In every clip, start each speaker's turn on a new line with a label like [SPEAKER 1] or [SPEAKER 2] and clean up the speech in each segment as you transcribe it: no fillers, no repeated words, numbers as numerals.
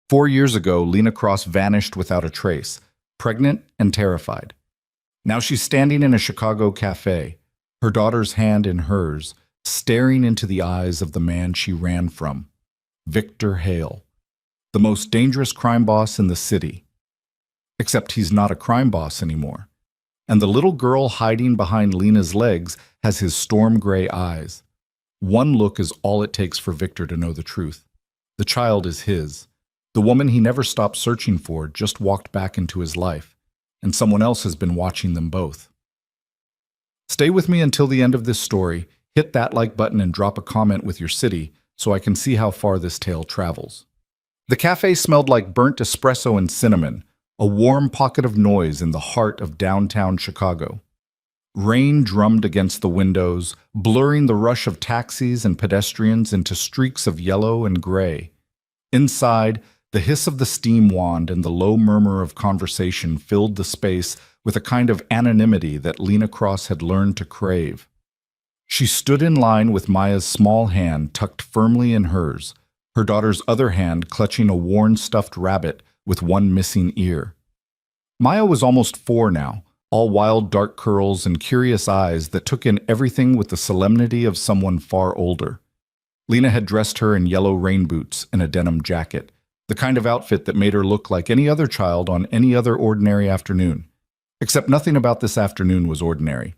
[SPEAKER 1] 4 years ago, Lena Cross vanished without a trace, pregnant and terrified. Now she's standing in a Chicago cafe, her daughter's hand in hers, staring into the eyes of the man she ran from, Victor Hale, the most dangerous crime boss in the city. Except he's not a crime boss anymore. And the little girl hiding behind Lena's legs has his storm gray eyes. One look is all it takes for Victor to know the truth. The child is his. The woman he never stopped searching for just walked back into his life, and someone else has been watching them both. Stay with me until the end of this story, hit that like button and drop a comment with your city so I can see how far this tale travels. The cafe smelled like burnt espresso and cinnamon, a warm pocket of noise in the heart of downtown Chicago. Rain drummed against the windows, blurring the rush of taxis and pedestrians into streaks of yellow and gray. Inside, the hiss of the steam wand and the low murmur of conversation filled the space with a kind of anonymity that Lena Cross had learned to crave. She stood in line with Maya's small hand tucked firmly in hers, her daughter's other hand clutching a worn stuffed rabbit with one missing ear. Maya was almost 4 now, all wild dark curls and curious eyes that took in everything with the solemnity of someone far older. Lena had dressed her in yellow rain boots and a denim jacket, the kind of outfit that made her look like any other child on any other ordinary afternoon. Except nothing about this afternoon was ordinary.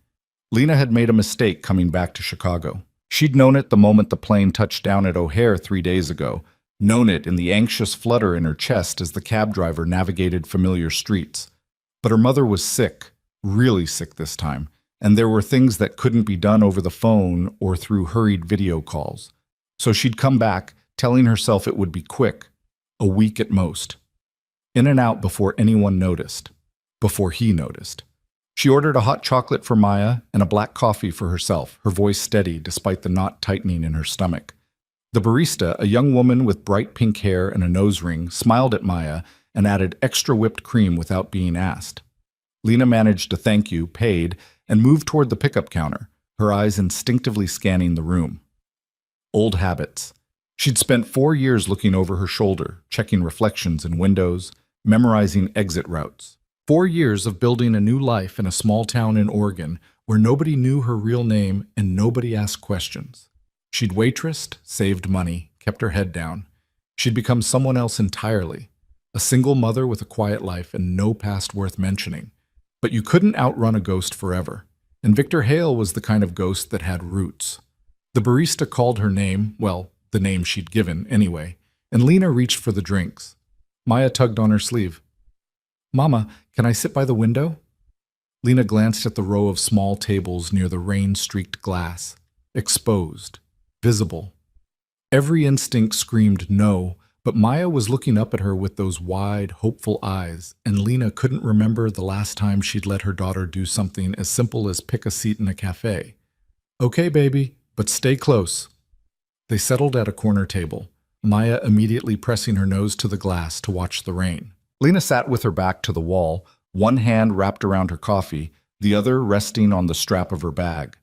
[SPEAKER 1] Lena had made a mistake coming back to Chicago. She'd known it the moment the plane touched down at O'Hare 3 days ago, known it in the anxious flutter in her chest as the cab driver navigated familiar streets. But her mother was sick, really sick this time, and there were things that couldn't be done over the phone or through hurried video calls. So she'd come back, telling herself it would be quick, a week at most. In and out before anyone noticed. Before he noticed. She ordered a hot chocolate for Maya and a black coffee for herself, her voice steady despite the knot tightening in her stomach. The barista, a young woman with bright pink hair and a nose ring, smiled at Maya and added extra whipped cream without being asked. Lena managed to thank you, paid, and moved toward the pickup counter, her eyes instinctively scanning the room. Old habits. She'd spent 4 years looking over her shoulder, checking reflections in windows, memorizing exit routes. 4 years of building a new life in a small town in Oregon where nobody knew her real name and nobody asked questions. She'd waitressed, saved money, kept her head down. She'd become someone else entirely, a single mother with a quiet life and no past worth mentioning. But you couldn't outrun a ghost forever, and Victor Hale was the kind of ghost that had roots. The barista called her name, well, the name she'd given anyway, and Lena reached for the drinks. Maya tugged on her sleeve. "Mama, can I sit by the window?" Lena glanced at the row of small tables near the rain-streaked glass, exposed, visible. Every instinct screamed no, but Maya was looking up at her with those wide, hopeful eyes, and Lena couldn't remember the last time she'd let her daughter do something as simple as pick a seat in a cafe. "Okay, baby, but stay close." They settled at a corner table, Maya immediately pressing her nose to the glass to watch the rain. Lena sat with her back to the wall, one hand wrapped around her coffee, the other resting on the strap of her bag.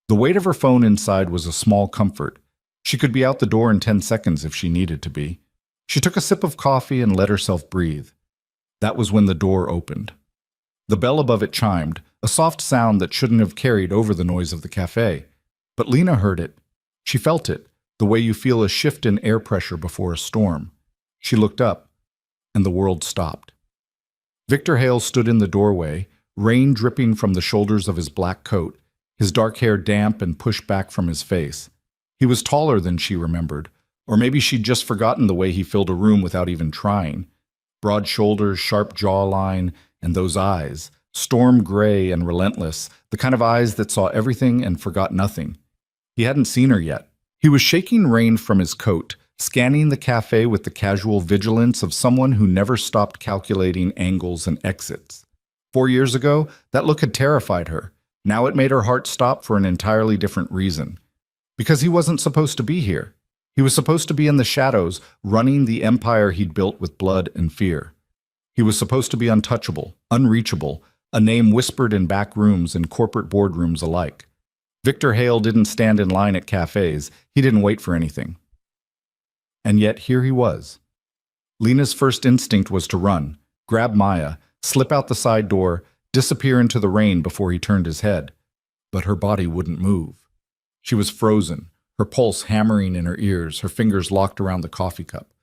[SPEAKER 1] The weight of her phone inside was a small comfort. She could be out the door in 10 seconds if she needed to be. She took a sip of coffee and let herself breathe. That was when the door opened. The bell above it chimed, a soft sound that shouldn't have carried over the noise of the cafe. But Lena heard it. She felt it, the way you feel a shift in air pressure before a storm. She looked up, and the world stopped. Victor Hale stood in the doorway, rain dripping from the shoulders of his black coat, his dark hair damp and pushed back from his face. He was taller than she remembered, or maybe she'd just forgotten the way he filled a room without even trying. Broad shoulders, sharp jawline, and those eyes, storm gray and relentless, the kind of eyes that saw everything and forgot nothing. He hadn't seen her yet. He was shaking rain from his coat, scanning the cafe with the casual vigilance of someone who never stopped calculating angles and exits. 4 years ago, that look had terrified her. Now it made her heart stop for an entirely different reason. Because he wasn't supposed to be here. He was supposed to be in the shadows, running the empire he'd built with blood and fear. He was supposed to be untouchable, unreachable, a name whispered in back rooms and corporate boardrooms alike. Victor Hale didn't stand in line at cafes. He didn't wait for anything. And yet here he was. Lena's first instinct was to run, grab Maya, slip out the side door, disappear into the rain before he turned his head. But her body wouldn't move. She was frozen, her pulse hammering in her ears, her fingers locked around the coffee cup.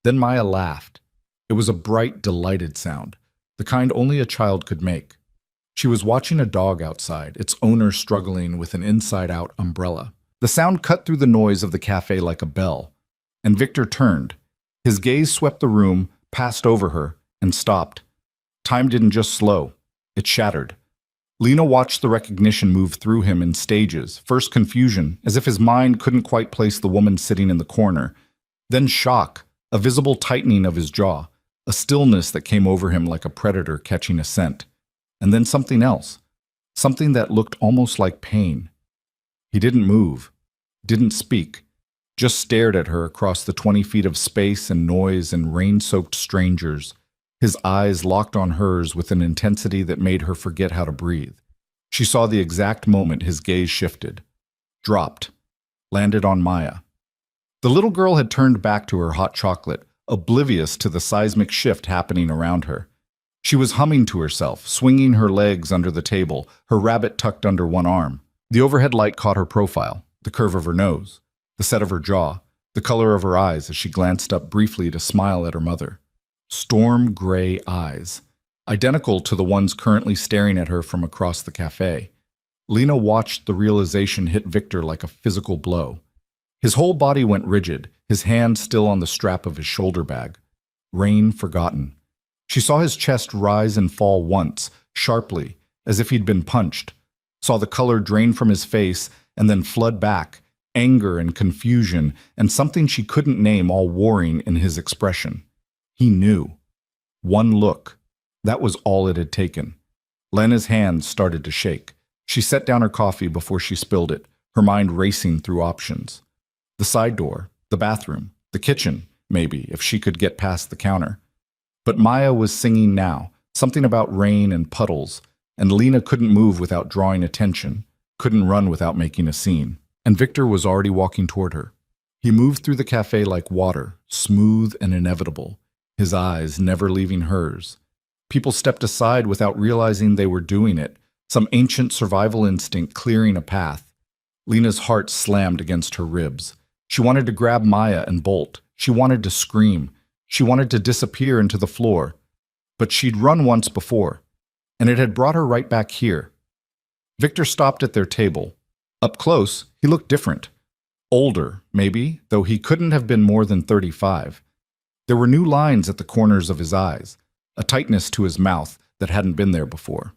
[SPEAKER 1] Then Maya laughed. It was a bright, delighted sound, the kind only a child could make. She was watching a dog outside, its owner struggling with an inside-out umbrella. The sound cut through the noise of the cafe like a bell, and Victor turned. His gaze swept the room, passed over her, and stopped. Time didn't just slow, it shattered. Lena watched the recognition move through him in stages, first confusion, as if his mind couldn't quite place the woman sitting in the corner, then shock, a visible tightening of his jaw, a stillness that came over him like a predator catching a scent, and then something else, something that looked almost like pain. He didn't move, didn't speak, just stared at her across the 20 feet of space and noise and rain-soaked strangers, his eyes locked on hers with an intensity that made her forget how to breathe. She saw the exact moment his gaze shifted, dropped, landed on Maya. The little girl had turned back to her hot chocolate, oblivious to the seismic shift happening around her. She was humming to herself, swinging her legs under the table, her rabbit tucked under one arm. The overhead light caught her profile, the curve of her nose, the set of her jaw, the color of her eyes as she glanced up briefly to smile at her mother. Storm gray eyes, identical to the ones currently staring at her from across the cafe. Lena watched the realization hit Victor like a physical blow. His whole body went rigid, his hand still on the strap of his shoulder bag. Rain forgotten. She saw his chest rise and fall once, sharply, as if he'd been punched, saw the color drain from his face and then flood back, anger and confusion and something she couldn't name all warring in his expression. He knew. One look. That was all it had taken. Lena's hands started to shake. She set down her coffee before she spilled it, her mind racing through options. The side door, the bathroom, the kitchen, maybe, if she could get past the counter. But Maya was singing now, something about rain and puddles, and Lena couldn't move without drawing attention, couldn't run without making a scene. And Victor was already walking toward her. He moved through the cafe like water, smooth and inevitable, his eyes never leaving hers. People stepped aside without realizing they were doing it, some ancient survival instinct clearing a path. Lena's heart slammed against her ribs. She wanted to grab Maya and bolt. She wanted to scream. She wanted to disappear into the floor. But she'd run once before, and it had brought her right back here. Victor stopped at their table. Up close, he looked different. Older, maybe, though he couldn't have been more than 35. There were new lines at the corners of his eyes, a tightness to his mouth that hadn't been there before.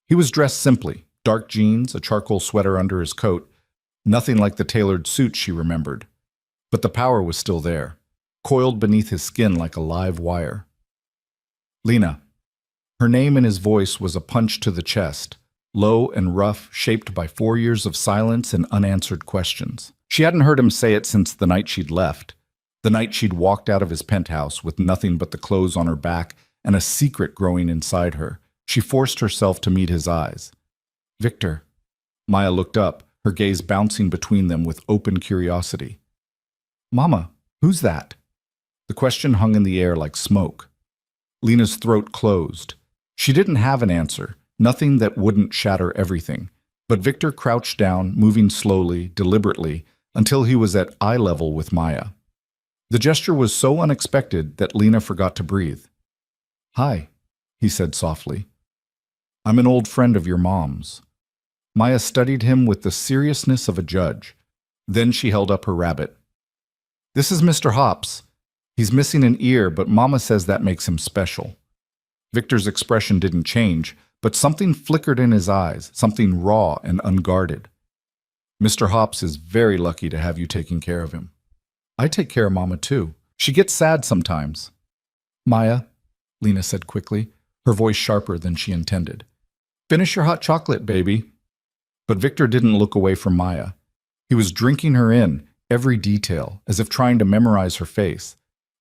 [SPEAKER 1] He was dressed simply, dark jeans, a charcoal sweater under his coat, nothing like the tailored suit she remembered. But the power was still there, coiled beneath his skin like a live wire. Lena. Her name in his voice was a punch to the chest, low and rough, shaped by 4 years of silence and unanswered questions. She hadn't heard him say it since the night she'd left, the night she'd walked out of his penthouse with nothing but the clothes on her back and a secret growing inside her. She forced herself to meet his eyes. Victor. Maya looked up, her gaze bouncing between them with open curiosity. Mama, who's that? The question hung in the air like smoke. Lena's throat closed. She didn't have an answer, nothing that wouldn't shatter everything. But Victor crouched down, moving slowly, deliberately, until he was at eye level with Maya. The gesture was so unexpected that Lena forgot to breathe. Hi, he said softly. I'm an old friend of your mom's. Maya studied him with the seriousness of a judge. Then she held up her rabbit. This is Mr. Hops. He's missing an ear, but Mama says that makes him special. Victor's expression didn't change, but something flickered in his eyes, something raw and unguarded. Mr. Hops is very lucky to have you taking care of him. I take care of Mama too. She gets sad sometimes. Maya, Lena said quickly, her voice sharper than she intended. Finish your hot chocolate, baby. But Victor didn't look away from Maya. He was drinking her in, every detail, as if trying to memorize her face.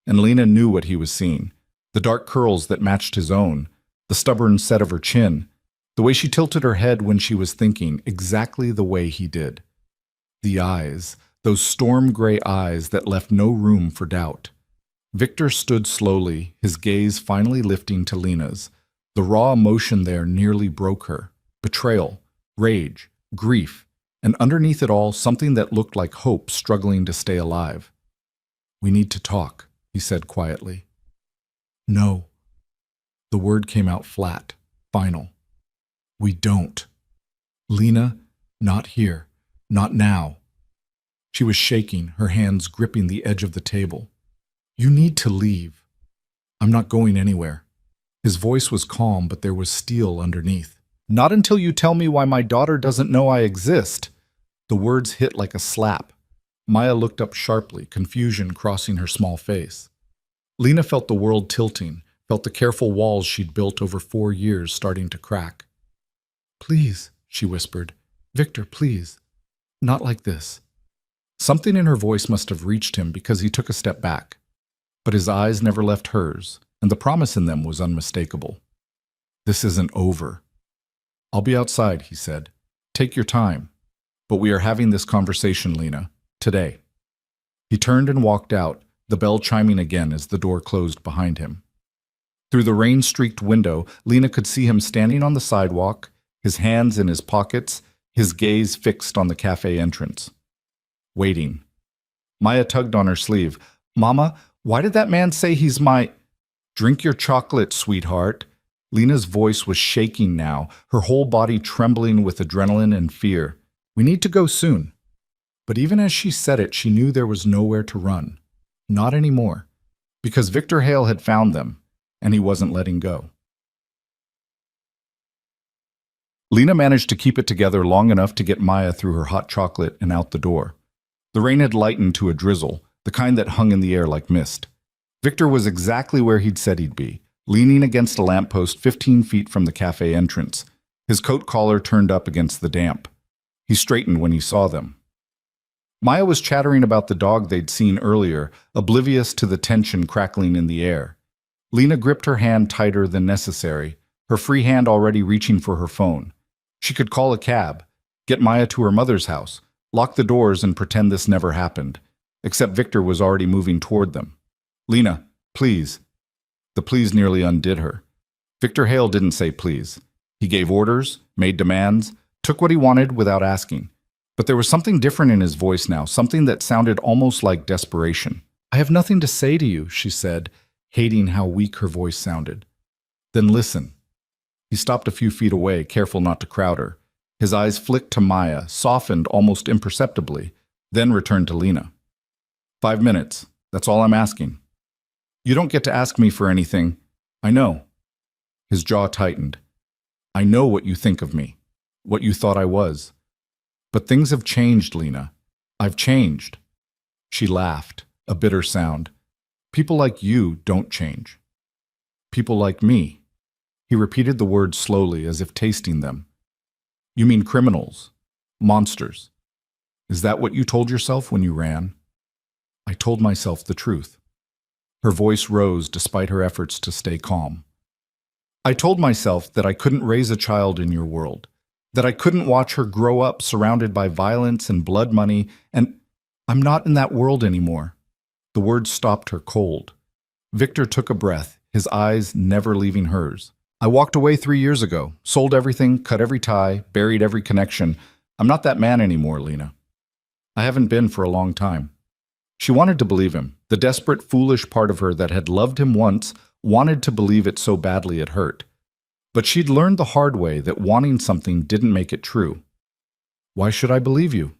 [SPEAKER 1] And Lena knew what he was seeing. The dark curls that matched his own, the stubborn set of her chin, the way she tilted her head when she was thinking, exactly the way he did. The eyes, those storm gray eyes that left no room for doubt. Victor stood slowly, his gaze finally lifting to Lena's. The raw emotion there nearly broke her. Betrayal, rage, grief, and underneath it all, something that looked like hope struggling to stay alive. "We need to talk," he said quietly. "No." The word came out flat, final. "We don't. Lena, not here. Not now." She was shaking, her hands gripping the edge of the table. "You need to leave." "I'm not going anywhere." His voice was calm, but there was steel underneath. "Not until you tell me why my daughter doesn't know I exist." The words hit like a slap. Maya looked up sharply, confusion crossing her small face. Lena felt the world tilting, felt the careful walls she'd built over 4 years starting to crack. "Please," she whispered. "Victor, please. Not like this." Something in her voice must have reached him because he took a step back. But his eyes never left hers, and the promise in them was unmistakable. "This isn't over." "I'll be outside," he said. "Take your time. But we are having this conversation, Lena, today." He turned and walked out, the bell chiming again as the door closed behind him. Through the rain-streaked window, Lena could see him standing on the sidewalk, his hands in his pockets, his gaze fixed on the cafe entrance. Waiting. Maya tugged on her sleeve. "Mama, why did that man say he's my—" "Drink your chocolate, sweetheart." Lena's voice was shaking now, her whole body trembling with adrenaline and fear. "We need to go soon." But even as she said it, she knew there was nowhere to run. Not anymore. Because Victor Hale had found them, and he wasn't letting go. Lena managed to keep it together long enough to get Maya through her hot chocolate and out the door. The rain had lightened to a drizzle, the kind that hung in the air like mist. Victor was exactly where he'd said he'd be, leaning against a lamppost 15 feet from the cafe entrance, his coat collar turned up against the damp. He straightened when he saw them. Maya was chattering about the dog they'd seen earlier, oblivious to the tension crackling in the air. Lena gripped her hand tighter than necessary, her free hand already reaching for her phone. She could call a cab, get Maya to her mother's house, lock the doors and pretend this never happened, except Victor was already moving toward them. "Lena, please." The please nearly undid her. Victor Hale didn't say please. He gave orders, made demands, took what he wanted without asking. But there was something different in his voice now, something that sounded almost like desperation. "I have nothing to say to you," she said, hating how weak her voice sounded. "Then listen." He stopped a few feet away, careful not to crowd her. His eyes flicked to Maya, softened almost imperceptibly, then returned to Lena. 5 minutes. That's all I'm asking." "You don't get to ask me for anything." "I know." His jaw tightened. "I know what you think of me, what you thought I was. But things have changed, Lena. I've changed." She laughed, a bitter sound. "People like you don't change. People like me." He repeated the words slowly, as if tasting them. "You mean criminals, monsters. Is that what you told yourself when you ran?" "I told myself the truth." Her voice rose despite her efforts to stay calm. "I told myself that I couldn't raise a child in your world, that I couldn't watch her grow up surrounded by violence and blood money, and I'm not in that world anymore." The words stopped her cold. Victor took a breath, his eyes never leaving hers. "I walked away 3 years ago, sold everything, cut every tie, buried every connection. I'm not that man anymore, Lena. I haven't been for a long time." She wanted to believe him. The desperate, foolish part of her that had loved him once wanted to believe it so badly it hurt. But she'd learned the hard way that wanting something didn't make it true. "Why should I believe you?"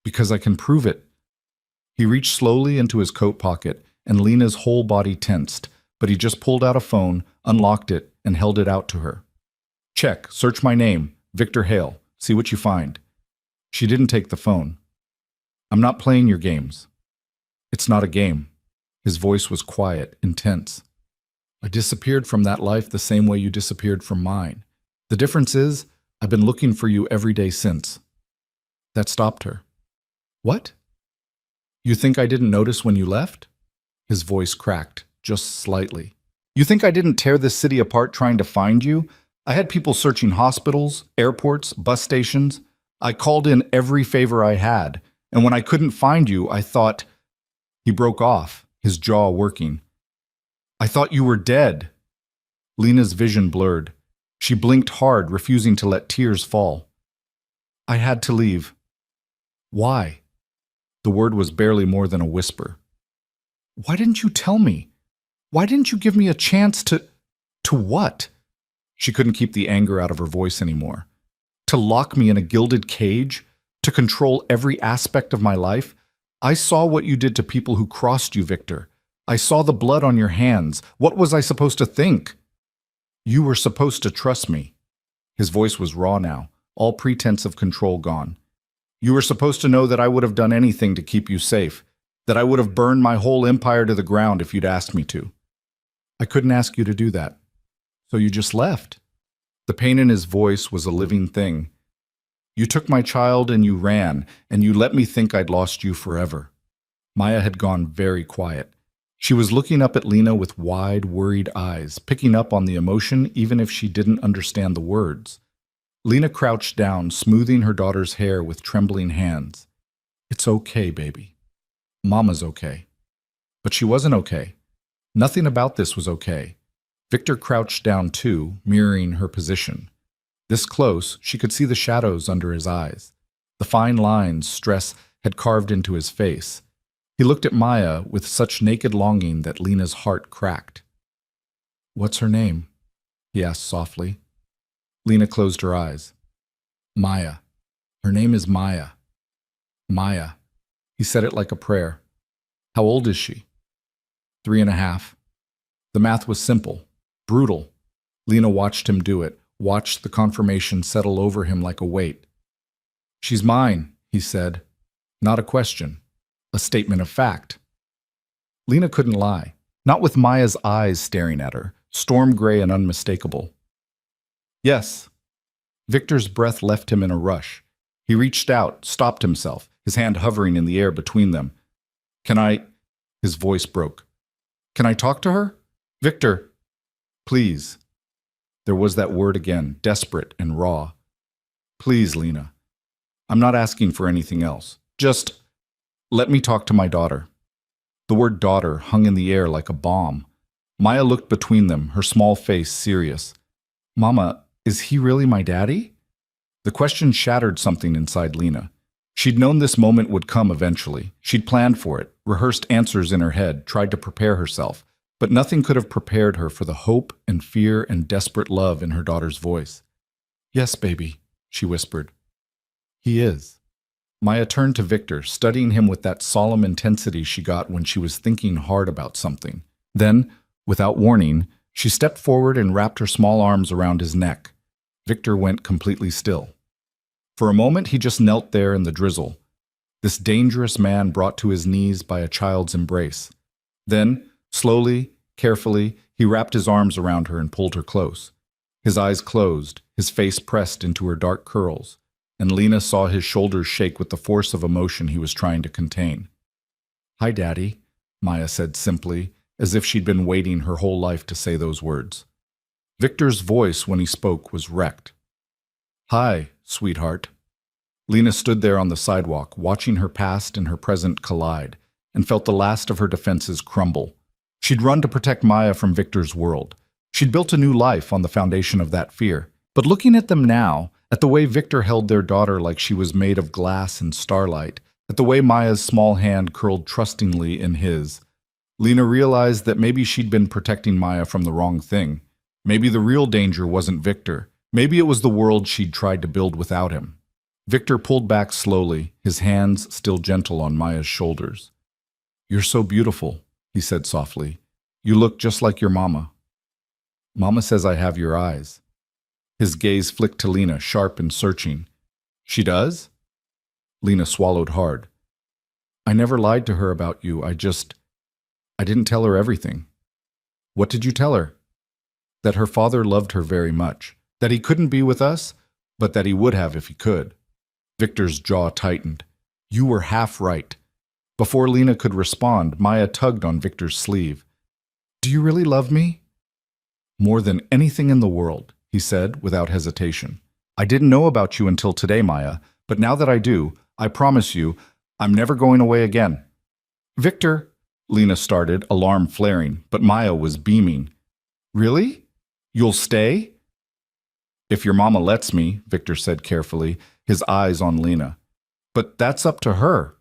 [SPEAKER 1] "Because I can prove it." He reached slowly into his coat pocket, and Lena's whole body tensed, but he just pulled out a phone, unlocked it, and held it out to her. "Check, search my name, Victor Hale, see what you find." She didn't take the phone. "I'm not playing your games." "It's not a game." His voice was quiet, intense. "I disappeared from that life the same way you disappeared from mine. The difference is, I've been looking for you every day since." That stopped her. "What? You think I didn't notice when you left?" His voice cracked, just slightly. "You think I didn't tear this city apart trying to find you? I had people searching hospitals, airports, bus stations. I called in every favor I had, and when I couldn't find you, I thought—" He broke off, his jaw working. I thought you were dead. Lena's vision blurred. She blinked hard, refusing to let tears fall. I had to leave. Why? The word was barely more than a whisper. Why didn't you tell me? Why didn't you give me a chance to what? She couldn't keep the anger out of her voice anymore. To lock me in a gilded cage? To control every aspect of my life? I saw what you did to people who crossed you, Victor. I saw the blood on your hands. What was I supposed to think? You were supposed to trust me. His voice was raw now, all pretense of control gone. You were supposed to know that I would have done anything to keep you safe, that I would have burned my whole empire to the ground if you'd asked me to. I couldn't ask you to do that. So you just left. The pain in his voice was a living thing. You took my child and you ran, and you let me think I'd lost you forever. Maya had gone very quiet. She was looking up at Lena with wide, worried eyes, picking up on the emotion even if she didn't understand the words. Lena crouched down, smoothing her daughter's hair with trembling hands. It's okay, baby. Mama's okay. But she wasn't okay. Nothing about this was okay. Victor crouched down too, mirroring her position. This close, she could see the shadows under his eyes. The fine lines stress had carved into his face. He looked at Maya with such naked longing that Lena's heart cracked. What's her name? He asked softly. Lena closed her eyes. Maya. Her name is Maya. Maya. He said it like a prayer. How old is she? 3.5. The math was simple, brutal. Lena watched him do it, watched the confirmation settle over him like a weight. She's mine, he said. Not a question. A statement of fact. Lena couldn't lie, not with Maya's eyes staring at her, storm gray and unmistakable. Yes. Victor's breath left him in a rush. He reached out, stopped himself, his hand hovering in the air between them. Can I? His voice broke. Can I talk to her? Victor, please. There was that word again, desperate and raw. Please, Lena. I'm not asking for anything else. Just let me talk to my daughter. The word daughter hung in the air like a bomb. Maya looked between them, her small face serious. Mama, is he really my daddy? The question shattered something inside Lena. She'd known this moment would come eventually. She'd planned for it, rehearsed answers in her head, tried to prepare herself. But nothing could have prepared her for the hope and fear and desperate love in her daughter's voice. Yes, baby, she whispered. He is. Maya turned to Victor, studying him with that solemn intensity she got when she was thinking hard about something. Then, without warning, she stepped forward and wrapped her small arms around his neck. Victor went completely still. For a moment, he just knelt there in the drizzle, this dangerous man brought to his knees by a child's embrace. Then, slowly, carefully, he wrapped his arms around her and pulled her close. His eyes closed, his face pressed into her dark curls, and Lena saw his shoulders shake with the force of emotion he was trying to contain. Hi, Daddy, Maya said simply, as if she'd been waiting her whole life to say those words. Victor's voice, when he spoke, was wrecked. Hi, sweetheart. Lena stood there on the sidewalk, watching her past and her present collide, and felt the last of her defenses crumble. She'd run to protect Maya from Victor's world. She'd built a new life on the foundation of that fear. But looking at them now, at the way Victor held their daughter like she was made of glass and starlight, at the way Maya's small hand curled trustingly in his, Lena realized that maybe she'd been protecting Maya from the wrong thing. Maybe the real danger wasn't Victor. Maybe it was the world she'd tried to build without him. Victor pulled back slowly, his hands still gentle on Maya's shoulders. You're so beautiful, he said softly. You look just like your mama. Mama says I have your eyes. His gaze flicked to Lena, sharp and searching. She does? Lena swallowed hard. I never lied to her about you. I didn't tell her everything. What did you tell her? That her father loved her very much. That he couldn't be with us, but that he would have if he could. Victor's jaw tightened. You were half right. Before Lena could respond, Maya tugged on Victor's sleeve. Do you really love me? More than anything in the world, he said without hesitation. I didn't know about you until today, Maya, but now that I do, I promise you, I'm never going away again. Victor, Lena started, alarm flaring, but Maya was beaming. Really? You'll stay? If your mama lets me, Victor said carefully, his eyes on Lena. But that's up to her.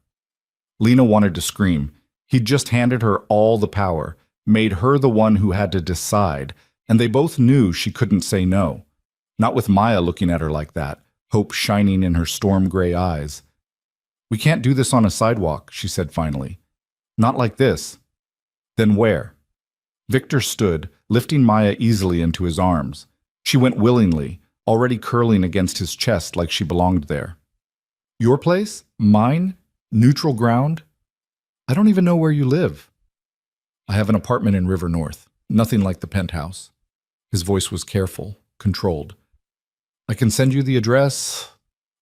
[SPEAKER 1] Lena wanted to scream. He'd just handed her all the power, made her the one who had to decide, and they both knew she couldn't say no. Not with Maya looking at her like that, hope shining in her storm-gray eyes. We can't do this on a sidewalk, she said finally. Not like this. Then where? Victor stood, lifting Maya easily into his arms. She went willingly, already curling against his chest like she belonged there. Your place? Mine? Neutral ground? I don't even know where you live. I have an apartment in River North, nothing like the penthouse. His voice was careful, controlled. I can send you the address,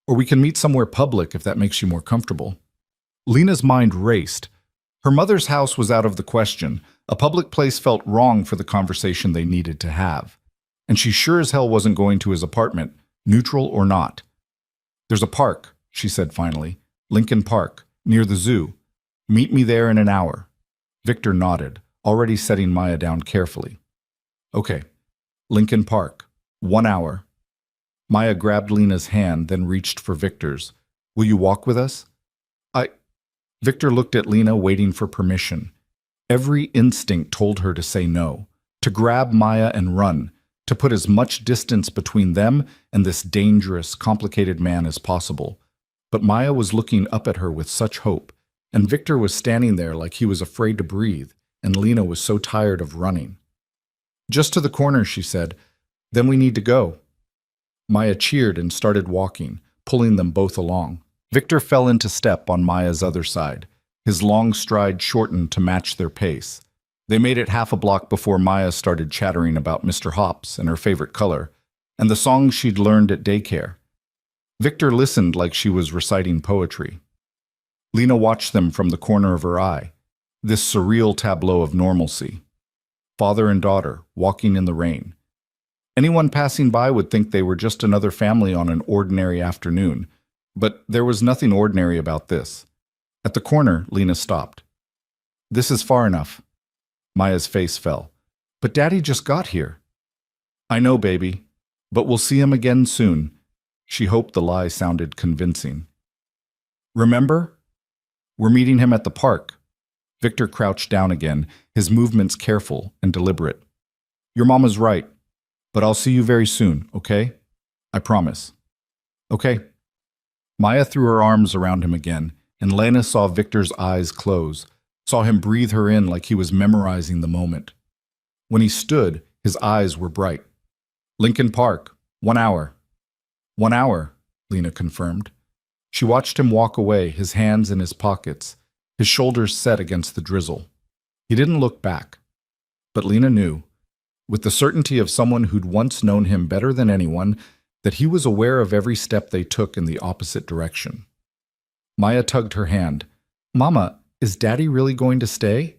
[SPEAKER 1] or we can meet somewhere public if that makes you more comfortable. Lena's mind raced. Her mother's house was out of the question. A public place felt wrong for the conversation they needed to have. And she sure as hell wasn't going to his apartment, neutral or not. There's a park, she said finally. Lincoln Park, near the zoo. Meet me there in an hour. Victor nodded, already setting Maya down carefully. Okay, Lincoln Park, 1 hour. Maya grabbed Lena's hand, then reached for Victor's. Will you walk with us? Victor looked at Lena, waiting for permission. Every instinct told her to say no, to grab Maya and run, to put as much distance between them and this dangerous, complicated man as possible. But Maya was looking up at her with such hope, and Victor was standing there like he was afraid to breathe, and Lena was so tired of running. Just to the corner, she said. Then we need to go. Maya cheered and started walking, pulling them both along. Victor fell into step on Maya's other side. His long stride shortened to match their pace. They made it half a block before Maya started chattering about Mr. Hops and her favorite color, and the songs she'd learned at daycare. Victor listened like she was reciting poetry. Lena watched them from the corner of her eye, this surreal tableau of normalcy. Father and daughter, walking in the rain. Anyone passing by would think they were just another family on an ordinary afternoon, but there was nothing ordinary about this. At the corner, Lena stopped. This is far enough. Maya's face fell. But Daddy just got here. I know, baby, but we'll see him again soon. She hoped the lie sounded convincing. Remember? We're meeting him at the park. Victor crouched down again, his movements careful and deliberate. Your mama's right, but I'll see you very soon, okay? I promise. Okay. Maya threw her arms around him again, and Lena saw Victor's eyes close, saw him breathe her in like he was memorizing the moment. When he stood, his eyes were bright. Lincoln Park, 1 hour. 1 hour, Lena confirmed. She watched him walk away, his hands in his pockets, his shoulders set against the drizzle. He didn't look back. But Lena knew, with the certainty of someone who'd once known him better than anyone, that he was aware of every step they took in the opposite direction. Maya tugged her hand. Mama, is Daddy really going to stay?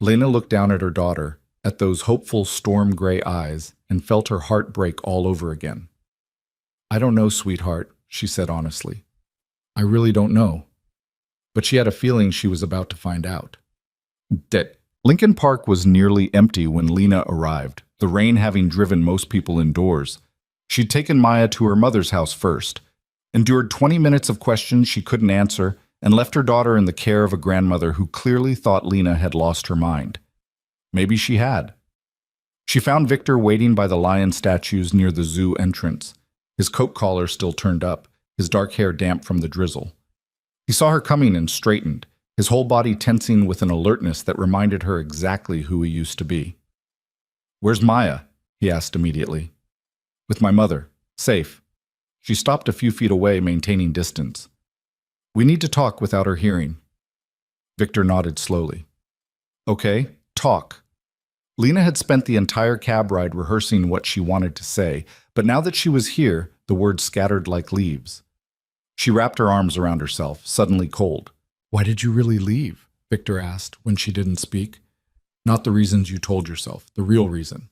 [SPEAKER 1] Lena looked down at her daughter, at those hopeful storm-gray eyes, and felt her heart break all over again. I don't know, sweetheart, she said honestly. I really don't know. But she had a feeling she was about to find out. Lincoln Park was nearly empty when Lena arrived, the rain having driven most people indoors. She'd taken Maya to her mother's house first, endured 20 minutes of questions she couldn't answer, and left her daughter in the care of a grandmother who clearly thought Lena had lost her mind. Maybe she had. She found Victor waiting by the lion statues near the zoo entrance, his coat collar still turned up, his dark hair damp from the drizzle. He saw her coming and straightened, his whole body tensing with an alertness that reminded her exactly who he used to be. Where's Maya? He asked immediately. With my mother. Safe. She stopped a few feet away, maintaining distance. We need to talk without her hearing. Victor nodded slowly. Okay, talk. Lena had spent the entire cab ride rehearsing what she wanted to say, but now that she was here, the words scattered like leaves. She wrapped her arms around herself, suddenly cold. Why did you really leave? Victor asked when she didn't speak. Not the reasons you told yourself, the real reason.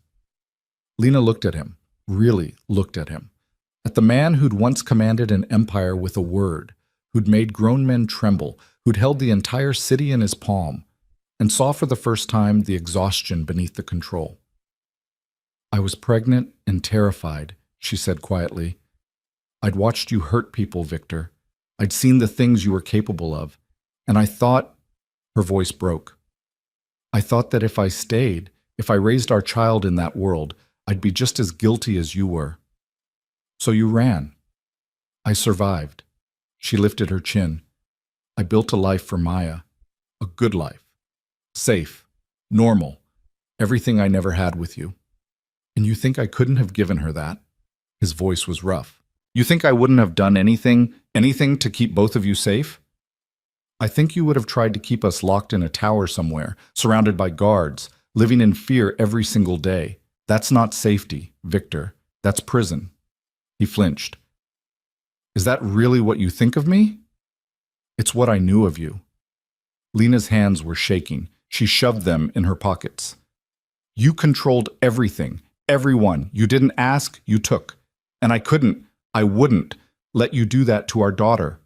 [SPEAKER 1] Lena looked at him, really looked at him. At the man who'd once commanded an empire with a word, who'd made grown men tremble, who'd held the entire city in his palm. and saw for the first time the exhaustion beneath the control. "I was pregnant and terrified," she said quietly. "I'd watched you hurt people, Victor. I'd seen the things you were capable of, and I thought—" Her voice broke. "I thought that if I stayed, if I raised our child in that world, I'd be just as guilty as you were. So you ran. I survived." She lifted her chin. "I built a life for Maya. A good life. Safe. Normal. Everything I never had with you. And you think I couldn't have given her that?" His voice was rough. "You think I wouldn't have done anything to keep both of you safe? I think you would have tried to keep us locked in a tower somewhere, surrounded by guards, living in fear every single day. That's not safety, Victor. That's prison." He flinched. "Is that really what you think of me?" "It's what I knew of you." Lena's hands were shaking. She shoved them in her pockets. "You controlled everything, everyone. You didn't ask, you took. And I wouldn't let you do that to our daughter."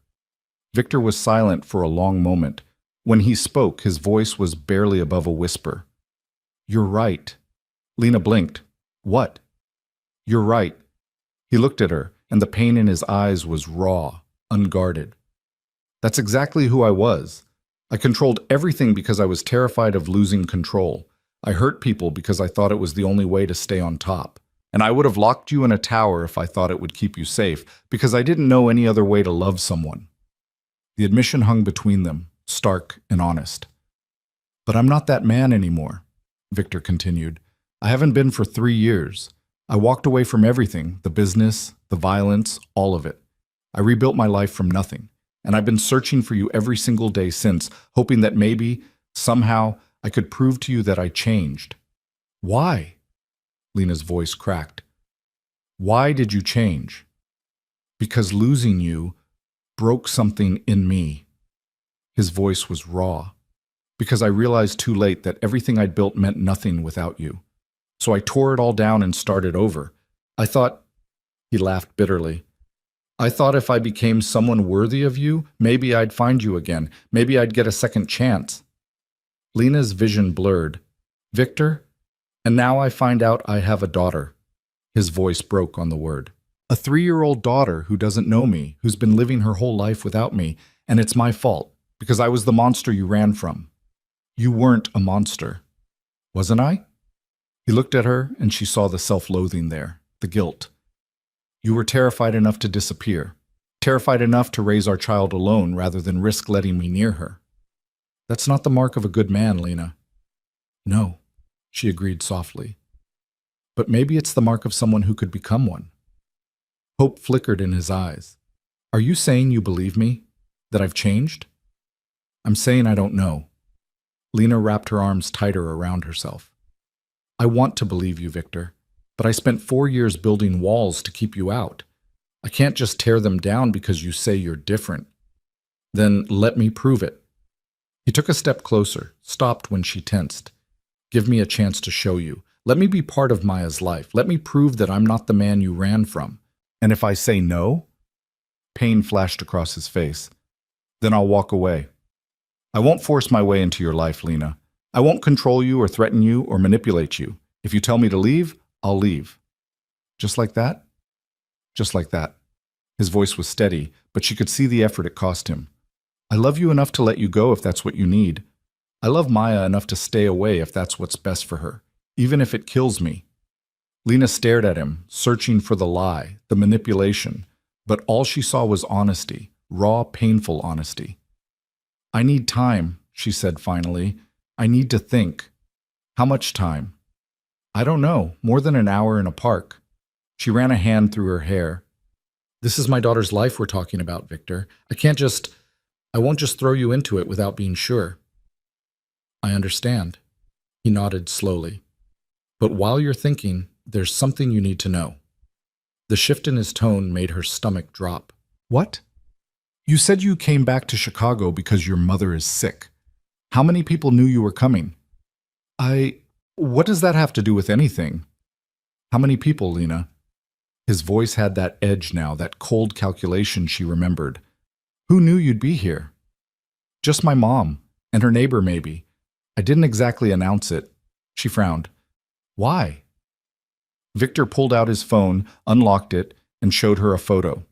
[SPEAKER 1] Victor was silent for a long moment. When he spoke, his voice was barely above a whisper. "You're right." Lena blinked. "What?" "You're right." He looked at her, and the pain in his eyes was raw, unguarded. "That's exactly who I was. I controlled everything because I was terrified of losing control. I hurt people because I thought it was the only way to stay on top. And I would have locked you in a tower if I thought it would keep you safe, because I didn't know any other way to love someone." The admission hung between them, stark and honest. "But I'm not that man anymore," Victor continued. "I haven't been for 3 years. I walked away from everything, the business, the violence, all of it. I rebuilt my life from nothing, and I've been searching for you every single day since, hoping that maybe, somehow, I could prove to you that I changed." "Why?" Lena's voice cracked. "Why did you change?" "Because losing you broke something in me." His voice was raw. "Because I realized too late that everything I'd built meant nothing without you. So I tore it all down and started over. I thought—" He laughed bitterly. "I thought if I became someone worthy of you, maybe I'd find you again. Maybe I'd get a second chance." Lena's vision blurred. "Victor? And now I find out I have a daughter." His voice broke on the word. "A 3-year-old daughter who doesn't know me, who's been living her whole life without me, and it's my fault, because I was the monster you ran from." "You weren't a monster." "Wasn't I?" He looked at her, and she saw the self-loathing there, the guilt. "You were terrified enough to disappear, terrified enough to raise our child alone rather than risk letting me near her. That's not the mark of a good man, Lena." "No," she agreed softly. "But maybe it's the mark of someone who could become one." Hope flickered in his eyes. "Are you saying you believe me? That I've changed?" "I'm saying I don't know." Lena wrapped her arms tighter around herself. "I want to believe you, Victor, but I spent 4 years building walls to keep you out. I can't just tear them down because you say you're different." "Then let me prove it." He took a step closer, stopped when she tensed. "Give me a chance to show you. Let me be part of Maya's life. Let me prove that I'm not the man you ran from. And if I say no—" Pain flashed across his face. "Then I'll walk away. I won't force my way into your life, Lena. I won't control you or threaten you or manipulate you. If you tell me to leave, I'll leave." "Just like that?" "Just like that." His voice was steady, but she could see the effort it cost him. "I love you enough to let you go if that's what you need. I love Maya enough to stay away if that's what's best for her, even if it kills me." Lena stared at him, searching for the lie, the manipulation, but all she saw was honesty, raw, painful honesty. "I need time," she said finally. "I need to think." "How much time?" "I don't know, more than an hour in a park." She ran a hand through her hair. "This is my daughter's life we're talking about, Victor. I won't just throw you into it without being sure." "I understand." He nodded slowly. "But while you're thinking, there's something you need to know." The shift in his tone made her stomach drop. "What?" "You said you came back to Chicago because your mother is sick. How many people knew you were coming?" What does that have to do with anything?" "How many people, Lena?" His voice had that edge now, that cold calculation she remembered. "Who knew you'd be here?" "Just my mom, and her neighbor maybe. I didn't exactly announce it. She frowned. Why? Victor pulled out his phone, unlocked it, and showed her a photo.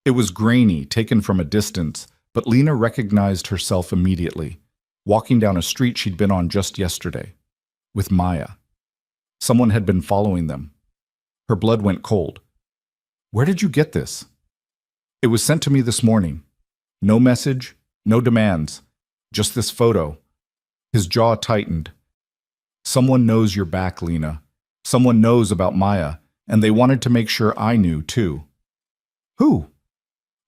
[SPEAKER 1] It was grainy, taken from a distance, but Lena recognized herself immediately, walking down a street she'd been on just yesterday, with Maya. Someone had been following them. Her blood went cold. Where did you get this? It was sent to me this morning. No message, no demands, just this photo. His jaw tightened. Someone knows you're back, Lena. Someone knows about Maya, and they wanted to make sure I knew, too. Who?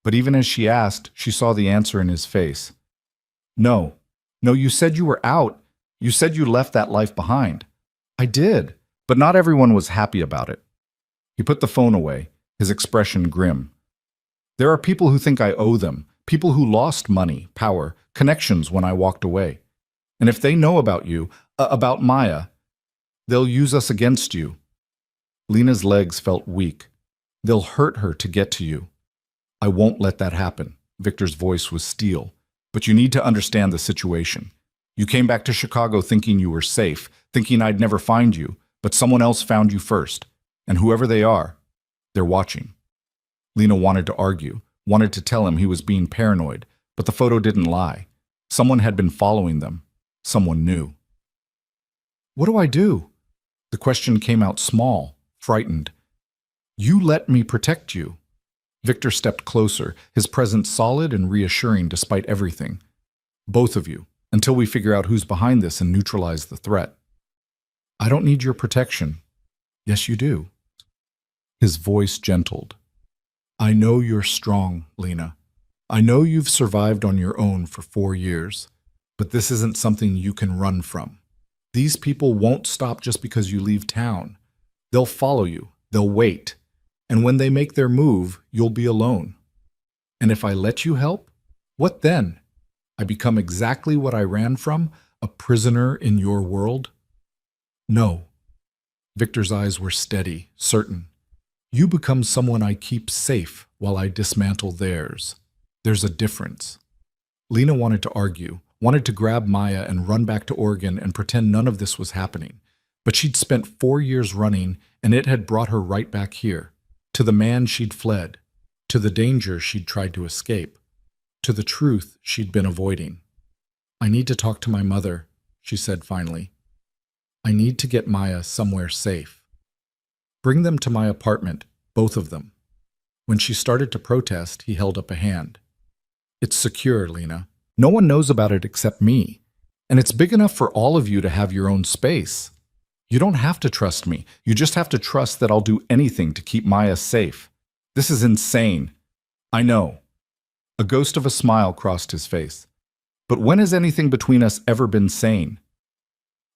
[SPEAKER 1] But even as she asked, she saw the answer in his face. No, you said you were out. You said you left that life behind. I did, but not everyone was happy about it. He put the phone away, his expression grim. There are people who think I owe them, people who lost money, power, connections when I walked away. And if they know about you, about Maya, they'll use us against you. Lena's legs felt weak. They'll hurt her to get to you. I won't let that happen. Victor's voice was steel. But you need to understand the situation. You came back to Chicago thinking you were safe, thinking I'd never find you, but someone else found you first. And whoever they are, they're watching. Lena wanted to argue, wanted to tell him he was being paranoid, but the photo didn't lie. Someone had been following them. Someone knew. What do I do? The question came out small, frightened. You let me protect you. Victor stepped closer, his presence solid and reassuring despite everything. Both of you, until we figure out who's behind this and neutralize the threat. I don't need your protection. Yes, you do. His voice gentled. I know you're strong, Lena. I know you've survived on your own for 4 years, but this isn't something you can run from. These people won't stop just because you leave town. They'll follow you. They'll wait. And when they make their move, you'll be alone. And if I let you help, what then? I become exactly what I ran from, a prisoner in your world? No. Victor's eyes were steady, certain. You become someone I keep safe while I dismantle theirs. There's a difference. Lena wanted to argue, wanted to grab Maya and run back to Oregon and pretend none of this was happening. But she'd spent 4 years running, and it had brought her right back here. To the man she'd fled, to the danger she'd tried to escape, to the truth she'd been avoiding. I need to talk to my mother, she said finally. I need to get Maya somewhere safe. Bring them to my apartment, both of them. When she started to protest, he held up a hand. It's secure, Lena. No one knows about it except me. And it's big enough for all of you to have your own space. You don't have to trust me. You just have to trust that I'll do anything to keep Maya safe. This is insane. I know. A ghost of a smile crossed his face. But when has anything between us ever been sane?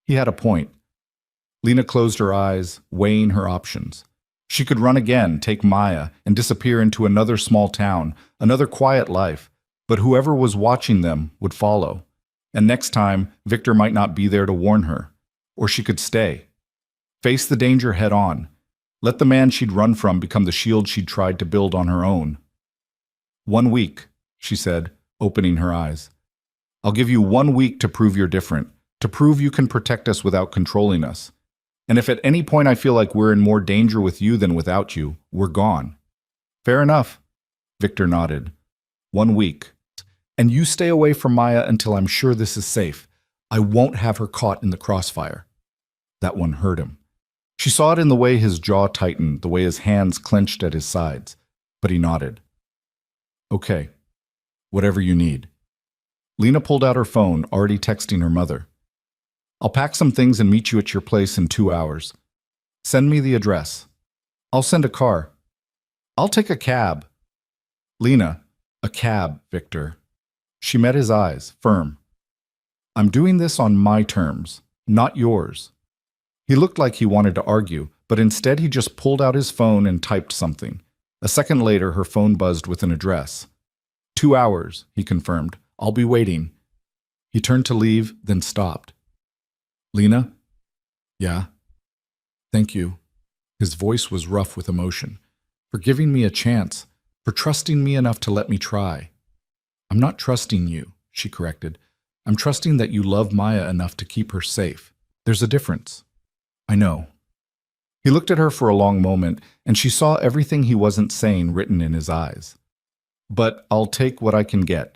[SPEAKER 1] He had a point. Lena closed her eyes, weighing her options. She could run again, take Maya, and disappear into another small town, another quiet life. But whoever was watching them would follow. And next time, Victor might not be there to warn her. Or she could stay. Face the danger head on. Let the man she'd run from become the shield she'd tried to build on her own. 1 week, she said, opening her eyes. I'll give you 1 week to prove you're different, to prove you can protect us without controlling us. And if at any point I feel like we're in more danger with you than without you, we're gone. Fair enough. Victor nodded. 1 week. And you stay away from Maya until I'm sure this is safe. I won't have her caught in the crossfire. That one hurt him. She saw it in the way his jaw tightened, the way his hands clenched at his sides. But he nodded. Okay. Whatever you need. Lena pulled out her phone, already texting her mother. I'll pack some things and meet you at your place in 2 hours. Send me the address. I'll send a car. I'll take a cab. Lena, a cab, Victor. She met his eyes, firm. I'm doing this on my terms, not yours. He looked like he wanted to argue, but instead he just pulled out his phone and typed something. A second later, her phone buzzed with an address. 2 hours, he confirmed. I'll be waiting. He turned to leave, then stopped. Lena? Yeah. Thank you. His voice was rough with emotion. For giving me a chance, for trusting me enough to let me try. I'm not trusting you, she corrected. I'm trusting that you love Maya enough to keep her safe. There's a difference. I know. He looked at her for a long moment, and she saw everything he wasn't saying written in his eyes. But I'll take what I can get.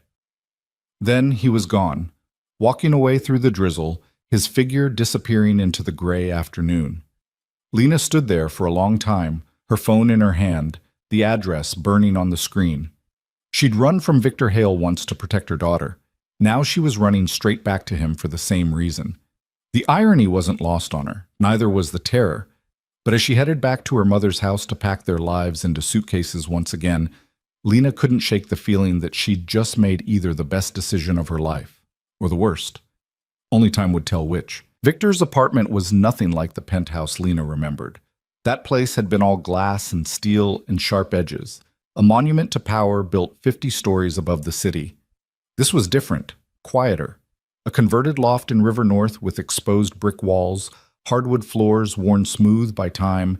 [SPEAKER 1] Then he was gone, walking away through the drizzle, his figure disappearing into the gray afternoon. Lena stood there for a long time, her phone in her hand, the address burning on the screen. She'd run from Victor Hale once to protect her daughter. Now she was running straight back to him for the same reason. The irony wasn't lost on her, neither was the terror. But as she headed back to her mother's house to pack their lives into suitcases once again, Lena couldn't shake the feeling that she'd just made either the best decision of her life, or the worst. Only time would tell which. Victor's apartment was nothing like the penthouse Lena remembered. That place had been all glass and steel and sharp edges, a monument to power built 50 stories above the city. This was different, quieter. A converted loft in River North with exposed brick walls, hardwood floors worn smooth by time,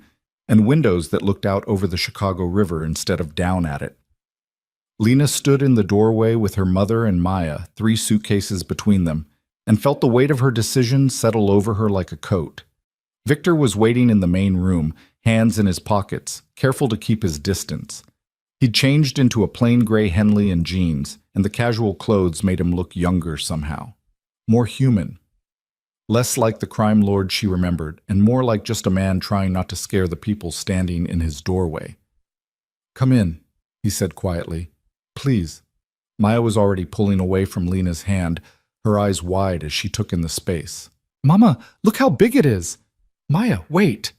[SPEAKER 1] and windows that looked out over the Chicago River instead of down at it. Lena stood in the doorway with her mother and Maya, 3 suitcases between them, and felt the weight of her decision settle over her like a coat. Victor was waiting in the main room, hands in his pockets, careful to keep his distance. He'd changed into a plain gray Henley and jeans, and the casual clothes made him look younger somehow. More human. Less like the crime lord she remembered, and more like just a man trying not to scare the people standing in his doorway. "Come in," he said quietly. "Please." Maya was already pulling away from Lena's hand, her eyes wide as she took in the space. "Mama, look how big it is!" "Maya, wait!"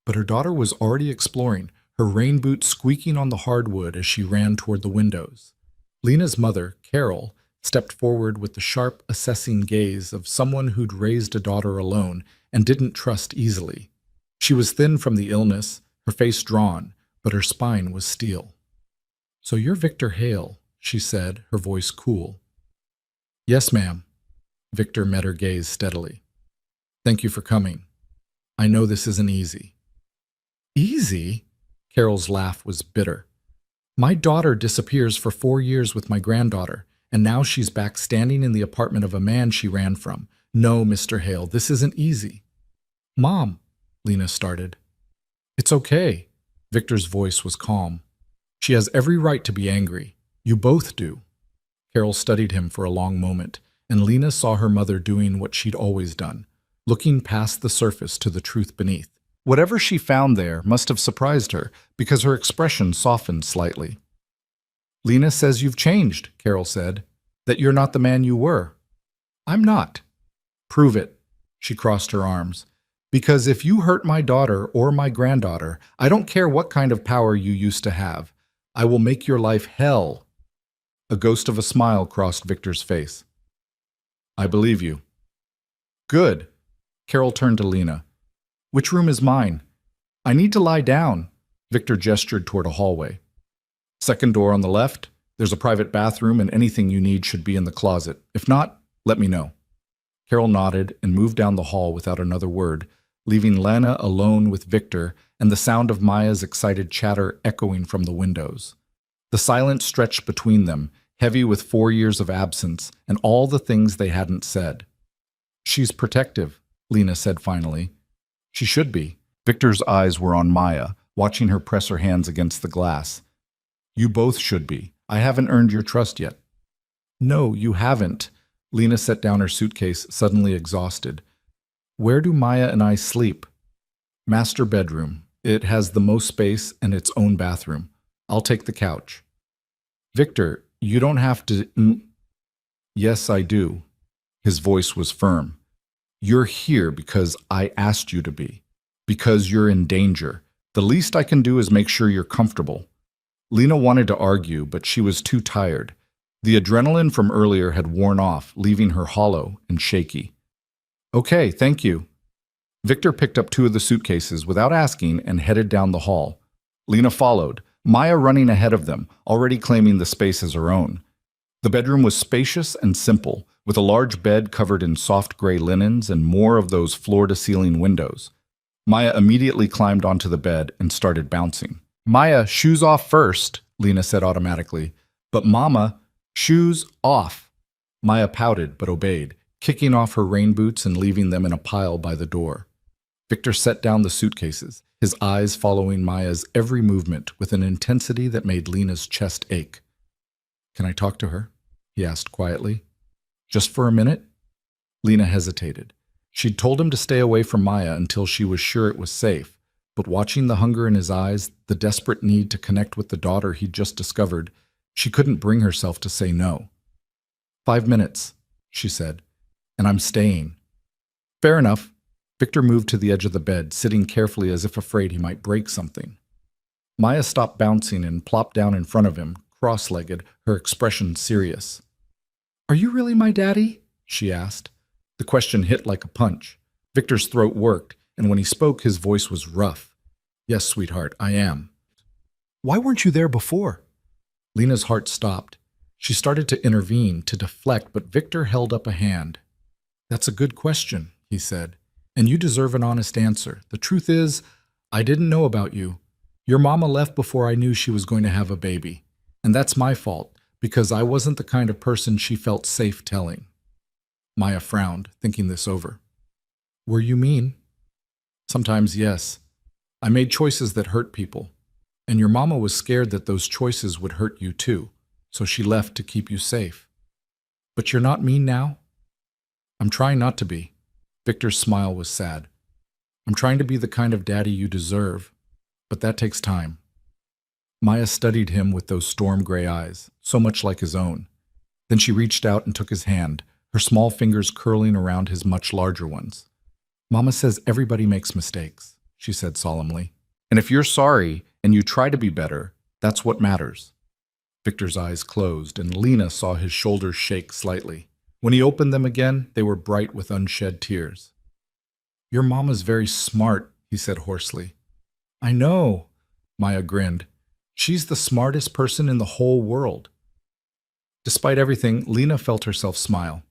[SPEAKER 1] But her daughter was already exploring, her rain boots squeaking on the hardwood as she ran toward the windows. Lena's mother, Carol, stepped forward with the sharp, assessing gaze of someone who'd raised a daughter alone and didn't trust easily. She was thin from the illness, her face drawn, but her spine was steel. "So you're Victor Hale," she said, her voice cool. "Yes, ma'am." Victor met her gaze steadily. "Thank you for coming. I know this isn't easy." "Easy?" Carol's laugh was bitter. "My daughter disappears for 4 years with my granddaughter, and now she's back standing in the apartment of a man she ran from. No, Mr. Hale, this isn't easy." "Mom," Lena started. "It's okay." Victor's voice was calm. "She has every right to be angry. You both do." Carol studied him for a long moment, and Lena saw her mother doing what she'd always done, looking past the surface to the truth beneath. Whatever she found there must have surprised her, because her expression softened slightly. "Lena says you've changed," Carol said, "that you're not the man you were." "I'm not." "Prove it." She crossed her arms. "Because if you hurt my daughter or my granddaughter, I don't care what kind of power you used to have. I will make your life hell." A ghost of a smile crossed Victor's face. "I believe you." "Good." Carol turned to Lena. "Which room is mine?" "I need to lie down." Victor gestured toward a hallway. "Second door on the left. There's a private bathroom, and anything you need should be in the closet. If not, let me know." Carol nodded and moved down the hall without another word, leaving Lena alone with Victor and the sound of Maya's excited chatter echoing from the windows. The silence stretched between them, heavy with 4 years of absence and all the things they hadn't said. "She's protective," Lena said finally. "She should be." Victor's eyes were on Maya, watching her press her hands against the glass. "You both should be. I haven't earned your trust yet." "No, you haven't." Lena set down her suitcase, suddenly exhausted. "Where do Maya and I sleep?" "Master bedroom. It has the most space and its own bathroom. I'll take the couch." "Victor, you don't have to." "Yes, I do." His voice was firm. "You're here because I asked you to be. Because you're in danger. The least I can do is make sure you're comfortable." Lena wanted to argue, but she was too tired. The adrenaline from earlier had worn off, leaving her hollow and shaky. "Okay, thank you." Victor picked up 2 of the suitcases without asking and headed down the hall. Lena followed, Maya running ahead of them, already claiming the space as her own. The bedroom was spacious and simple, with a large bed covered in soft gray linens and more of those floor-to-ceiling windows. Maya immediately climbed onto the bed and started bouncing. "Maya, shoes off first," Lena said automatically. "But Mama, shoes off." Maya pouted but obeyed, kicking off her rain boots and leaving them in a pile by the door. Victor set down the suitcases, his eyes following Maya's every movement with an intensity that made Lena's chest ache. "Can I talk to her?" he asked quietly. "Just for a minute?" Lena hesitated. She'd told him to stay away from Maya until she was sure it was safe, but watching the hunger in his eyes, the desperate need to connect with the daughter he'd just discovered, she couldn't bring herself to say no. "5 minutes," she said, "and I'm staying." "Fair enough." Victor moved to the edge of the bed, sitting carefully as if afraid he might break something. Maya stopped bouncing and plopped down in front of him, cross-legged, her expression serious. "Are you really my daddy?" she asked. The question hit like a punch. Victor's throat worked, and when he spoke, his voice was rough. "Yes, sweetheart, I am." "Why weren't you there before?" Lena's heart stopped. She started to intervene, to deflect, but Victor held up a hand. "That's a good question," he said, "and you deserve an honest answer. The truth is, I didn't know about you. Your mama left before I knew she was going to have a baby, and that's my fault, because I wasn't the kind of person she felt safe telling." Maya frowned, thinking this over. "Were you mean?" "Sometimes, yes. I made choices that hurt people, and your mama was scared that those choices would hurt you too, so she left to keep you safe. But you're not mean now?" "I'm trying not to be." Victor's smile was sad. "I'm trying to be the kind of daddy you deserve, but that takes time." Maya studied him with those storm gray eyes, so much like his own. Then she reached out and took his hand, her small fingers curling around his much larger ones. "Mama says everybody makes mistakes," she said solemnly. "And if you're sorry and you try to be better, that's what matters." Victor's eyes closed, and Lena saw his shoulders shake slightly. When he opened them again, they were bright with unshed tears. "Your mama's very smart," he said hoarsely. "I know," Maya grinned. "She's the smartest person in the whole world." Despite everything, Lena felt herself smile.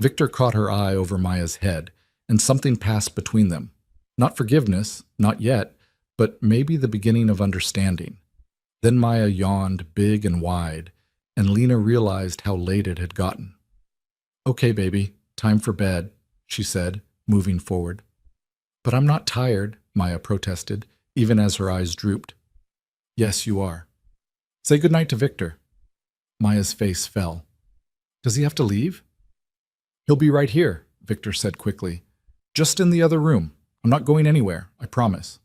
[SPEAKER 1] Victor caught her eye over Maya's head, and something passed between them. Not forgiveness, not yet, but maybe the beginning of understanding. Then Maya yawned big and wide, and Lena realized how late it had gotten. "Okay, baby, time for bed," she said, moving forward. "But I'm not tired," Maya protested, even as her eyes drooped. "Yes, you are. Say goodnight to Victor." Maya's face fell. "Does he have to leave?" "He'll be right here," Victor said quickly. "Just in the other room. I'm not going anywhere, I promise."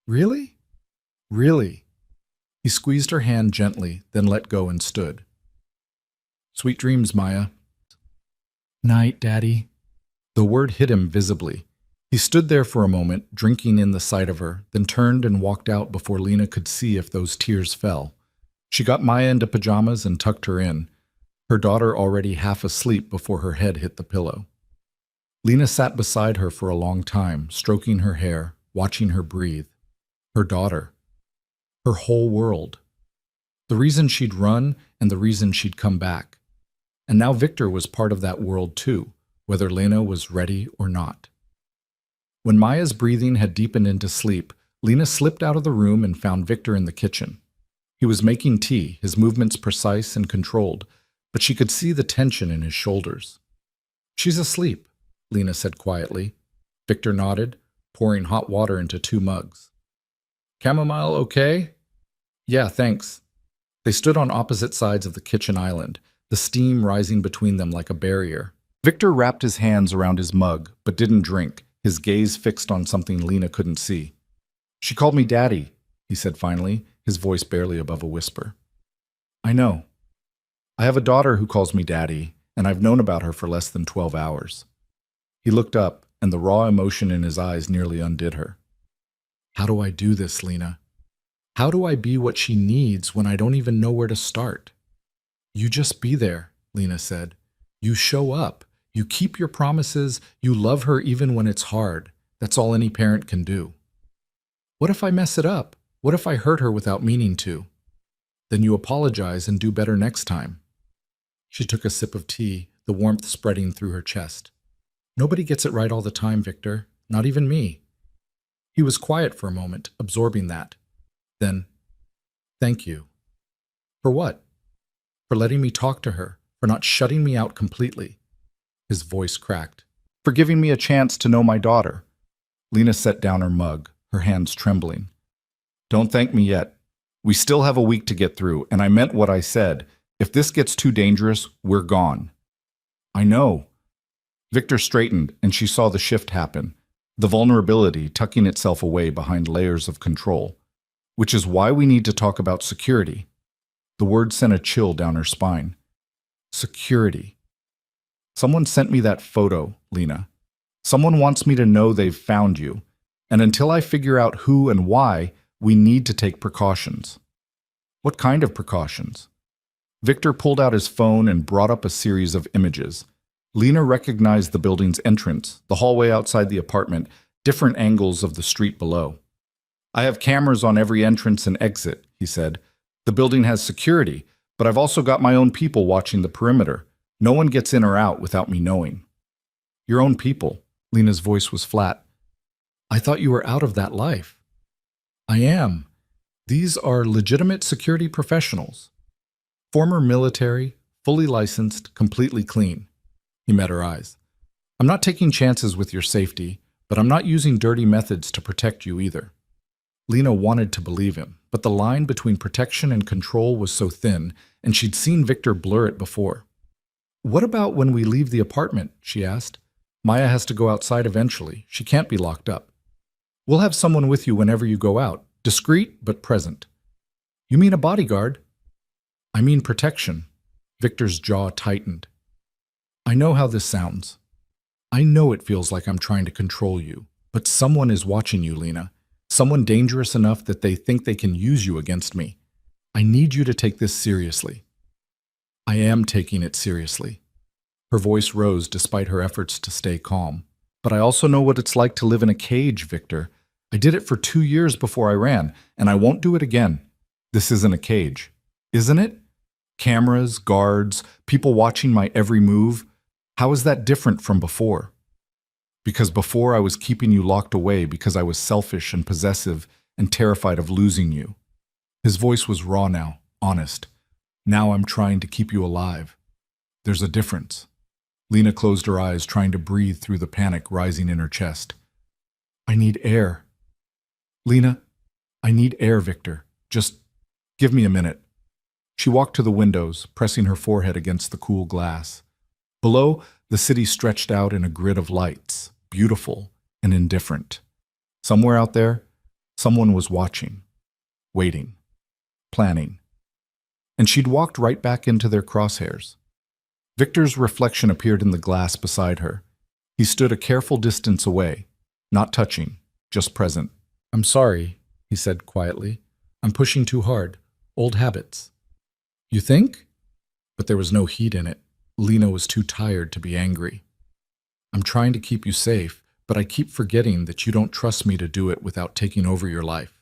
[SPEAKER 1] "Really?" "Really." He squeezed her hand gently, then let go and stood. "Sweet dreams, Maya." "Night, Daddy." The word hit him visibly. He stood there for a moment, drinking in the sight of her, then turned and walked out before Lena could see if those tears fell. She got Maya into pajamas and tucked her in, her daughter already half asleep before her head hit the pillow. Lena sat beside her for a long time, stroking her hair, watching her breathe. Her daughter. Her whole world. The reason she'd run and the reason she'd come back. And now Victor was part of that world too, whether Lena was ready or not. When Maya's breathing had deepened into sleep, Lena slipped out of the room and found Victor in the kitchen. He was making tea, his movements precise and controlled, but she could see the tension in his shoulders. "She's asleep," Lena said quietly. Victor nodded, pouring hot water into 2 mugs. "Chamomile okay?" "Yeah, thanks." They stood on opposite sides of the kitchen island, the steam rising between them like a barrier. Victor wrapped his hands around his mug, but didn't drink, his gaze fixed on something Lena couldn't see. "She called me Daddy," he said finally, his voice barely above a whisper. "I know. I have a daughter who calls me Daddy, and I've known about her for less than 12 hours. He looked up, and the raw emotion in his eyes nearly undid her. "How do I do this, Lena? How do I be what she needs when I don't even know where to start?" "You just be there," Lena said. "You show up. You keep your promises. You love her even when it's hard. That's all any parent can do." "What if I mess it up? What if I hurt her without meaning to?" "Then you apologize and do better next time." She took a sip of tea, the warmth spreading through her chest. "Nobody gets it right all the time, Victor. Not even me." He was quiet for a moment, absorbing that. Then, "Thank you." "For what?" "For letting me talk to her, for not shutting me out completely. His voice cracked. For giving me a chance to know my daughter. Lena set down her mug, her hands trembling. Don't thank me yet. We still have a week to get through, and I meant what I said. If this gets too dangerous, we're gone. I know. Victor straightened, and she saw the shift happen, the vulnerability tucking itself away behind layers of control, which is why we need to talk about security. The word sent a chill down her spine. Security. Someone sent me that photo, Lena. Someone wants me to know they've found you, and until I figure out who and why, we need to take precautions. What kind of precautions? Victor pulled out his phone and brought up a series of images. Lena recognized the building's entrance, the hallway outside the apartment, different angles of the street below. I have cameras on every entrance and exit, he said. The building has security, but I've also got my own people watching the perimeter. No one gets in or out without me knowing. Your own people? Lena's voice was flat. I thought you were out of that life. I am. These are legitimate security professionals. Former military, fully licensed, completely clean. He met her eyes. I'm not taking chances with your safety, but I'm not using dirty methods to protect you either. Lena wanted to believe him, but the line between protection and control was so thin, and she'd seen Victor blur it before. What about when we leave the apartment? She asked. Maya has to go outside eventually. She can't be locked up. We'll have someone with you whenever you go out, discreet but present. You mean a bodyguard? I mean protection. Victor's jaw tightened. I know how this sounds. I know it feels like I'm trying to control you, but someone is watching you, Lena. Someone dangerous enough that they think they can use you against me. I need you to take this seriously. I am taking it seriously. Her voice rose despite her efforts to stay calm. But I also know what it's like to live in a cage, Victor. I did it for 2 years before I ran, and I won't do it again. This isn't a cage, isn't it? Cameras, guards, people watching my every move. How is that different from before? Because before I was keeping you locked away because I was selfish and possessive and terrified of losing you. His voice was raw now, honest. Now I'm trying to keep you alive. There's a difference. Lena closed her eyes, trying to breathe through the panic rising in her chest. I need air. Lena, I need air, Victor. Just give me a minute. She walked to the windows, pressing her forehead against the cool glass. Below, the city stretched out in a grid of lights, beautiful and indifferent. Somewhere out there, someone was watching, waiting, planning. And she'd walked right back into their crosshairs. Victor's reflection appeared in the glass beside her. He stood a careful distance away, not touching, just present. I'm sorry, he said quietly. I'm pushing too hard. Old habits. You think? But there was no heat in it. Lena was too tired to be angry. I'm trying to keep you safe, but I keep forgetting that you don't trust me to do it without taking over your life.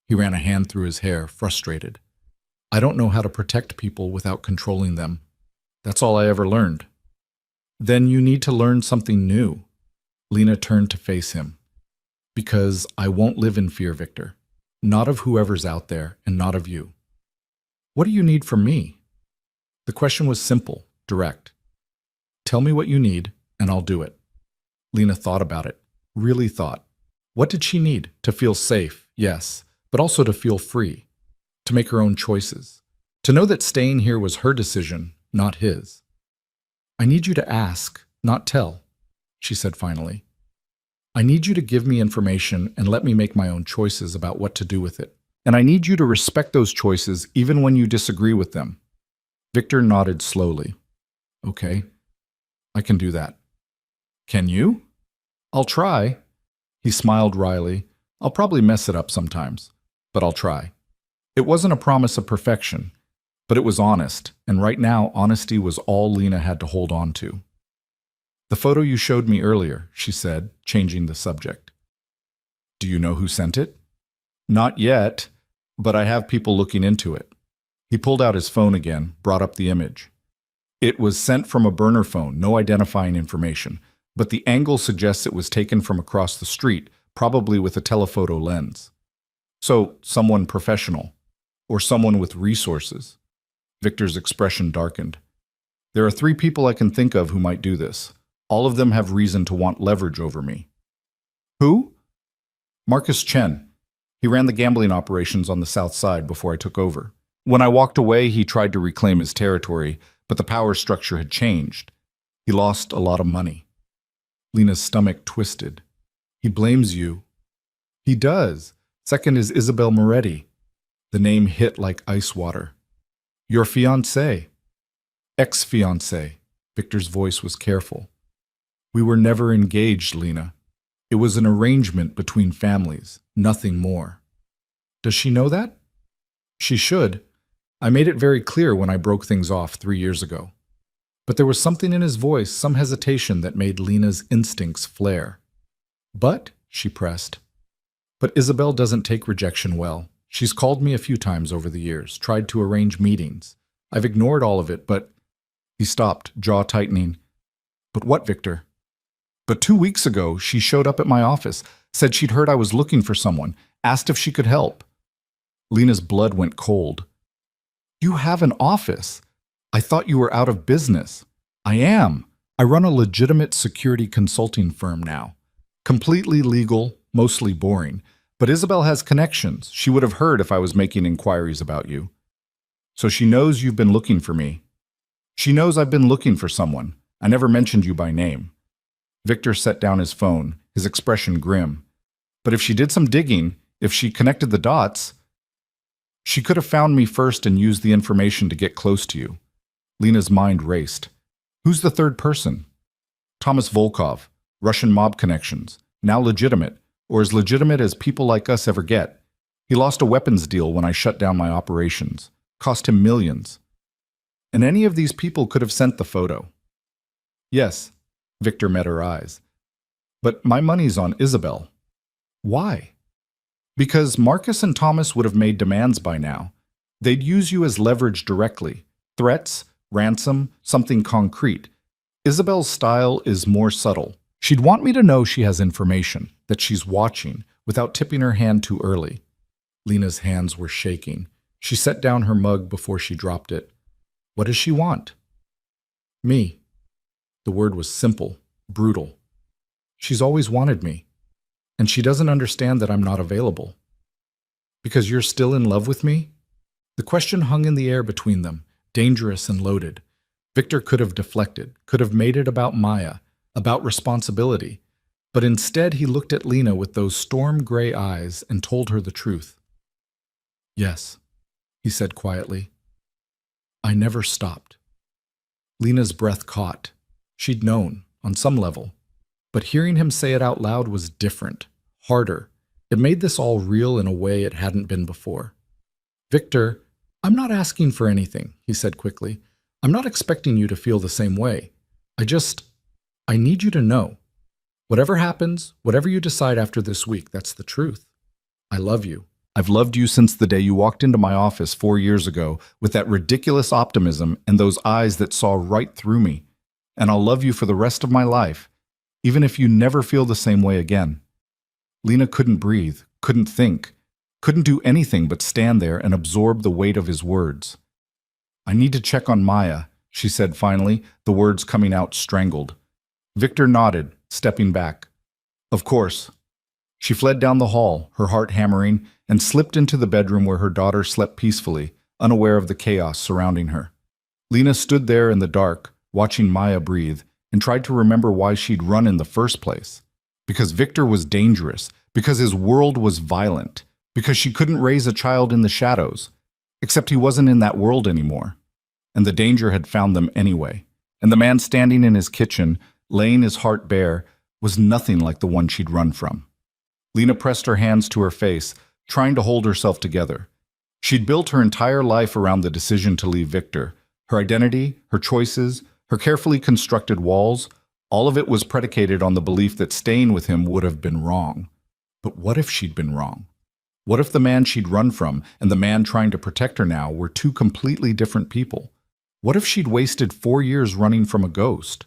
[SPEAKER 1] He ran a hand through his hair, frustrated. I don't know how to protect people without controlling them. That's all I ever learned. Then you need to learn something new. Lena turned to face him. Because I won't live in fear, Victor. Not of whoever's out there, and not of you. What do you need from me? The question was simple, direct. Tell me what you need, and I'll do it. Lena thought about it, really thought. What did she need? To feel safe, yes, but also to feel free, to make her own choices, to know that staying here was her decision, not his. I need you to ask, not tell, she said finally. I need you to give me information and let me make my own choices about what to do with it. And I need you to respect those choices even when you disagree with them. Victor nodded slowly. Okay, I can do that. Can you? I'll try. He smiled wryly. I'll probably mess it up sometimes, but I'll try. It wasn't a promise of perfection, but it was honest, and right now honesty was all Lena had to hold on to. The photo you showed me earlier, she said, changing the subject. Do you know who sent it? Not yet, but I have people looking into it. He pulled out his phone again, brought up the image. It was sent from a burner phone, no identifying information, but the angle suggests it was taken from across the street, probably with a telephoto lens. So, someone professional, or someone with resources. Victor's expression darkened. There are 3 people I can think of who might do this. All of them have reason to want leverage over me. Who? Marcus Chen. He ran the gambling operations on the south side before I took over. When I walked away, he tried to reclaim his territory, but the power structure had changed. He lost a lot of money. Lena's stomach twisted. He blames you. He does. Second is Isabel Moretti. The name hit like ice water. Your fiancé. Ex-fiancé. Victor's voice was careful. We were never engaged, Lena. It was an arrangement between families, nothing more. Does she know that? She should. I made it very clear when I broke things off 3 years ago. But there was something in his voice, some hesitation that made Lena's instincts flare. But, she pressed. But Isabel doesn't take rejection well. She's called me a few times over the years, tried to arrange meetings. I've ignored all of it, but... He stopped, jaw tightening. But what, Victor? But 2 weeks ago, she showed up at my office, said she'd heard I was looking for someone, asked if she could help. Lena's blood went cold. You have an office. I thought you were out of business. I am. I run a legitimate security consulting firm now. Completely legal, mostly boring. But Isabel has connections. She would have heard if I was making inquiries about you. So she knows you've been looking for me. She knows I've been looking for someone. I never mentioned you by name. Victor set down his phone, his expression grim. But if she did some digging, if she connected the dots, she could have found me first and used the information to get close to you. Lena's mind raced. Who's the third person? Thomas Volkov, Russian mob connections, now legitimate, or as legitimate as people like us ever get. He lost a weapons deal when I shut down my operations. Cost him millions. And any of these people could have sent the photo. Yes, Victor met her eyes. But my money's on Isabel. Why? Because Marcus and Thomas would have made demands by now. They'd use you as leverage directly. Threats, ransom, something concrete. Isabel's style is more subtle. She'd want me to know she has information, that she's watching, without tipping her hand too early. Lena's hands were shaking. She set down her mug before she dropped it. What does she want? Me. The word was simple, brutal. She's always wanted me. And she doesn't understand that I'm not available. Because you're still in love with me? The question hung in the air between them, dangerous and loaded. Victor could have deflected, could have made it about Maya, about responsibility. But instead he looked at Lena with those storm-gray eyes and told her the truth. Yes, he said quietly. I never stopped. Lena's breath caught. She'd known, on some level. But hearing him say it out loud was different, harder. It made this all real in a way it hadn't been before. Victor, I'm not asking for anything, he said quickly. I'm not expecting you to feel the same way. I need you to know. Whatever happens, whatever you decide after this week, that's the truth. I love you. I've loved you since the day you walked into my office 4 years ago with that ridiculous optimism and those eyes that saw right through me. And I'll love you for the rest of my life, even if you never feel the same way again. Lena couldn't breathe, couldn't think, couldn't do anything but stand there and absorb the weight of his words. I need to check on Maya, she said finally, the words coming out strangled. Victor nodded, stepping back. Of course. She fled down the hall, her heart hammering, and slipped into the bedroom where her daughter slept peacefully, unaware of the chaos surrounding her. Lena stood there in the dark, watching Maya breathe, and tried to remember why she'd run in the first place. Because Victor was dangerous, because his world was violent, because she couldn't raise a child in the shadows. Except he wasn't in that world anymore. And the danger had found them anyway. And the man standing in his kitchen, laying his heart bare, was nothing like the one she'd run from. Lena pressed her hands to her face, trying to hold herself together. She'd built her entire life around the decision to leave Victor. Her identity, her choices, her carefully constructed walls, all of it was predicated on the belief that staying with him would have been wrong. But what if she'd been wrong? What if the man she'd run from and the man trying to protect her now were two completely different people? What if she'd wasted 4 years running from a ghost?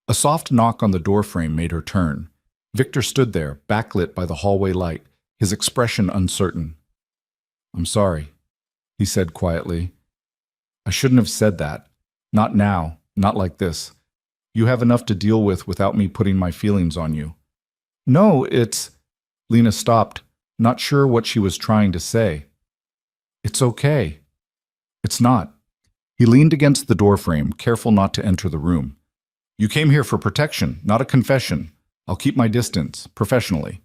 [SPEAKER 1] A soft knock on the doorframe made her turn. Victor stood there, backlit by the hallway light, his expression uncertain. I'm sorry, he said quietly. I shouldn't have said that. Not now, not like this. You have enough to deal with without me putting my feelings on you. No, it's... Lena stopped, not sure what she was trying to say. It's okay. It's not. He leaned against the doorframe, careful not to enter the room. You came here for protection, not a confession. I'll keep my distance, professionally.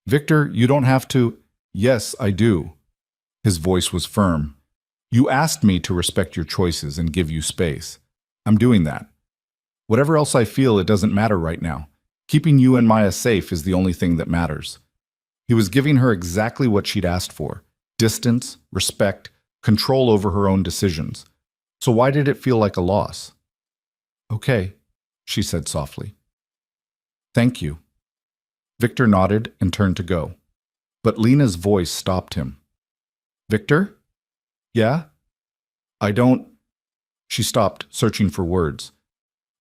[SPEAKER 1] Victor, you don't have to... Yes, I do. His voice was firm. You asked me to respect your choices and give you space. I'm doing that. Whatever else I feel, it doesn't matter right now. Keeping you and Maya safe is the only thing that matters. He was giving her exactly what she'd asked for. Distance, respect, control over her own decisions. So why did it feel like a loss? Okay, she said softly. Thank you. Victor nodded and turned to go. But Lena's voice stopped him. Victor? Yeah? I don't... She stopped, searching for words.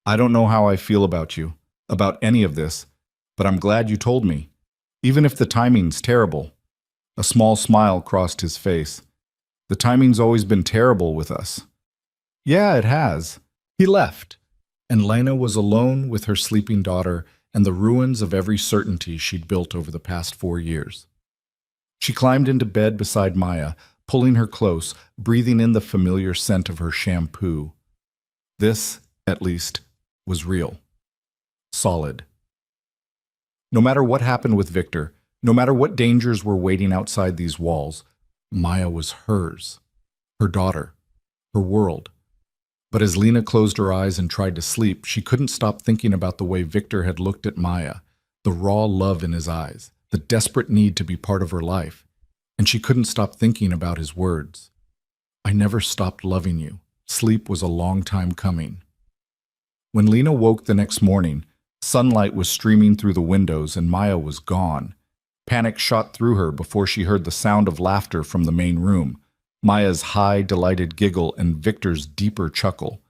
[SPEAKER 1] I don't know how I feel about you, about any of this, but I'm glad you told me, even if the timing's terrible. A small smile crossed his face. The timing's always been terrible with us. Yeah, it has. He left, and Lena was alone with her sleeping daughter and the ruins of every certainty she'd built over the past 4 years. She climbed into bed beside Maya, pulling her close, breathing in the familiar scent of her shampoo. This, at least, was real. Solid. No matter what happened with Victor, no matter what dangers were waiting outside these walls, Maya was hers, her daughter, her world. But as Lena closed her eyes and tried to sleep, she couldn't stop thinking about the way Victor had looked at Maya, the raw love in his eyes, the desperate need to be part of her life. And she couldn't stop thinking about his words. I never stopped loving you. Sleep was a long time coming. When Lena woke the next morning, sunlight was streaming through the windows and Maya was gone. Panic shot through her before she heard the sound of laughter from the main room, Maya's high, delighted giggle and Victor's deeper chuckle.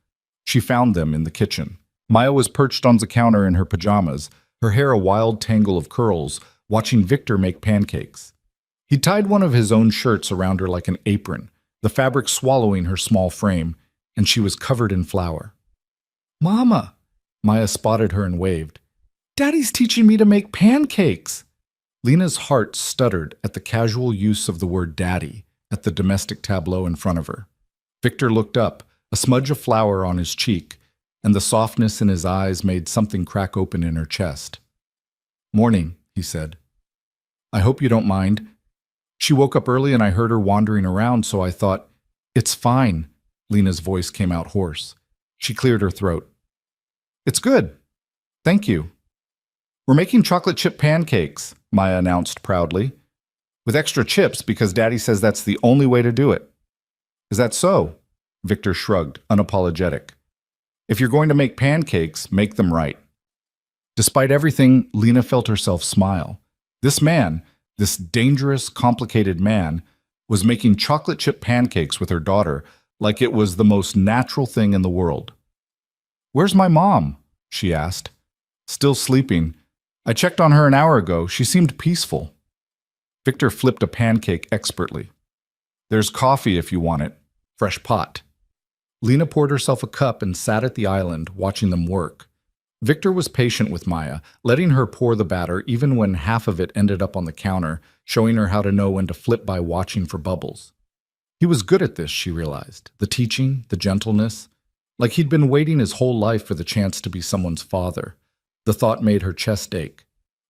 [SPEAKER 1] She found them in the kitchen. Maya was perched on the counter in her pajamas, her hair a wild tangle of curls, watching Victor make pancakes. He tied one of his own shirts around her like an apron, the fabric swallowing her small frame, and she was covered in flour. Mama! Maya spotted her and waved. Daddy's teaching me to make pancakes! Lena's heart stuttered at the casual use of the word daddy at the domestic tableau in front of her. Victor looked up, a smudge of flour on his cheek, and the softness in his eyes made something crack open in her chest. Morning, he said. I hope you don't mind. She woke up early and I heard her wandering around, so I thought, it's fine. Lena's voice came out hoarse. She cleared her throat. It's good. Thank you. We're making chocolate chip pancakes, Maya announced proudly. With extra chips because Daddy says that's the only way to do it. Is that so? Victor shrugged, unapologetic. If you're going to make pancakes, make them right. Despite everything, Lena felt herself smile. This man, this dangerous, complicated man, was making chocolate chip pancakes with her daughter like it was the most natural thing in the world. Where's my mom? She asked. Still sleeping. I checked on her an hour ago. She seemed peaceful. Victor flipped a pancake expertly. There's coffee if you want it. Fresh pot. Lena poured herself a cup and sat at the island, watching them work. Victor was patient with Maya, letting her pour the batter even when half of it ended up on the counter, showing her how to know when to flip by watching for bubbles. He was good at this, she realized. The teaching, the gentleness. Like he'd been waiting his whole life for the chance to be someone's father. The thought made her chest ache.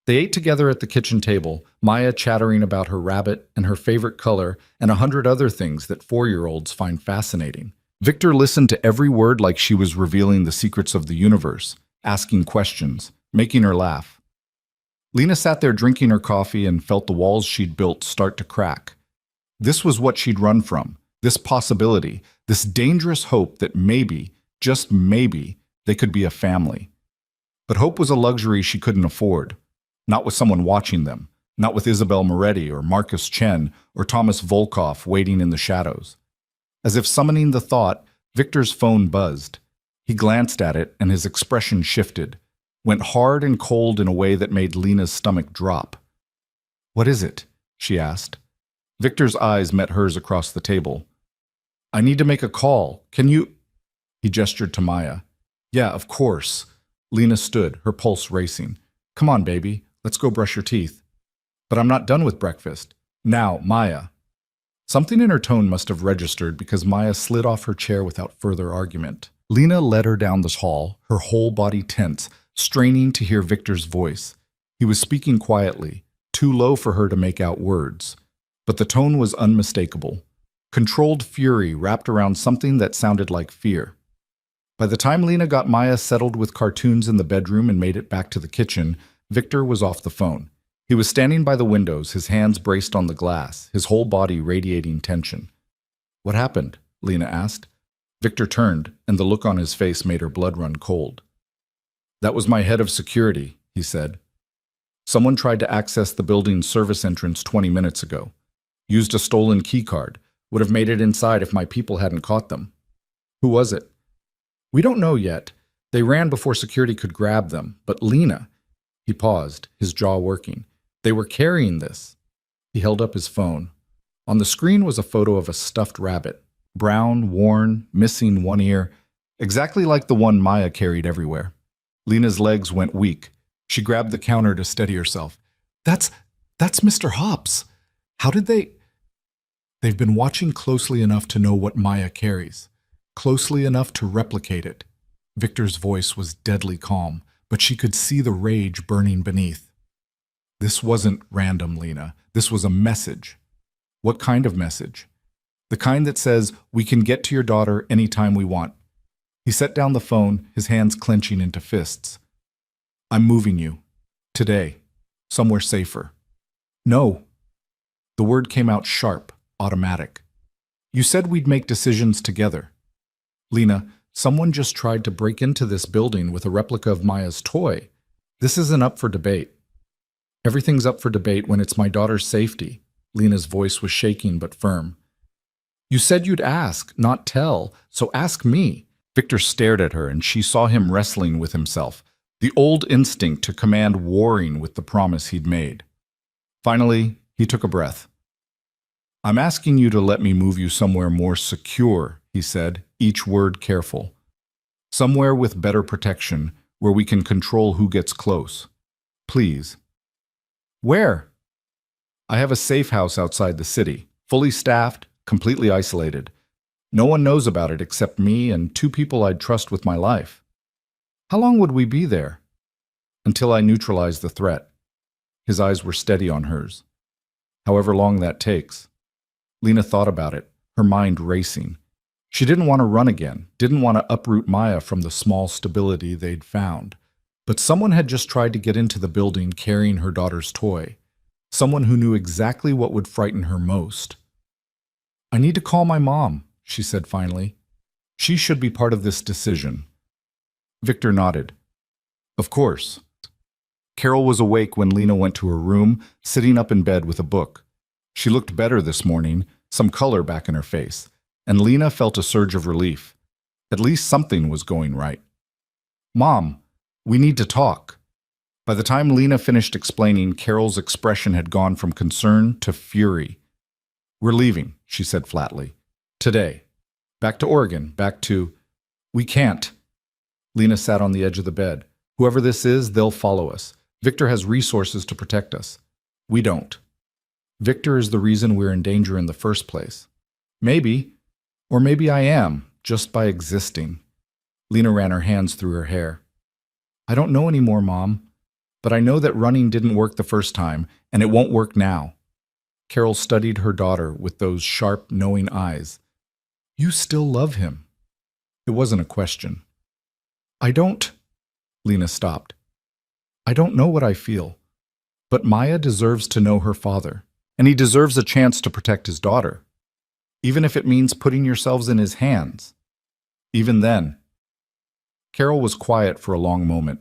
[SPEAKER 1] They ate together at the kitchen table, Maya chattering about her rabbit and her favorite color and 100 other things that 4-year-olds find fascinating. Victor listened to every word like she was revealing the secrets of the universe, asking questions, making her laugh. Lena sat there drinking her coffee and felt the walls she'd built start to crack. This was what she'd run from, this possibility, this dangerous hope that maybe, just maybe, they could be a family. But hope was a luxury she couldn't afford. Not with someone watching them, not with Isabel Moretti or Marcus Chen or Thomas Volkov waiting in the shadows. As if summoning the thought, Victor's phone buzzed. He glanced at it and his expression shifted, went hard and cold in a way that made Lena's stomach drop. What is it? She asked. Victor's eyes met hers across the table. I need to make a call. Can you... He gestured to Maya. Yeah, of course. Lena stood, her pulse racing. Come on, baby, let's go brush your teeth. But I'm not done with breakfast. Now, Maya. Something in her tone must have registered because Maya slid off her chair without further argument. Lena led her down the hall, her whole body tense, straining to hear Victor's voice. He was speaking quietly, too low for her to make out words. But the tone was unmistakable. Controlled fury wrapped around something that sounded like fear. By the time Lena got Maya settled with cartoons in the bedroom and made it back to the kitchen, Victor was off the phone. He was standing by the windows, his hands braced on the glass, his whole body radiating tension. What happened? Lena asked. Victor turned, and the look on his face made her blood run cold. That was my head of security, he said. Someone tried to access the building's service entrance 20 minutes ago. Used a stolen keycard. Would have made it inside if my people hadn't caught them. Who was it? We don't know yet. They ran before security could grab them. But Lena... He paused, his jaw working. They were carrying this. He held up his phone. On the screen was a photo of a stuffed rabbit. Brown, worn, missing one ear. Exactly like the one Maya carried everywhere. Lena's legs went weak. She grabbed the counter to steady herself. That's Mr. Hops. How did they... They've been watching closely enough to know what Maya carries. Closely enough to replicate it. Victor's voice was deadly calm, but she could see the rage burning beneath. This wasn't random, Lena. This was a message. What kind of message? The kind that says, we can get to your daughter anytime we want. He set down the phone, his hands clenching into fists. I'm moving you. Today. Somewhere safer. No. The word came out sharp, automatic. You said we'd make decisions together. Lena, someone just tried to break into this building with a replica of Maya's toy. This isn't up for debate. Everything's up for debate when it's my daughter's safety. Lena's voice was shaking but firm. You said you'd ask, not tell, so ask me. Victor stared at her and she saw him wrestling with himself, the old instinct to command warring with the promise he'd made. Finally, he took a breath. I'm asking you to let me move you somewhere more secure, he said, each word careful. Somewhere with better protection, where we can control who gets close. Please. Where? I have a safe house outside the city, fully staffed, completely isolated. No one knows about it except me and 2 people I'd trust with my life. How long would we be there? Until I neutralize the threat. His eyes were steady on hers. However long that takes. Lena thought about it, her mind racing. She didn't want to run again, didn't want to uproot Maya from the small stability they'd found. But someone had just tried to get into the building carrying her daughter's toy. Someone who knew exactly what would frighten her most. I need to call my mom, she said finally. She should be part of this decision. Victor nodded. Of course. Carol was awake when Lena went to her room, sitting up in bed with a book. She looked better this morning, some color back in her face, and Lena felt a surge of relief. At least something was going right. Mom, we need to talk. By the time Lena finished explaining, Carol's expression had gone from concern to fury. We're leaving, she said flatly. Today. Back to Oregon, back to... We can't. Lena sat on the edge of the bed. Whoever this is, they'll follow us. Victor has resources to protect us. We don't. Victor is the reason we're in danger in the first place. Maybe, or maybe I am, just by existing. Lena ran her hands through her hair. I don't know anymore, Mom, but I know that running didn't work the first time, and it won't work now. Carol studied her daughter with those sharp, knowing eyes. You still love him. It wasn't a question. I don't... Lena stopped. I don't know what I feel, but Maya deserves to know her father, and he deserves a chance to protect his daughter, even if it means putting yourselves in his hands. Even then. Carol was quiet for a long moment.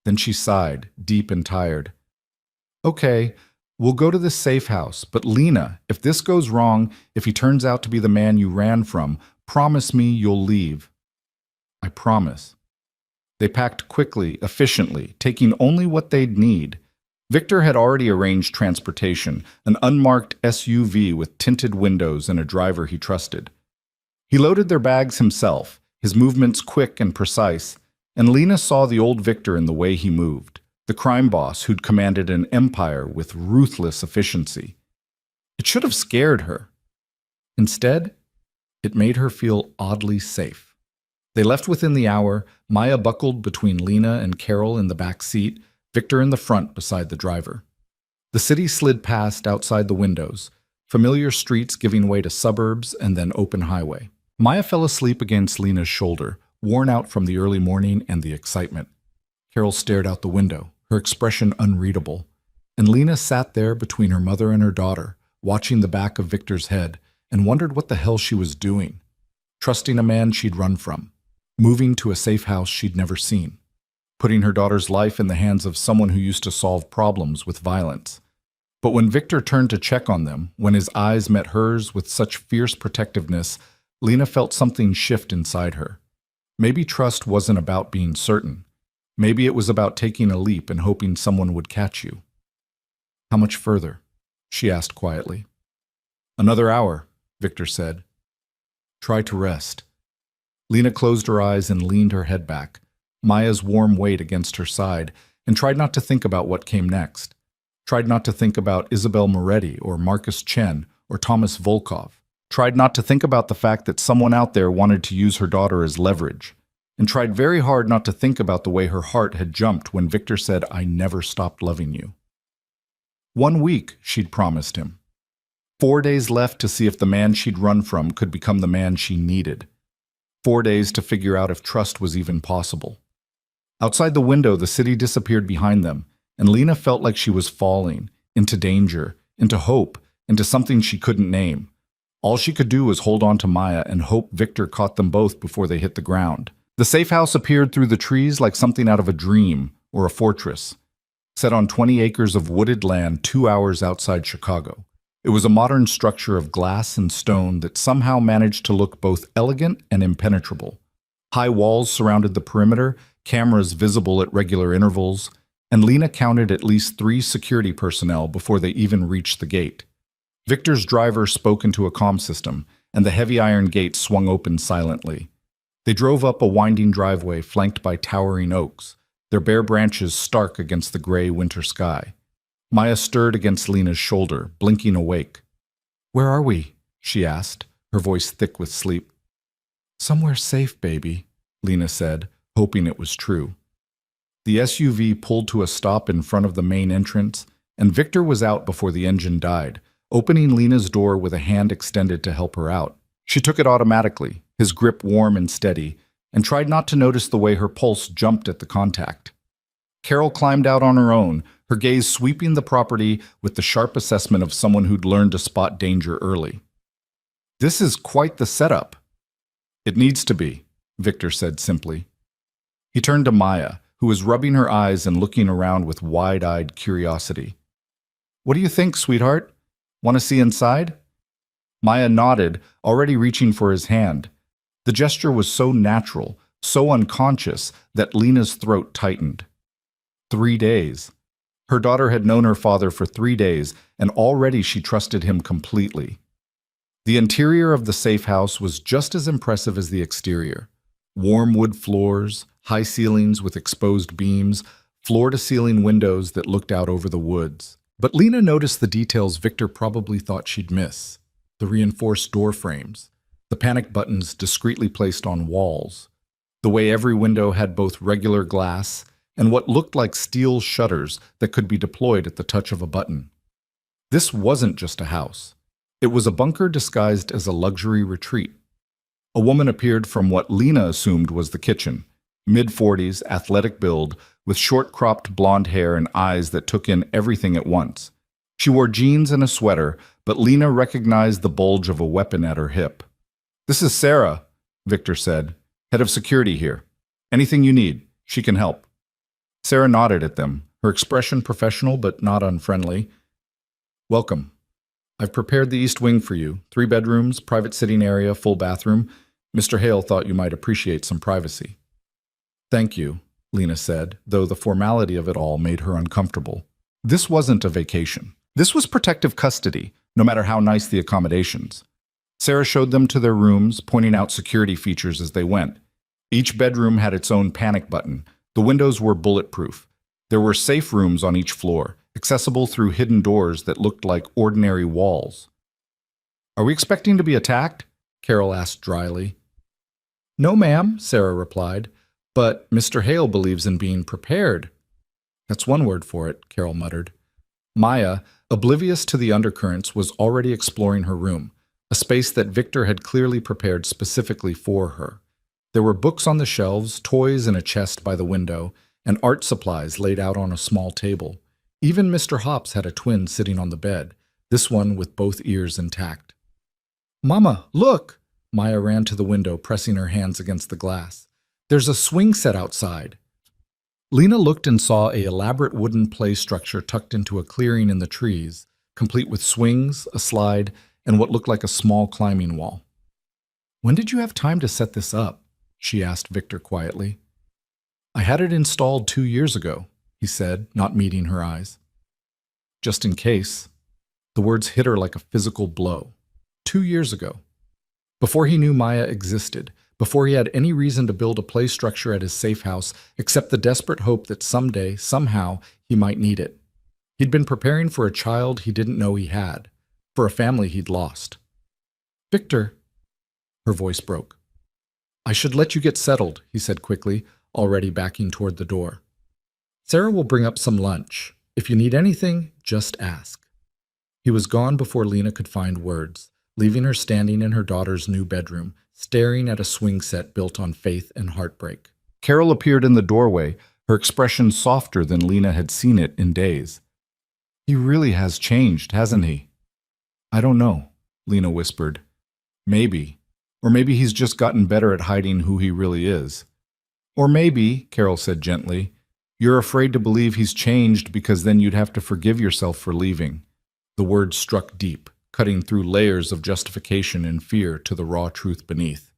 [SPEAKER 1] Then she sighed, deep and tired. Okay, we'll go to this safe house, but Lena, if this goes wrong, if he turns out to be the man you ran from, promise me you'll leave. I promise. They packed quickly, efficiently, taking only what they'd need. Victor had already arranged transportation, an unmarked SUV with tinted windows and a driver he trusted. He loaded their bags himself, his movements quick and precise, and Lena saw the old Victor in the way he moved, the crime boss who'd commanded an empire with ruthless efficiency. It should have scared her. Instead, it made her feel oddly safe. They left within the hour, Maya buckled between Lena and Carol in the back seat, Victor in the front beside the driver. The city slid past outside the windows, familiar streets giving way to suburbs and then open highway. Maya fell asleep against Lena's shoulder, worn out from the early morning and the excitement. Carol stared out the window, her expression unreadable, and Lena sat there between her mother and her daughter, watching the back of Victor's head, and wondered what the hell she was doing. Trusting a man she'd run from, moving to a safe house she'd never seen, putting her daughter's life in the hands of someone who used to solve problems with violence. But when Victor turned to check on them, when his eyes met hers with such fierce protectiveness, Lena felt something shift inside her. Maybe trust wasn't about being certain. Maybe it was about taking a leap and hoping someone would catch you. "How much further?" she asked quietly. "Another hour," Victor said. "Try to rest." Lena closed her eyes and leaned her head back, Maya's warm weight against her side, and tried not to think about what came next. Tried not to think about Isabel Moretti or Marcus Chen or Thomas Volkov. Tried not to think about the fact that someone out there wanted to use her daughter as leverage. And tried very hard not to think about the way her heart had jumped when Victor said, "I never stopped loving you." 1 week, she'd promised him. 4 days left to see if the man she'd run from could become the man she needed. 4 days to figure out if trust was even possible. Outside the window, the city disappeared behind them, and Lena felt like she was falling, into danger, into hope, into something she couldn't name. All she could do was hold on to Maya and hope Victor caught them both before they hit the ground. The safe house appeared through the trees like something out of a dream or a fortress, set on 20 acres of wooded land 2 hours outside Chicago. It was a modern structure of glass and stone that somehow managed to look both elegant and impenetrable. High walls surrounded the perimeter, cameras visible at regular intervals, and Lena counted at least 3 security personnel before they even reached the gate. Victor's driver spoke into a comm system, and the heavy iron gate swung open silently. They drove up a winding driveway flanked by towering oaks, their bare branches stark against the gray winter sky. Maya stirred against Lena's shoulder, blinking awake. "Where are we?" she asked, her voice thick with sleep. "Somewhere safe, baby," Lena said, hoping it was true. The SUV pulled to a stop in front of the main entrance, and Victor was out before the engine died, opening Lena's door with a hand extended to help her out. She took it automatically, his grip warm and steady, and tried not to notice the way her pulse jumped at the contact. Carol climbed out on her own, her gaze sweeping the property with the sharp assessment of someone who'd learned to spot danger early. "This is quite the setup." "It needs to be," Victor said simply. He turned to Maya, who was rubbing her eyes and looking around with wide-eyed curiosity. "What do you think, sweetheart? Want to see inside?" Maya nodded, already reaching for his hand. The gesture was so natural, so unconscious, that Lena's throat tightened. 3 days. Her daughter had known her father for 3 days, and already she trusted him completely. The interior of the safe house was just as impressive as the exterior. Warm wood floors, high ceilings with exposed beams, floor-to-ceiling windows that looked out over the woods. But Lena noticed the details Victor probably thought she'd miss. The reinforced door frames, the panic buttons discreetly placed on walls, the way every window had both regular glass and what looked like steel shutters that could be deployed at the touch of a button. This wasn't just a house. It was a bunker disguised as a luxury retreat. A woman appeared from what Lena assumed was the kitchen, mid-40s, athletic build, with short-cropped blonde hair and eyes that took in everything at once. She wore jeans and a sweater, but Lena recognized the bulge of a weapon at her hip. "This is Sarah," Victor said, "head of security here. Anything you need, she can help." Sarah nodded at them, her expression professional but not unfriendly. "Welcome. I've prepared the east wing for you. 3 bedrooms, private sitting area, full bathroom. Mr. Hale thought you might appreciate some privacy." "Thank you," Lena said, though the formality of it all made her uncomfortable. This wasn't a vacation. This was protective custody, no matter how nice the accommodations. Sarah showed them to their rooms, pointing out security features as they went. Each bedroom had its own panic button. The windows were bulletproof. There were safe rooms on each floor, accessible through hidden doors that looked like ordinary walls. "Are we expecting to be attacked?" Carol asked dryly. "No, ma'am," Sarah replied, "but Mr. Hale believes in being prepared." "That's one word for it," Carol muttered. Maya, oblivious to the undercurrents, was already exploring her room, a space that Victor had clearly prepared specifically for her. There were books on the shelves, toys in a chest by the window, and art supplies laid out on a small table. Even Mr. Hops had a twin sitting on the bed, this one with both ears intact. "Mama, look!" Maya ran to the window, pressing her hands against the glass. "There's a swing set outside." Lena looked and saw an elaborate wooden play structure tucked into a clearing in the trees, complete with swings, a slide, and what looked like a small climbing wall. "When did you have time to set this up?" she asked Victor quietly. "I had it installed 2 years ago," he said, not meeting her eyes. "Just in case." The words hit her like a physical blow. 2 years ago. Before he knew Maya existed, before he had any reason to build a play structure at his safe house except the desperate hope that someday, somehow, he might need it. He'd been preparing for a child he didn't know he had, for a family he'd lost. "Victor," her voice broke. "I should let you get settled," he said quickly, already backing toward the door. "Sarah will bring up some lunch. If you need anything, just ask." He was gone before Lena could find words, leaving her standing in her daughter's new bedroom, staring at a swing set built on faith and heartbreak. Carol appeared in the doorway, her expression softer than Lena had seen it in days. "He really has changed, hasn't he?" "I don't know," Lena whispered. "Maybe. Or maybe he's just gotten better at hiding who he really is. Or maybe," Carol said gently, "you're afraid to believe he's changed because then you'd have to forgive yourself for leaving." The words struck deep, cutting through layers of justification and fear to the raw truth beneath.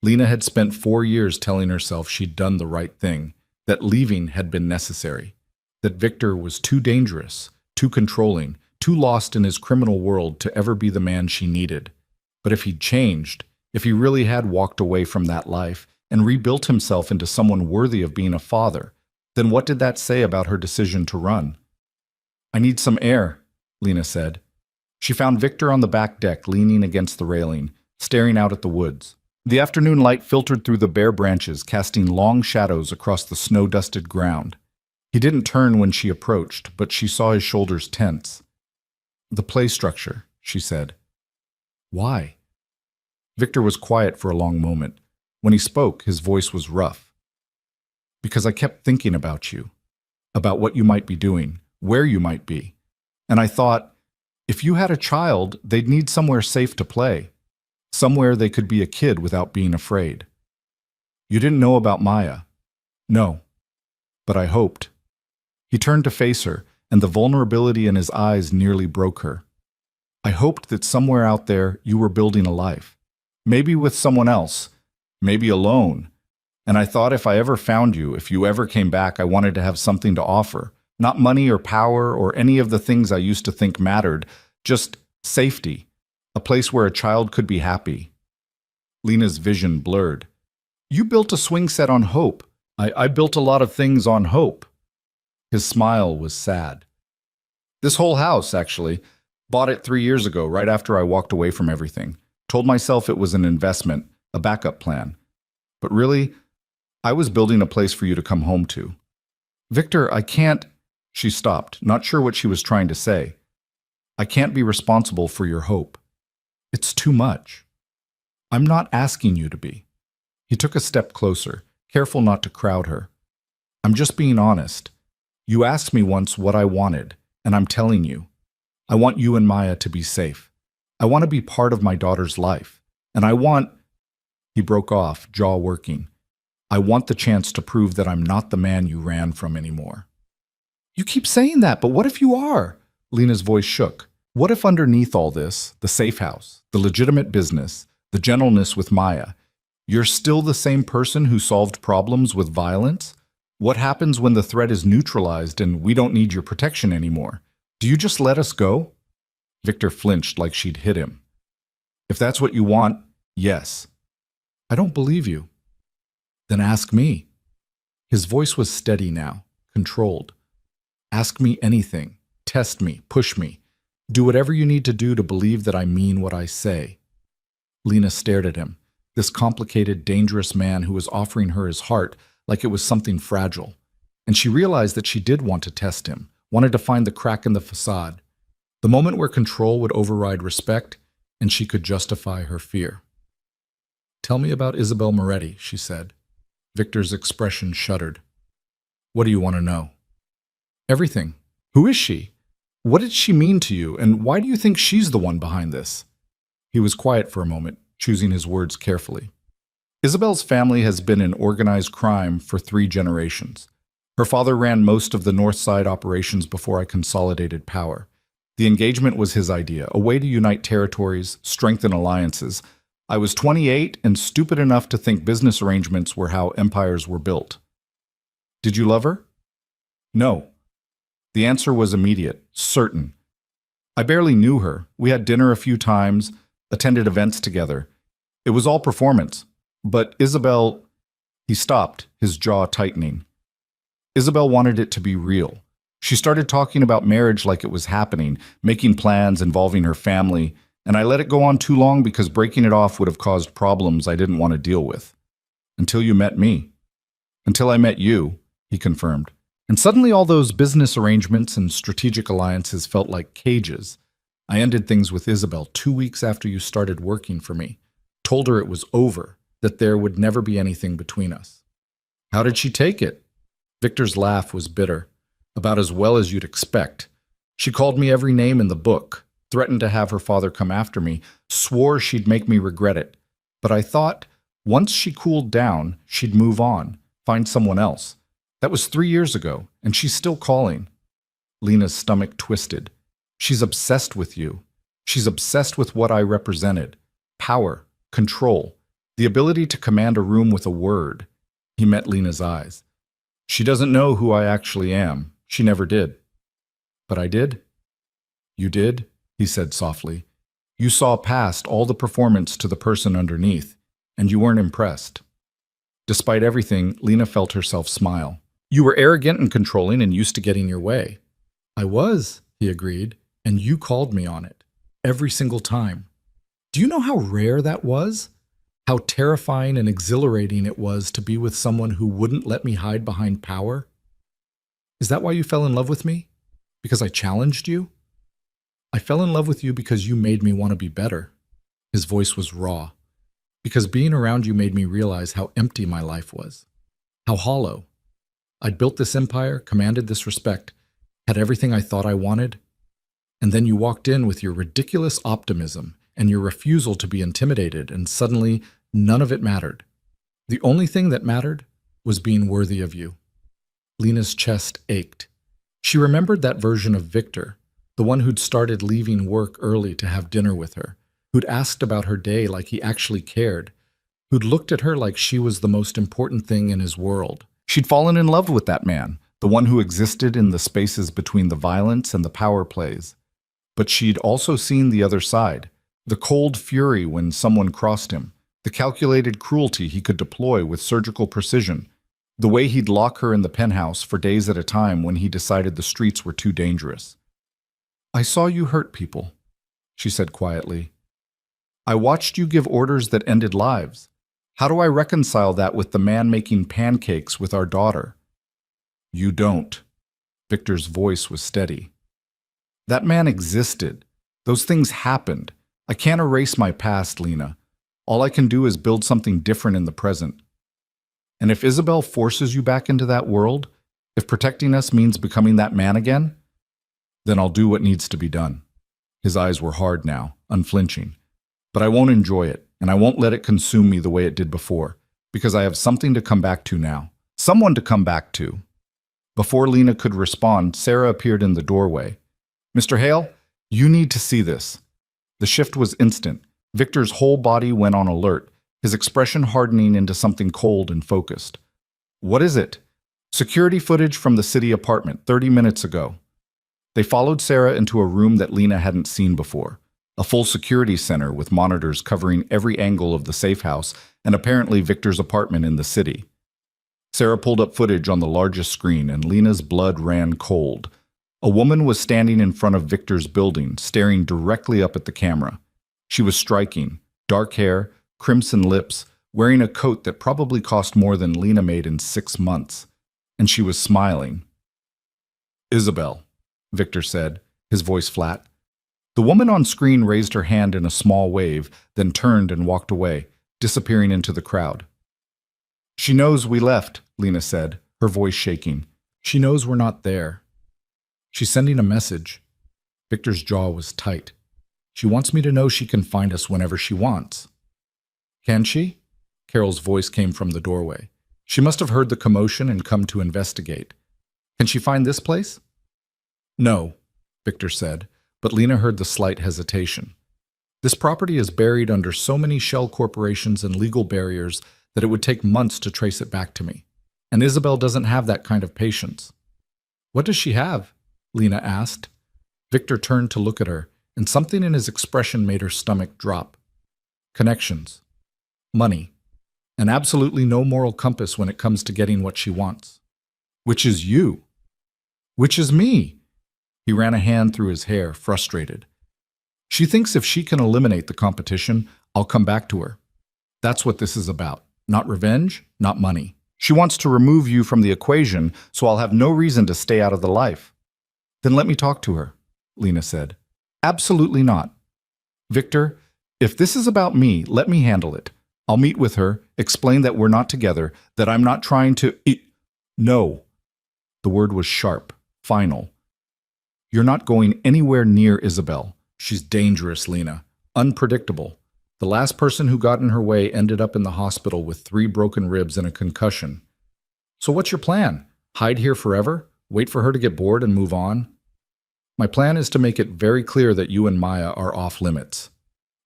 [SPEAKER 1] Lena had spent 4 years telling herself she'd done the right thing, that leaving had been necessary, that Victor was too dangerous, too controlling, too lost in his criminal world to ever be the man she needed. But if he'd changed, if he really had walked away from that life and rebuilt himself into someone worthy of being a father, then what did that say about her decision to run? "I need some air," Lena said. She found Victor on the back deck, leaning against the railing, staring out at the woods. The afternoon light filtered through the bare branches, casting long shadows across the snow-dusted ground. He didn't turn when she approached, but she saw his shoulders tense. "The play structure," she said. "Why?" Victor was quiet for a long moment. When he spoke, his voice was rough. "Because I kept thinking about you, about what you might be doing, where you might be. And I thought, if you had a child, they'd need somewhere safe to play, somewhere they could be a kid without being afraid. You didn't know about Maya." "No, but I hoped." He turned to face her, and the vulnerability in his eyes nearly broke her. "I hoped that somewhere out there you were building a life, maybe with someone else, maybe alone. And I thought if I ever found you, if you ever came back, I wanted to have something to offer. Not money or power or any of the things I used to think mattered, just safety, a place where a child could be happy." Lena's vision blurred. "You built a swing set on hope. I built a lot of things on hope." His smile was sad. "This whole house, actually. Bought it 3 years ago, right after I walked away from everything. Told myself it was an investment, a backup plan. But really, I was building a place for you to come home to." "Victor, I can't—" She stopped, not sure what she was trying to say. "I can't be responsible for your hope. It's too much." "I'm not asking you to be." He took a step closer, careful not to crowd her. "I'm just being honest. You asked me once what I wanted, and I'm telling you. I want you and Maya to be safe. I want to be part of my daughter's life. And I want—" He broke off, jaw working. "I want the chance to prove that I'm not the man you ran from anymore." "You keep saying that, but what if you are?" Lena's voice shook. "What if underneath all this, the safe house, the legitimate business, the gentleness with Maya, you're still the same person who solved problems with violence? What happens when the threat is neutralized and we don't need your protection anymore? Do you just let us go?" Victor flinched like she'd hit him. "If that's what you want, yes." "I don't believe you." Then ask me. His voice was steady now, controlled. Ask me anything. Test me. Push me. Do whatever you need to do to believe that I mean what I say. Lena stared at him, this complicated, dangerous man who was offering her his heart like it was something fragile. And she realized that she did want to test him, wanted to find the crack in the facade, the moment where control would override respect and she could justify her fear. "Tell me about Isabel Moretti," she said. Victor's expression shuddered. "What do you want to know?" "Everything. Who is she? What did she mean to you, and why do you think she's the one behind this?" He was quiet for a moment, choosing his words carefully. Isabel's family has been in organized crime for 3 generations. Her father ran most of the North Side operations before I consolidated power. The engagement was his idea, a way to unite territories, strengthen alliances. I was 28 and stupid enough to think business arrangements were how empires were built. "Did you love her?" "No." The answer was immediate, certain. I barely knew her. We had dinner a few times, attended events together. It was all performance. But Isabel... He stopped, his jaw tightening. Isabel wanted it to be real. She started talking about marriage like it was happening, making plans involving her family, and I let it go on too long because breaking it off would have caused problems I didn't want to deal with. "Until you met me." "Until I met you," he confirmed. And suddenly all those business arrangements and strategic alliances felt like cages. I ended things with Isabel 2 weeks after you started working for me. Told her it was over, that there would never be anything between us. "How did she take it?" Victor's laugh was bitter. "About as well as you'd expect. She called me every name in the book, threatened to have her father come after me, swore she'd make me regret it. But I thought, once she cooled down, she'd move on, find someone else. That was 3 years ago, and she's still calling." Lena's stomach twisted. "She's obsessed with you. She's obsessed with what I represented. Power, control, the ability to command a room with a word." He met Lena's eyes. "She doesn't know who I actually am. She never did." "But I did." "You did," he said softly. "You saw past all the performance to the person underneath, and you weren't impressed." Despite everything, Lena felt herself smile. "You were arrogant and controlling and used to getting your way." "I was," he agreed, "and you called me on it. Every single time. Do you know how rare that was? How terrifying and exhilarating it was to be with someone who wouldn't let me hide behind power? Is that why you fell in love with me? Because I challenged you?" "I fell in love with you because you made me want to be better." His voice was raw. "Because being around you made me realize how empty my life was. How hollow. I'd built this empire, commanded this respect, had everything I thought I wanted. And then you walked in with your ridiculous optimism and your refusal to be intimidated, and suddenly none of it mattered. The only thing that mattered was being worthy of you." Lena's chest ached. She remembered that version of Victor, the one who'd started leaving work early to have dinner with her, who'd asked about her day like he actually cared, who'd looked at her like she was the most important thing in his world. She'd fallen in love with that man, the one who existed in the spaces between the violence and the power plays. But she'd also seen the other side, the cold fury when someone crossed him, the calculated cruelty he could deploy with surgical precision, the way he'd lock her in the penthouse for days at a time when he decided the streets were too dangerous. "I saw you hurt people," she said quietly. "I watched you give orders that ended lives. How do I reconcile that with the man making pancakes with our daughter?" "You don't." Victor's voice was steady. "That man existed. Those things happened. I can't erase my past, Lena. All I can do is build something different in the present. And if Isabel forces you back into that world, if protecting us means becoming that man again, then I'll do what needs to be done." His eyes were hard now, unflinching. "But I won't enjoy it, and I won't let it consume me the way it did before, because I have something to come back to now. Someone to come back to." Before Lena could respond, Sarah appeared in the doorway. "Mr. Hale, you need to see this." The shift was instant. Victor's whole body went on alert, his expression hardening into something cold and focused. "What is it?" "Security footage from the city apartment 30 minutes ago." They followed Sarah into a room that Lena hadn't seen before, a full security center with monitors covering every angle of the safe house and apparently Victor's apartment in the city. Sarah pulled up footage on the largest screen, and Lena's blood ran cold. A woman was standing in front of Victor's building, staring directly up at the camera. She was striking, dark hair, crimson lips, wearing a coat that probably cost more than Lena made in 6 months. And she was smiling. "Isabel," Victor said, his voice flat. The woman on screen raised her hand in a small wave, then turned and walked away, disappearing into the crowd. "She knows we left," Lena said, her voice shaking. "She knows we're not there. She's sending a message." Victor's jaw was tight. "She wants me to know she can find us whenever she wants." "Can she?" Carol's voice came from the doorway. She must have heard the commotion and come to investigate. "Can she find this place?" "No," Victor said, but Lena heard the slight hesitation. "This property is buried under so many shell corporations and legal barriers that it would take months to trace it back to me. And Isabel doesn't have that kind of patience." "What does she have?" Lena asked. Victor turned to look at her, and something in his expression made her stomach drop. "Connections. Money. And absolutely no moral compass when it comes to getting what she wants. Which is you. Which is me." He ran a hand through his hair, frustrated. "She thinks if she can eliminate the competition, I'll come back to her. That's what this is about. Not revenge, not money. She wants to remove you from the equation, so I'll have no reason to stay out of the life." "Then let me talk to her," Lena said. "Absolutely not. Victor, if this is about me, let me handle it. I'll meet with her, explain that we're not together, that I'm not trying to No." The word was sharp, final. "You're not going anywhere near Isabel. She's dangerous, Lena. Unpredictable. The last person who got in her way ended up in the hospital with 3 broken ribs and a concussion. So what's your plan? Hide here forever? Wait for her to get bored and move on?" "My plan is to make it very clear that you and Maya are off limits."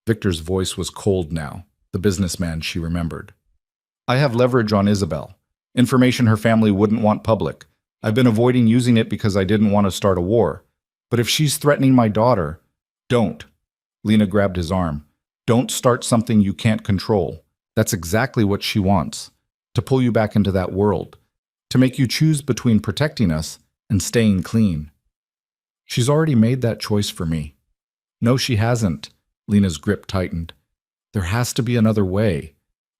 [SPEAKER 1] Victor's voice was cold now, the businessman she remembered. "I have leverage on Isabel. Information her family wouldn't want public. I've been avoiding using it because I didn't want to start a war. But if she's threatening my daughter, don't." Lena grabbed his arm. "Don't start something you can't control. That's exactly what she wants. To pull you back into that world. To make you choose between protecting us and staying clean." "She's already made that choice for me." "No, she hasn't." Lena's grip tightened. "There has to be another way.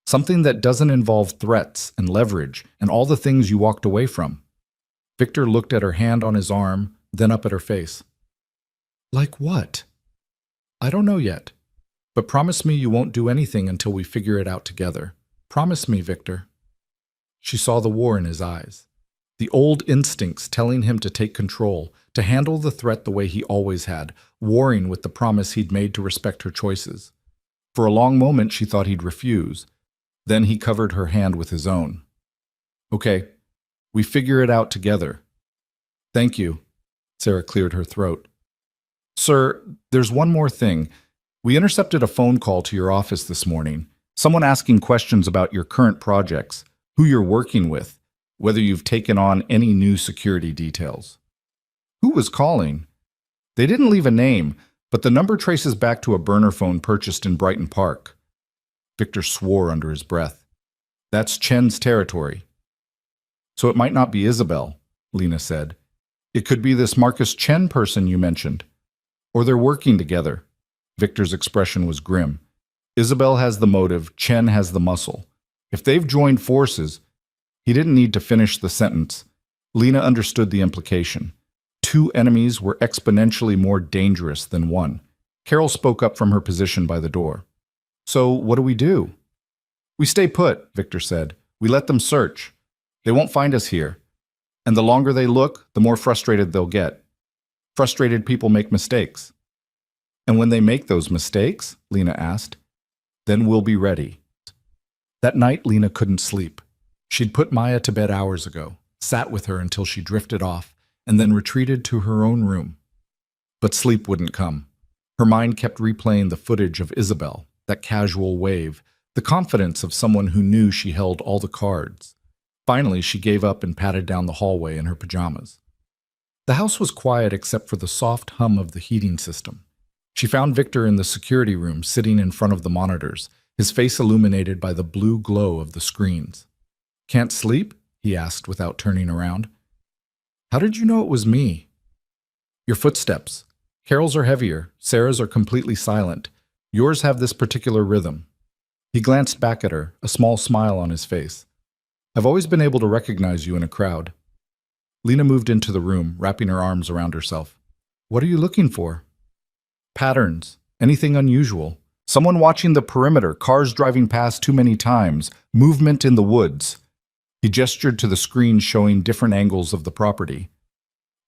[SPEAKER 1] Something that doesn't involve threats and leverage and all the things you walked away from." Victor looked at her hand on his arm, then up at her face. "Like what?" "I don't know yet. But promise me you won't do anything until we figure it out together. Promise me, Victor." She saw the war in his eyes. The old instincts telling him to take control, to handle the threat the way he always had, warring with the promise he'd made to respect her choices. For a long moment she thought he'd refuse. Then he covered her hand with his own. "Okay, we figure it out together." "Thank you." Sarah cleared her throat. "Sir, there's one more thing. We intercepted a phone call to your office this morning. Someone asking questions about your current projects, who you're working with, whether you've taken on any new security details." "Who was calling?" "They didn't leave a name, but the number traces back to a burner phone purchased in Brighton Park." Victor swore under his breath. "That's Chen's territory." "So it might not be Isabel," Lena said. "It could be this Marcus Chen person you mentioned. Or they're working together." Victor's expression was grim. "Isabel has the motive, Chen has the muscle. If they've joined forces—" He didn't need to finish the sentence. Lena understood the implication. 2 enemies were exponentially more dangerous than one. Carol spoke up from her position by the door. "So what do we do?" "We stay put," Victor said. "We let them search. They won't find us here. And the longer they look, the more frustrated they'll get. Frustrated people make mistakes." "And when they make those mistakes," Lena asked, "then we'll be ready." That night, Lena couldn't sleep. She'd put Maya to bed hours ago, sat with her until she drifted off, and then retreated to her own room. But sleep wouldn't come. Her mind kept replaying the footage of Isabel, that casual wave, the confidence of someone who knew she held all the cards. Finally, she gave up and padded down the hallway in her pajamas. The house was quiet except for the soft hum of the heating system. She found Victor in the security room, sitting in front of the monitors, his face illuminated by the blue glow of the screens. "Can't sleep?" he asked without turning around. How did you know it was me? Your footsteps. Carol's are heavier, Sarah's are completely silent. Yours have this particular rhythm. He glanced back at her, a small smile on his face. I've always been able to recognize you in a crowd. Lena moved into the room, wrapping her arms around herself. What are you looking for? Patterns. Anything unusual. Someone watching the perimeter, cars driving past too many times, movement in the woods. He gestured to the screen showing different angles of the property.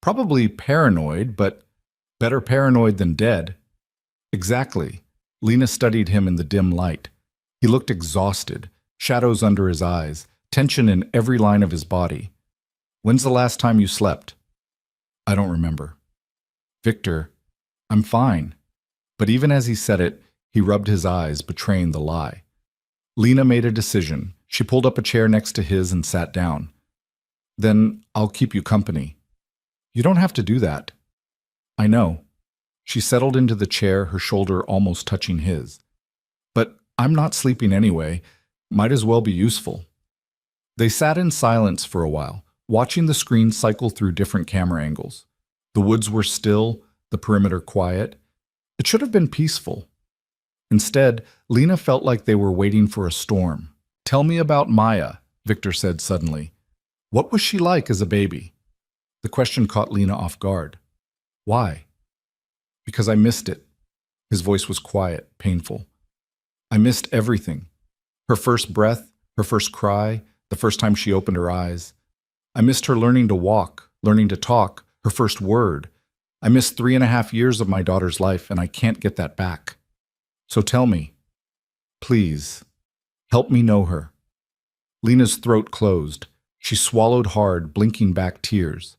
[SPEAKER 1] Probably paranoid, but better paranoid than dead. Exactly. Lena studied him in the dim light. He looked exhausted, shadows under his eyes, tension in every line of his body. When's the last time you slept? I don't remember. Victor, I'm fine. But even as he said it, he rubbed his eyes, betraying the lie. Lena made a decision. She pulled up a chair next to his and sat down. Then I'll keep you company. You don't have to do that. I know. She settled into the chair, her shoulder almost touching his. But I'm not sleeping anyway. Might as well be useful. They sat in silence for a while, watching the screen cycle through different camera angles. The woods were still, the perimeter quiet. It should have been peaceful. Instead, Lena felt like they were waiting for a storm. Tell me about Maya, Victor said suddenly. What was she like as a baby? The question caught Lena off guard. Why? Because I missed it. His voice was quiet, painful. I missed everything. Her first breath, her first cry, the first time she opened her eyes. I missed her learning to walk, learning to talk, her first word. I missed 3.5 years of my daughter's life, and I can't get that back. So tell me, please, help me know her. Lena's throat closed. She swallowed hard, blinking back tears.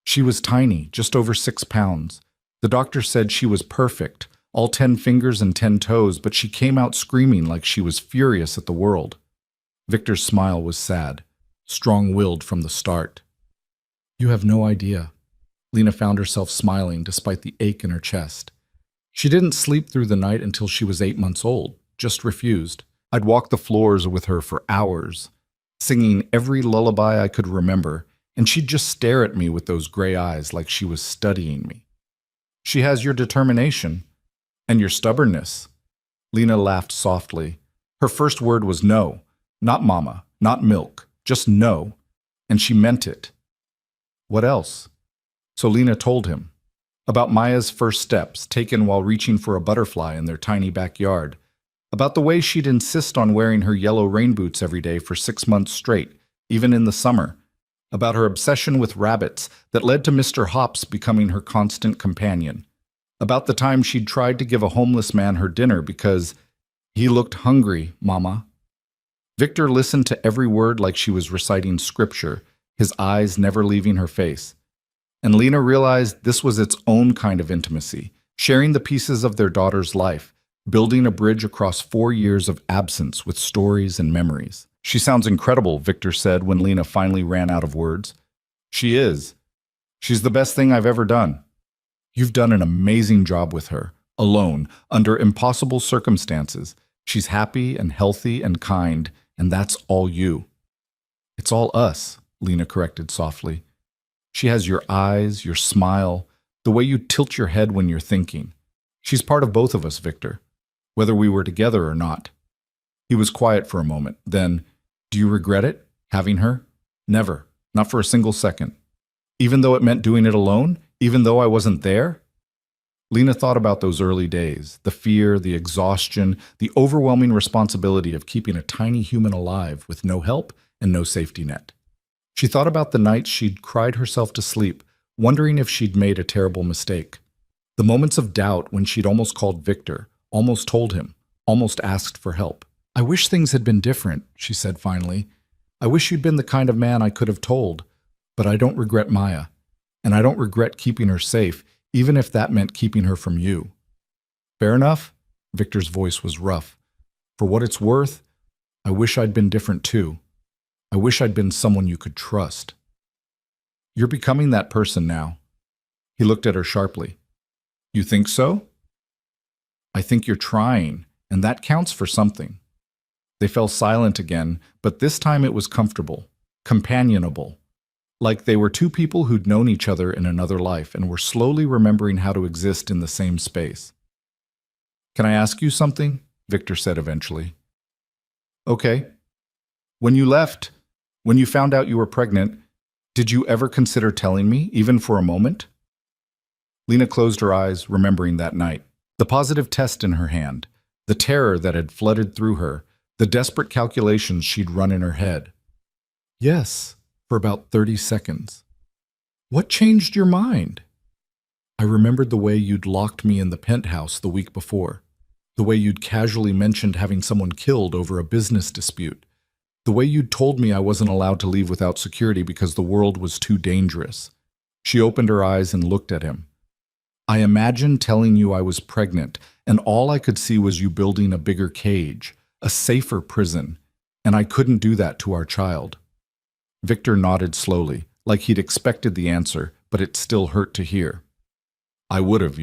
[SPEAKER 1] She was tiny, just over 6 pounds. The doctor said she was perfect, all 10 fingers and 10 toes, but she came out screaming like she was furious at the world. Victor's smile was sad, strong-willed from the start. You have no idea. Lena found herself smiling despite the ache in her chest. She didn't sleep through the night until she was 8 months old, just refused. I'd walk the floors with her for hours, singing every lullaby I could remember, and she'd just stare at me with those gray eyes like she was studying me. She has your determination and your stubbornness. Lena laughed softly. Her first word was no, not mama, not milk, just no, and she meant it. What else? So Lena told him about Maya's first steps taken while reaching for a butterfly in their tiny backyard, about the way she'd insist on wearing her yellow rain boots every day for 6 months straight, even in the summer, about her obsession with rabbits that led to Mr. Hops becoming her constant companion, about the time she'd tried to give a homeless man her dinner because he looked hungry, Mama. Victor listened to every word like she was reciting scripture, his eyes never leaving her face. And Lena realized this was its own kind of intimacy, sharing the pieces of their daughter's life, building a bridge across 4 years of absence with stories and memories. She sounds incredible, Victor said when Lena finally ran out of words. She is. She's the best thing I've ever done. You've done an amazing job with her, alone, under impossible circumstances. She's happy and healthy and kind, and that's all you. It's all us, Lena corrected softly. She has your eyes, your smile, the way you tilt your head when you're thinking. She's part of both of us, Victor, whether we were together or not. He was quiet for a moment. Then, do you regret it, having her? Never, not for a single second. Even though it meant doing it alone, even though I wasn't there? Lena thought about those early days, the fear, the exhaustion, the overwhelming responsibility of keeping a tiny human alive with no help and no safety net. She thought about the nights she'd cried herself to sleep, wondering if she'd made a terrible mistake. The moments of doubt when she'd almost called Victor, almost told him, almost asked for help. I wish things had been different, she said finally. I wish you'd been the kind of man I could have told. But I don't regret Maya, and I don't regret keeping her safe, even if that meant keeping her from you. Fair enough? Victor's voice was rough. For what it's worth, I wish I'd been different too. I wish I'd been someone you could trust. You're becoming that person now. He looked at her sharply. You think so? I think you're trying, and that counts for something. They fell silent again, but this time it was comfortable. companionable, like they were two people who'd known each other in another life and were slowly remembering how to exist in the same space. "Can I ask you something?" Victor said eventually. "Okay. When you left, when you found out you were pregnant, did you ever consider telling me, even for a moment?" Lena closed her eyes, remembering that night. The positive test in her hand, the terror that had flooded through her, the desperate calculations she'd run in her head. "Yes, for about 30 seconds. What changed your mind?" "I remembered the way you'd locked me in the penthouse the week before, the way you'd casually mentioned having someone killed over a business dispute, the way you'd told me I wasn't allowed to leave without security because the world was too dangerous." She opened her eyes and looked at him. "I imagined telling you I was pregnant, and all I could see was you building a bigger cage, a safer prison, and I couldn't do that to our child." Victor nodded slowly, like he'd expected the answer, but it still hurt to hear. "I would have,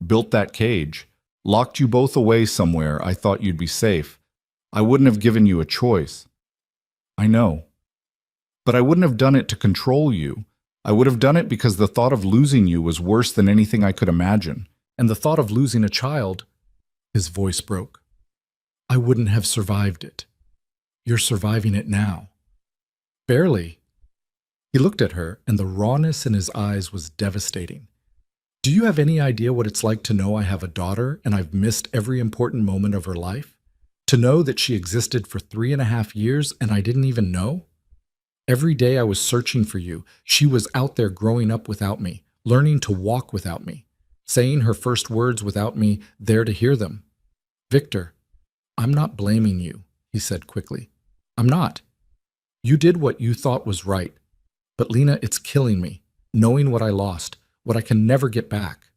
[SPEAKER 1] built that cage, locked you both away somewhere I thought you'd be safe. I wouldn't have given you a choice." "I know. But I wouldn't have done it to control you. I would have done it because the thought of losing you was worse than anything I could imagine. And the thought of losing a child," his voice broke, "I wouldn't have survived it. You're surviving it now." "Barely." He looked at her, and the rawness in his eyes was devastating. "Do you have any idea what it's like to know I have a daughter and I've missed every important moment of her life? To know that she existed for 3.5 years and I didn't even know? Every day I was searching for you, she was out there growing up without me, learning to walk without me, saying her first words without me there to hear them." "Victor, I'm not blaming you," he said quickly. "I'm not. You did what you thought was right. But Lena, it's killing me, knowing what I lost, what I can never get back."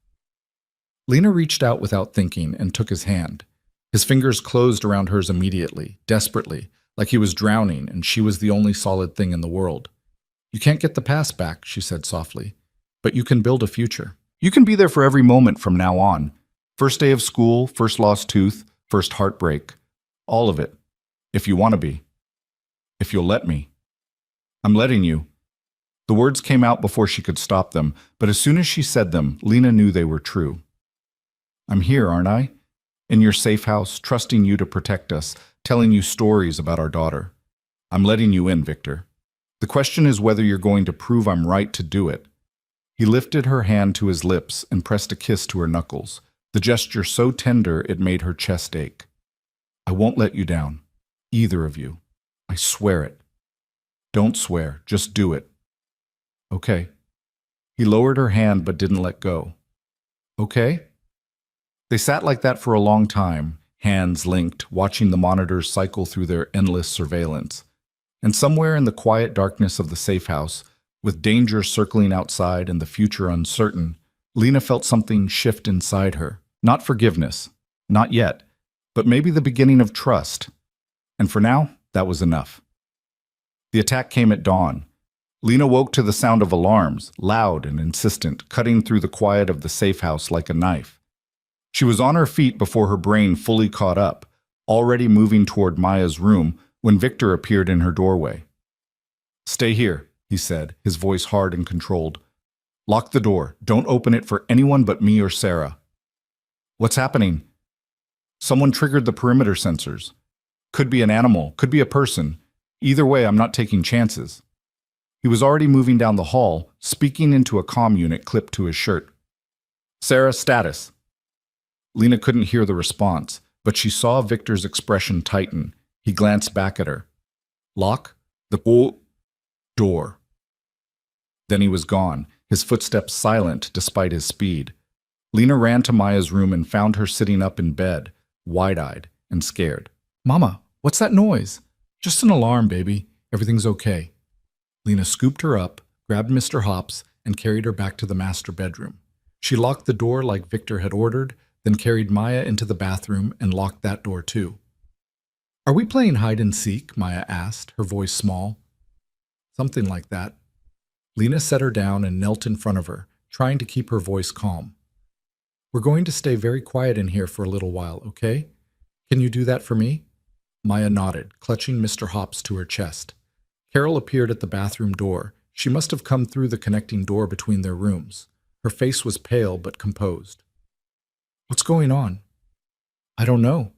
[SPEAKER 1] Lena reached out without thinking and took his hand. His fingers closed around hers immediately, desperately, like he was drowning and she was the only solid thing in the world. "You can't get the past back," she said softly, "but you can build a future. You can be there for every moment from now on. First day of school, first lost tooth, first heartbreak. All of it. If you want to be. If you'll let me. I'm letting you." The words came out before she could stop them, but as soon as she said them, Lena knew they were true. "I'm here, aren't I? In your safe house, trusting you to protect us, telling you stories about our daughter. I'm letting you in, Victor. The question is whether you're going to prove I'm right to do it." He lifted her hand to his lips and pressed a kiss to her knuckles, the gesture so tender it made her chest ache. "I won't let you down. Either of you. I swear it." "Don't swear, just do it." "Okay." He lowered her hand but didn't let go. "Okay?" They sat like that for a long time, hands linked, watching the monitors cycle through their endless surveillance. And somewhere in the quiet darkness of the safe house, with danger circling outside and the future uncertain, Lena felt something shift inside her. Not forgiveness, not yet, but maybe the beginning of trust. And for now, that was enough. The attack came at dawn. Lena woke to the sound of alarms, loud and insistent, cutting through the quiet of the safe house like a knife. She was on her feet before her brain fully caught up, already moving toward Maya's room when Victor appeared in her doorway. "Stay here," he said, his voice hard and controlled. "Lock the door. Don't open it for anyone but me or Sarah." "What's happening?" "Someone triggered the perimeter sensors. Could be an animal, could be a person. Either way, I'm not taking chances." He was already moving down the hall, speaking into a comm unit clipped to his shirt. "Sarah, status." Lena couldn't hear the response, but she saw Victor's expression tighten. He glanced back at her. "Lock the door." Then he was gone, his footsteps silent despite his speed. Lena ran to Maya's room and found her sitting up in bed, wide-eyed and scared. "Mama, what's that noise?" "Just an alarm, baby. Everything's okay." Lena scooped her up, grabbed Mr. Hops, and carried her back to the master bedroom. She locked the door like Victor had ordered, then carried Maya into the bathroom and locked that door too. "Are we playing hide and seek?" Maya asked, her voice small. "Something like that." Lena set her down and knelt in front of her, trying to keep her voice calm. "We're going to stay very quiet in here for a little while, okay? Can you do that for me?" Maya nodded, clutching Mr. Hops to her chest. Carol appeared at the bathroom door. She must have come through the connecting door between their rooms. Her face was pale but composed. "What's going on?" "I don't know."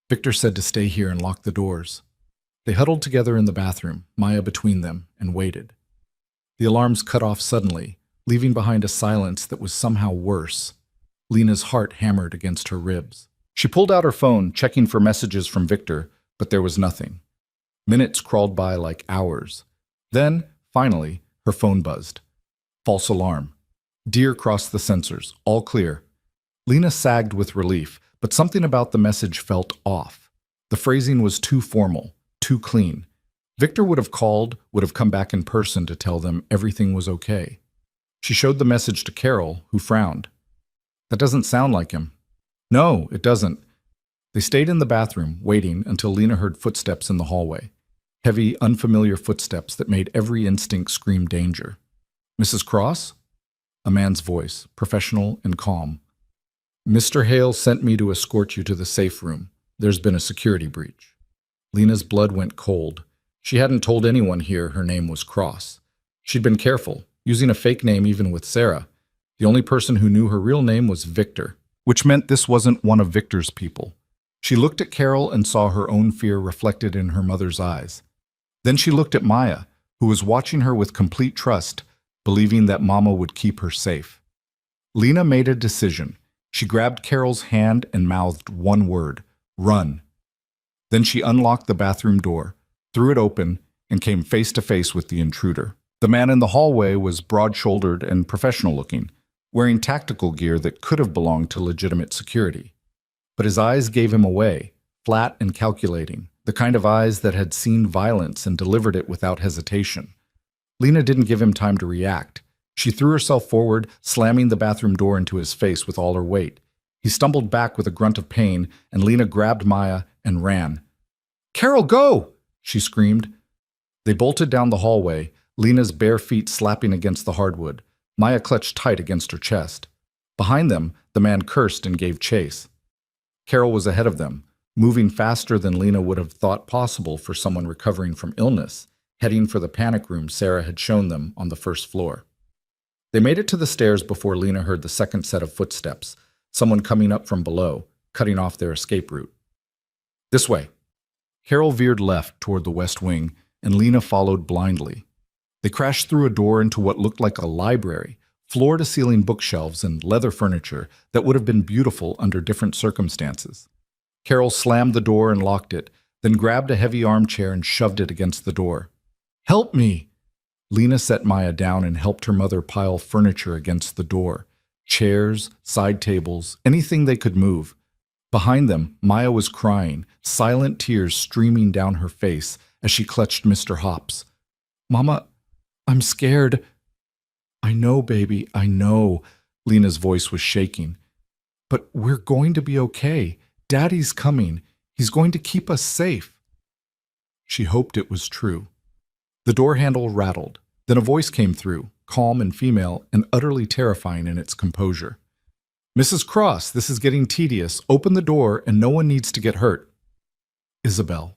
[SPEAKER 1] Victor said to stay here and lock the doors. They huddled together in the bathroom, Maya between them, and waited. The alarms cut off suddenly, leaving behind a silence that was somehow worse. Lena's heart hammered against her ribs. She pulled out her phone, checking for messages from Victor, but there was nothing. Minutes crawled by like hours. Then, finally, her phone buzzed. False alarm. Deer crossed the sensors, all clear. Lena sagged with relief, but something about the message felt off. The phrasing was too formal, too clean. Victor would have called, would have come back in person to tell them everything was okay. She showed the message to Carol, who frowned. "That doesn't sound like him." "No, it doesn't." They stayed in the bathroom, waiting until Lena heard footsteps in the hallway. Heavy, unfamiliar footsteps that made every instinct scream danger. "Mrs. Cross?" A man's voice, professional and calm. "Mr. Hale sent me to escort you to the safe room. There's been a security breach." Lena's blood went cold. She hadn't told anyone here her name was Cross. She'd been careful, using a fake name even with Sarah. The only person who knew her real name was Victor, which meant this wasn't one of Victor's people. She looked at Carol and saw her own fear reflected in her mother's eyes. Then she looked at Maya, who was watching her with complete trust, believing that Mama would keep her safe. Lena made a decision. She grabbed Carol's hand and mouthed one word: "Run." Then she unlocked the bathroom door, threw it open, and came face to face with the intruder. The man in the hallway was broad-shouldered and professional-looking, wearing tactical gear that could have belonged to legitimate security. But his eyes gave him away, flat and calculating, the kind of eyes that had seen violence and delivered it without hesitation. Lena didn't give him time to react. She threw herself forward, slamming the bathroom door into his face with all her weight. He stumbled back with a grunt of pain, and Lena grabbed Maya and ran. "Carol, go!" she screamed. They bolted down the hallway, Lena's bare feet slapping against the hardwood. Maya clutched tight against her chest. Behind them, the man cursed and gave chase. Carol was ahead of them, moving faster than Lena would have thought possible for someone recovering from illness, heading for the panic room Sarah had shown them on the first floor. They made it to the stairs before Lena heard the second set of footsteps, someone coming up from below, cutting off their escape route. "This way." Carol veered left toward the west wing, and Lena followed blindly. They crashed through a door into what looked like a library, floor-to-ceiling bookshelves and leather furniture that would have been beautiful under different circumstances. Carol slammed the door and locked it, then grabbed a heavy armchair and shoved it against the door. "Help me!" Lena set Maya down and helped her mother pile furniture against the door. Chairs, side tables, anything they could move. Behind them, Maya was crying, silent tears streaming down her face as she clutched Mr. Hops. "Mama, I'm scared." "I know, baby, I know." Lena's voice was shaking. "But we're going to be okay. Daddy's coming. He's going to keep us safe." She hoped it was true. The door handle rattled. Then a voice came through, calm and female and utterly terrifying in its composure. "Mrs. Cross, this is getting tedious. Open the door and no one needs to get hurt." "Isabel."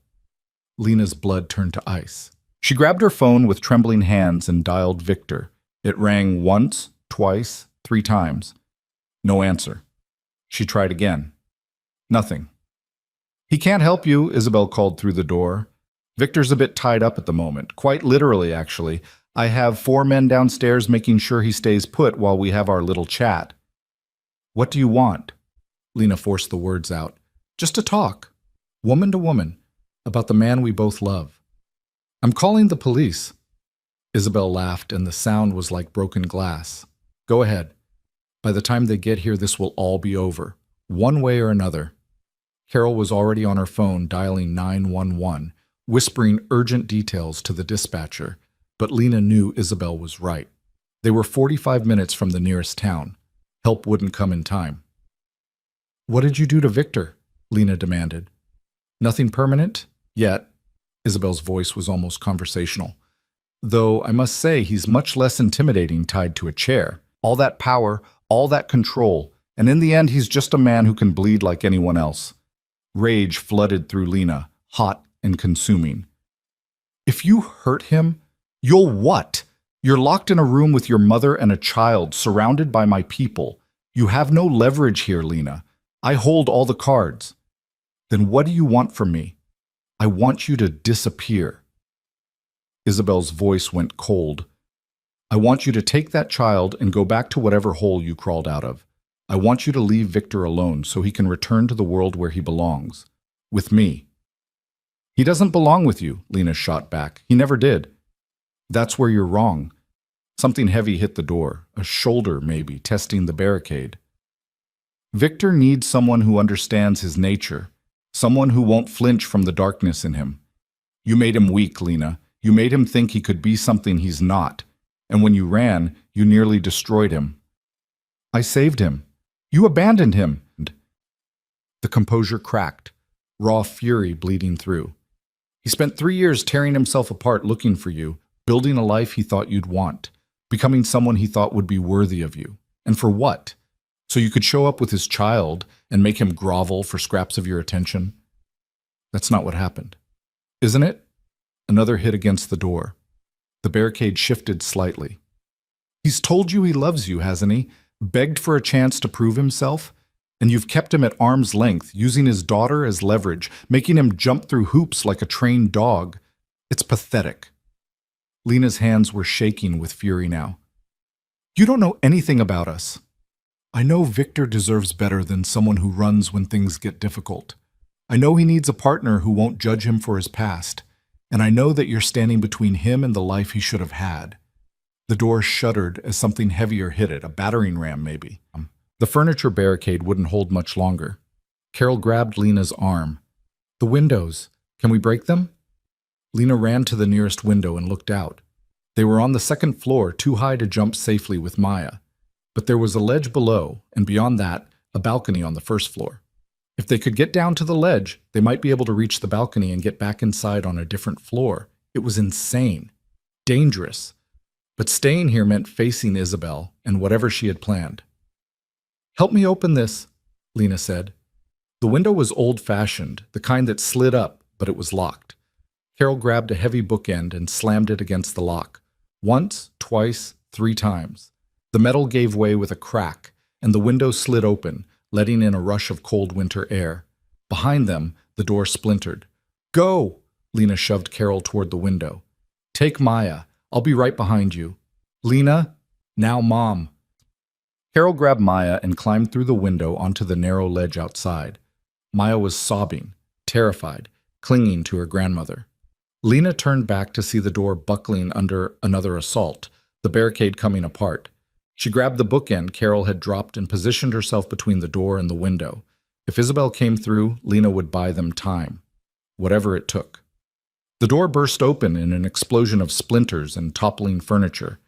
[SPEAKER 1] Lena's blood turned to ice. She grabbed her phone with trembling hands and dialed Victor. It rang once, twice, 3 times. No answer. She tried again. Nothing. "He can't help you," Isabel called through the door. "Victor's a bit tied up at the moment. Quite literally, actually. I have 4 men downstairs making sure he stays put while we have our little chat." "What do you want?" Lena forced the words out. "Just to talk, woman to woman, about the man we both love." "I'm calling the police." Isabel laughed, and the sound was like broken glass. "Go ahead. By the time they get here, this will all be over, one way or another." Carol was already on her phone dialing 911, whispering urgent details to the dispatcher, but Lena knew Isabel was right. They were 45 minutes from the nearest town. Help wouldn't come in time. "What did you do to Victor?" Lena demanded. "Nothing permanent? Yet." Isabel's voice was almost conversational. "Though I must say he's much less intimidating tied to a chair. All that power, all that control, and in the end he's just a man who can bleed like anyone else." Rage flooded through Lena, hot and consuming. If you hurt him, you'll what? You're locked in a room with your mother and a child, surrounded by my people. You have no leverage here, Lena. I hold all the cards. Then what do you want from me? I want you to disappear. Isabel's voice went cold. I want you to take that child and go back to whatever hole you crawled out of. I want you to leave Victor alone so he can return to the world where he belongs. With me. He doesn't belong with you, Lena shot back. He never did. That's where you're wrong. Something heavy hit the door, a shoulder maybe, testing the barricade. Victor needs someone who understands his nature, someone who won't flinch from the darkness in him. You made him weak, Lena. You made him think he could be something he's not. And when you ran, you nearly destroyed him. I saved him. You abandoned him. The composure cracked, raw fury bleeding through. He spent 3 years tearing himself apart looking for you, building a life he thought you'd want, becoming someone he thought would be worthy of you. And for what? So you could show up with his child and make him grovel for scraps of your attention? That's not what happened. Isn't it? Another hit against the door. The barricade shifted slightly. He's told you he loves you, hasn't he? Begged for a chance to prove himself? And you've kept him at arm's length, using his daughter as leverage, making him jump through hoops like a trained dog. It's pathetic. Lena's hands were shaking with fury now. You don't know anything about us. I know Victor deserves better than someone who runs when things get difficult. I know he needs a partner who won't judge him for his past. And I know that you're standing between him and the life he should have had. The door shuddered as something heavier hit it, a battering ram maybe. The furniture barricade wouldn't hold much longer. Carol grabbed Lena's arm. The windows. Can we break them? Lena ran to the nearest window and looked out. They were on the second floor, too high to jump safely with Maya. But there was a ledge below, and beyond that, a balcony on the first floor. If they could get down to the ledge, they might be able to reach the balcony and get back inside on a different floor. It was insane. Dangerous. But staying here meant facing Isabel and whatever she had planned. Help me open this, Lena said. The window was old-fashioned, the kind that slid up, but it was locked. Carol grabbed a heavy bookend and slammed it against the lock. Once, twice, 3 times. The metal gave way with a crack, and the window slid open, letting in a rush of cold winter air. Behind them, the door splintered. Go! Lena shoved Carol toward the window. Take Maya. I'll be right behind you. Lena, now Mom. Carol grabbed Maya and climbed through the window onto the narrow ledge outside. Maya was sobbing, terrified, clinging to her grandmother. Lena turned back to see the door buckling under another assault, the barricade coming apart. She grabbed the bookend Carol had dropped and positioned herself between the door and the window. If Isabel came through, Lena would buy them time, whatever it took. The door burst open in an explosion of splinters and toppling furniture.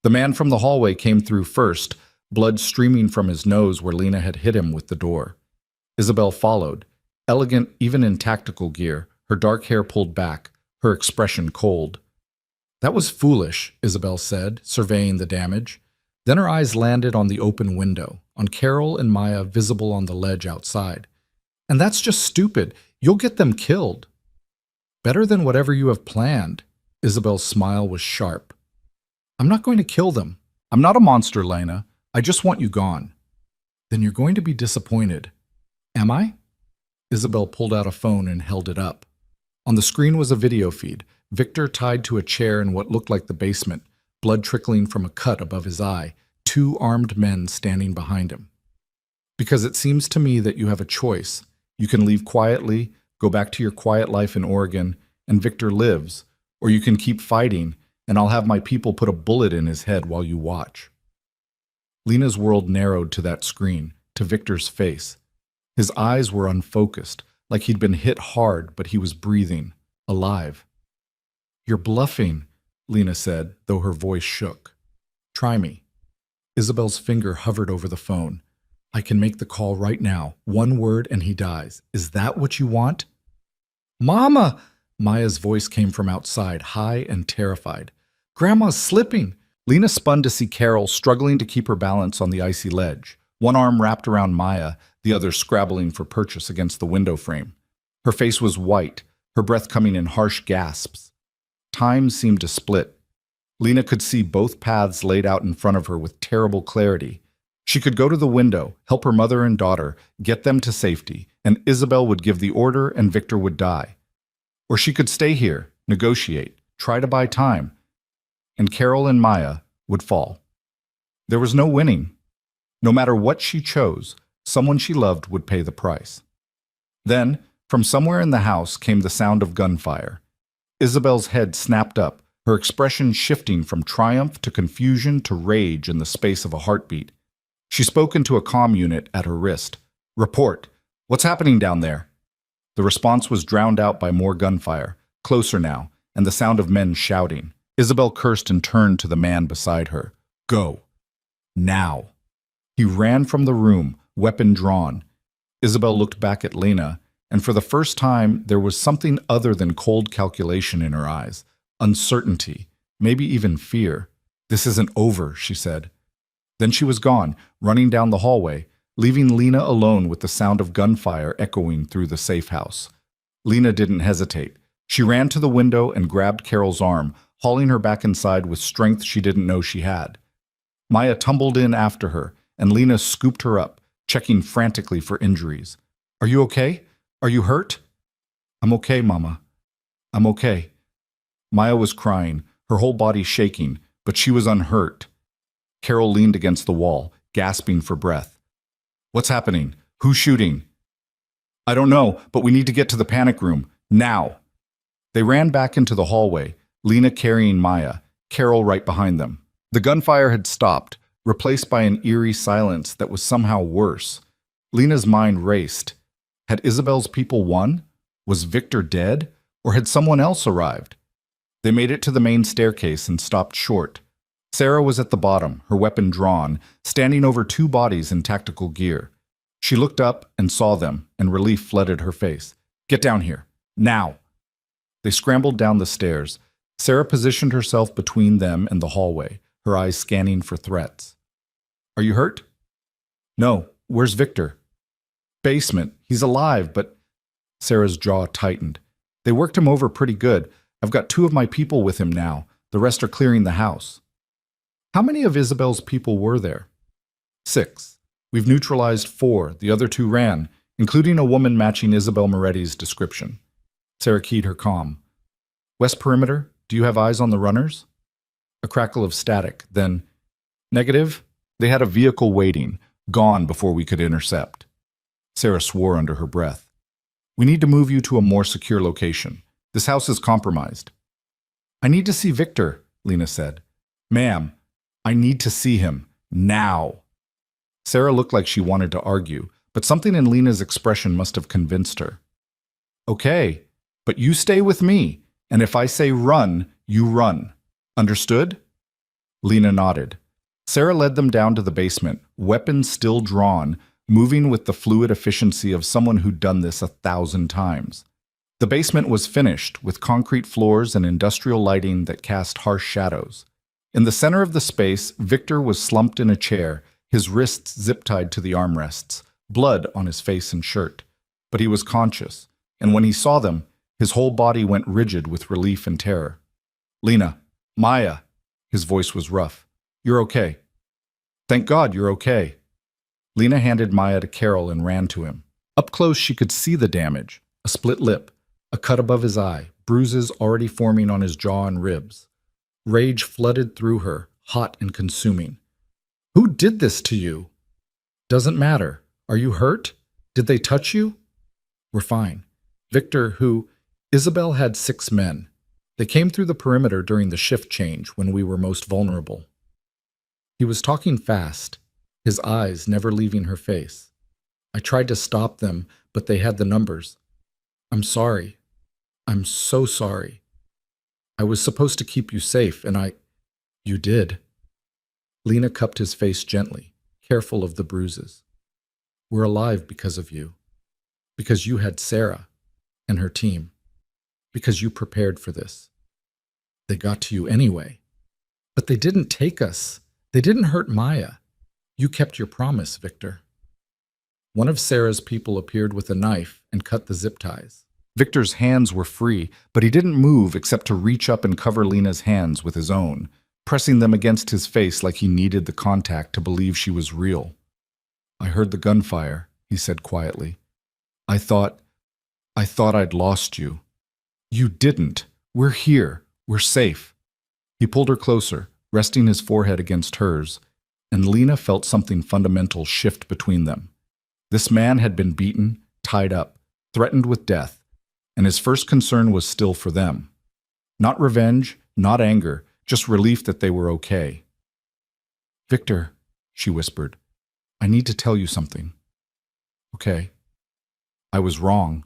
[SPEAKER 1] The man from the hallway came through first, blood streaming from his nose where Lena had hit him with the door. Isabel followed, elegant even in tactical gear, her dark hair pulled back, her expression cold. That was foolish, Isabel said, surveying the damage. Then her eyes landed on the open window, on Carol and Maya visible on the ledge outside. And that's just stupid. You'll get them killed. Better than whatever you have planned. Isabel's smile was sharp. I'm not going to kill them. I'm not a monster, Lena. I just want you gone. Then you're going to be disappointed. Am I? Isabel pulled out a phone and held it up. On the screen was a video feed, Victor tied to a chair in what looked like the basement, blood trickling from a cut above his eye, 2 armed men standing behind him. Because it seems to me that you have a choice. You can leave quietly, go back to your quiet life in Oregon, and Victor lives, or you can keep fighting, and I'll have my people put a bullet in his head while you watch. Lena's world narrowed to that screen, to Victor's face. His eyes were unfocused, like he'd been hit hard, but he was breathing, alive. You're bluffing, Lena said, though her voice shook. Try me. Isabel's finger hovered over the phone. I can make the call right now. 1 word and he dies. Is that what you want? Mama! Maya's voice came from outside, high and terrified. Grandma's slipping. Lena spun to see Carol struggling to keep her balance on the icy ledge, one arm wrapped around Maya, the other scrabbling for purchase against the window frame. Her face was white, her breath coming in harsh gasps. Time seemed to split. Lena could see both paths laid out in front of her with terrible clarity. She could go to the window, help her mother and daughter, get them to safety, and Isabel would give the order and Victor would die. Or she could stay here, negotiate, try to buy time, and Carol and Maya would fall. There was no winning. No matter what she chose, someone she loved would pay the price. Then, from somewhere in the house came the sound of gunfire. Isabel's head snapped up, her expression shifting from triumph to confusion to rage in the space of a heartbeat. She spoke into a comm unit at her wrist. "Report. What's happening down there?" The response was drowned out by more gunfire, closer now, and the sound of men shouting. Isabel cursed and turned to the man beside her. "Go. Now." He ran from the room, weapon drawn. Isabel looked back at Lena, and for the first time there was something other than cold calculation in her eyes. Uncertainty, maybe even fear. "This isn't over," she said. Then she was gone, running down the hallway, leaving Lena alone with the sound of gunfire echoing through the safe house. Lena didn't hesitate. She ran to the window and grabbed Carol's arm, hauling her back inside with strength she didn't know she had. Maya tumbled in after her, and Lena scooped her up, checking frantically for injuries. "Are you okay? Are you hurt?" "I'm okay, Mama. I'm okay." Maya was crying, her whole body shaking, but she was unhurt. Carol leaned against the wall, gasping for breath. "What's happening? Who's shooting?" "I don't know, but we need to get to the panic room. Now!" They ran back into the hallway, Lena carrying Maya, Carol right behind them. The gunfire had stopped, replaced by an eerie silence that was somehow worse. Lena's mind raced. Had Isabel's people won? Was Victor dead? Or had someone else arrived? They made it to the main staircase and stopped short. Sarah was at the bottom, her weapon drawn, standing over two bodies in tactical gear. She looked up and saw them, and relief flooded her face. "Get down here. Now!" They scrambled down the stairs. Sarah positioned herself between them and the hallway, her eyes scanning for threats. "Are you hurt?" "No. Where's Victor?" "Basement. He's alive, but—" Sarah's jaw tightened. "They worked him over pretty good. I've got 2 of my people with him now. The rest are clearing the house." "How many of Isabel's people were there?" 6. "We've neutralized 4. The other 2 ran, including a woman matching Isabel Moretti's description." Sarah keyed her comm. "West perimeter, do you have eyes on the runners?" A crackle of static, then, "Negative. They had a vehicle waiting, gone before we could intercept." Sarah swore under her breath. "We need to move you to a more secure location. This house is compromised." "I need to see Victor," Lena said. "Ma'am, I need to see him. Now." Sarah looked like she wanted to argue, but something in Lena's expression must have convinced her. "Okay, but you stay with me, and if I say run, you run. Understood?" Lena nodded. Sarah led them down to the basement, weapons still drawn, moving with the fluid efficiency of someone who'd done this 1,000 times. The basement was finished, with concrete floors and industrial lighting that cast harsh shadows. In the center of the space, Victor was slumped in a chair, his wrists zip-tied to the armrests, blood on his face and shirt. But he was conscious, and when he saw them, his whole body went rigid with relief and terror. "Lena, Maya," his voice was rough. "You're okay." "Thank God you're okay." Lena handed Maya to Carol and ran to him. Up close she could see the damage, a split lip, a cut above his eye, bruises already forming on his jaw and ribs. Rage flooded through her, hot and consuming. "Who did this to you?" "Doesn't matter. Are you hurt? Did they touch you?" "We're fine." Victor, who... Isabel had 6 men. They came through the perimeter during the shift change when we were most vulnerable. He was talking fast, his eyes never leaving her face. "I tried to stop them, but they had the numbers. I'm sorry. I'm so sorry. I was supposed to keep you safe, and You did." Lena cupped his face gently, careful of the bruises. "We're alive because of you. Because you had Sarah and her team. Because you prepared for this. They got to you anyway. But they didn't take us. They didn't hurt Maya. You kept your promise, Victor." One of Sarah's people appeared with a knife and cut the zip ties. Victor's hands were free, but he didn't move except to reach up and cover Lena's hands with his own, pressing them against his face like he needed the contact to believe she was real. "I heard the gunfire," he said quietly. I thought I'd lost you." "You didn't. We're here. We're safe." He pulled her closer, resting his forehead against hers, and Lena felt something fundamental shift between them. This man had been beaten, tied up, threatened with death, and his first concern was still for them. Not revenge, not anger, just relief that they were okay. "Victor," she whispered, "I need to tell you something." "Okay." "I was wrong."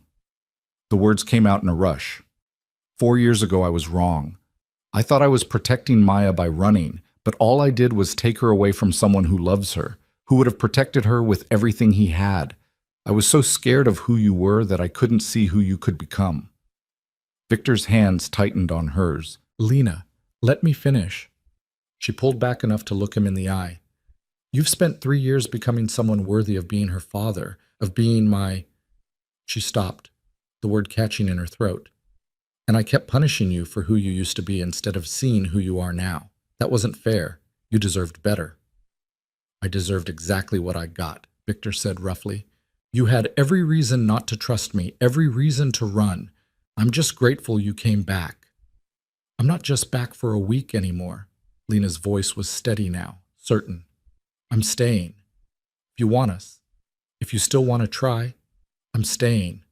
[SPEAKER 1] The words came out in a rush. 4 years ago, I was wrong. I thought I was protecting Maya by running, but all I did was take her away from someone who loves her, who would have protected her with everything he had. I was so scared of who you were that I couldn't see who you could become. Victor's hands tightened on hers. "Lena, let me finish." She pulled back enough to look him in the eye. "You've spent 3 years becoming someone worthy of being her father, of being my—" She stopped, the word catching in her throat. "And I kept punishing you for who you used to be instead of seeing who you are now. That wasn't fair. You deserved better." "I deserved exactly what I got," Victor said roughly. "You had every reason not to trust me, every reason to run. I'm just grateful you came back." "I'm not just back for a week anymore." Lena's voice was steady now, certain. "I'm staying. If you want us, if you still want to try, I'm staying."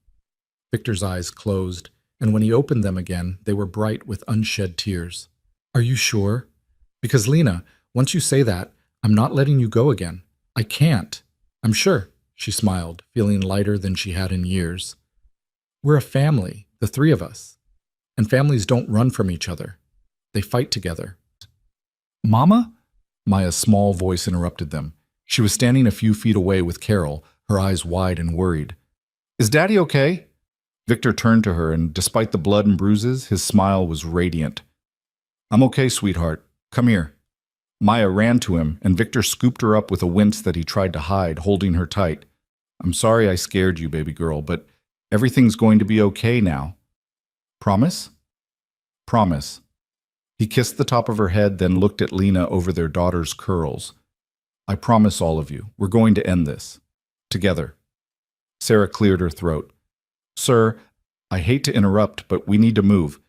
[SPEAKER 1] Victor's eyes closed, and when he opened them again, they were bright with unshed tears. "Are you sure? Because, Lena, once you say that, I'm not letting you go again. I can't." "I'm sure," she smiled, feeling lighter than she had in years. "We're a family, the three of us. And families don't run from each other. They fight together." "Mama?" Maya's small voice interrupted them. She was standing a few feet away with Carol, her eyes wide and worried. "Is Daddy okay?" Victor turned to her, and despite the blood and bruises, his smile was radiant. "I'm okay, sweetheart. Come here." Maya ran to him, and Victor scooped her up with a wince that he tried to hide, holding her tight. "I'm sorry I scared you, baby girl, but everything's going to be okay now. Promise?" "Promise." He kissed the top of her head, then looked at Lena over their daughter's curls. "I promise all of you, we're going to end this. Together." Sarah cleared her throat. "Sir, I hate to interrupt, but we need to move.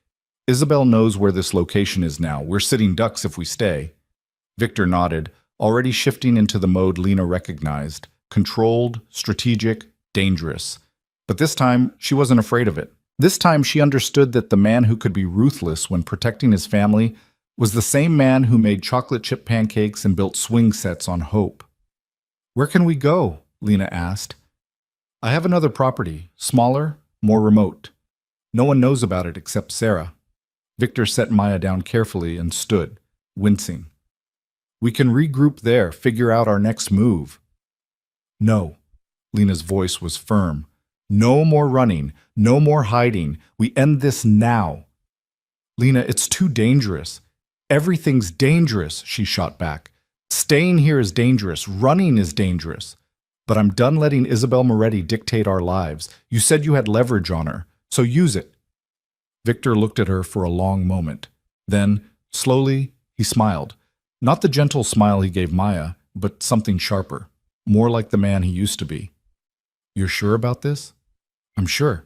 [SPEAKER 1] Isabel knows where this location is now. We're sitting ducks if we stay." Victor nodded, already shifting into the mode Lena recognized. Controlled, strategic, dangerous. But this time, she wasn't afraid of it. This time, she understood that the man who could be ruthless when protecting his family was the same man who made chocolate chip pancakes and built swing sets on hope. "Where can we go?" Lena asked. "I have another property, smaller, more remote. No one knows about it except Sarah." Victor set Maya down carefully and stood, wincing. "We can regroup there, figure out our next move." "No." Lena's voice was firm. "No more running, no more hiding. We end this now." "Lena, it's too dangerous." "Everything's dangerous," she shot back. "Staying here is dangerous. Running is dangerous. But I'm done letting Isabel Moretti dictate our lives. You said you had leverage on her, so use it." Victor looked at her for a long moment. Then, slowly, he smiled. Not the gentle smile he gave Maya, but something sharper, more like the man he used to be. "You're sure about this?" "I'm sure.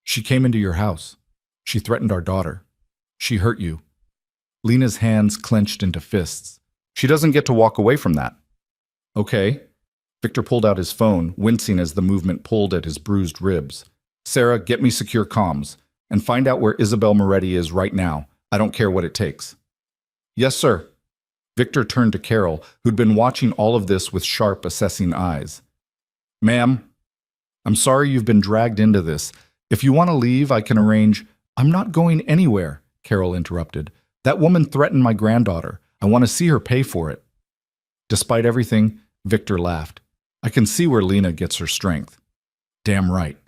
[SPEAKER 1] She came into your house. She threatened our daughter. She hurt you." Lena's hands clenched into fists. "She doesn't get to walk away from that." "Okay." Victor pulled out his phone, wincing as the movement pulled at his bruised ribs. "Sarah, get me secure comms, and find out where Isabel Moretti is right now. I don't care what it takes." "Yes, sir." Victor turned to Carol, who'd been watching all of this with sharp, assessing eyes. "Ma'am, I'm sorry you've been dragged into this. If you want to leave, I can arrange—" "I'm not going anywhere," Carol interrupted. "That woman threatened my granddaughter. I want to see her pay for it." Despite everything, Victor laughed. "I can see where Lena gets her strength." "Damn right."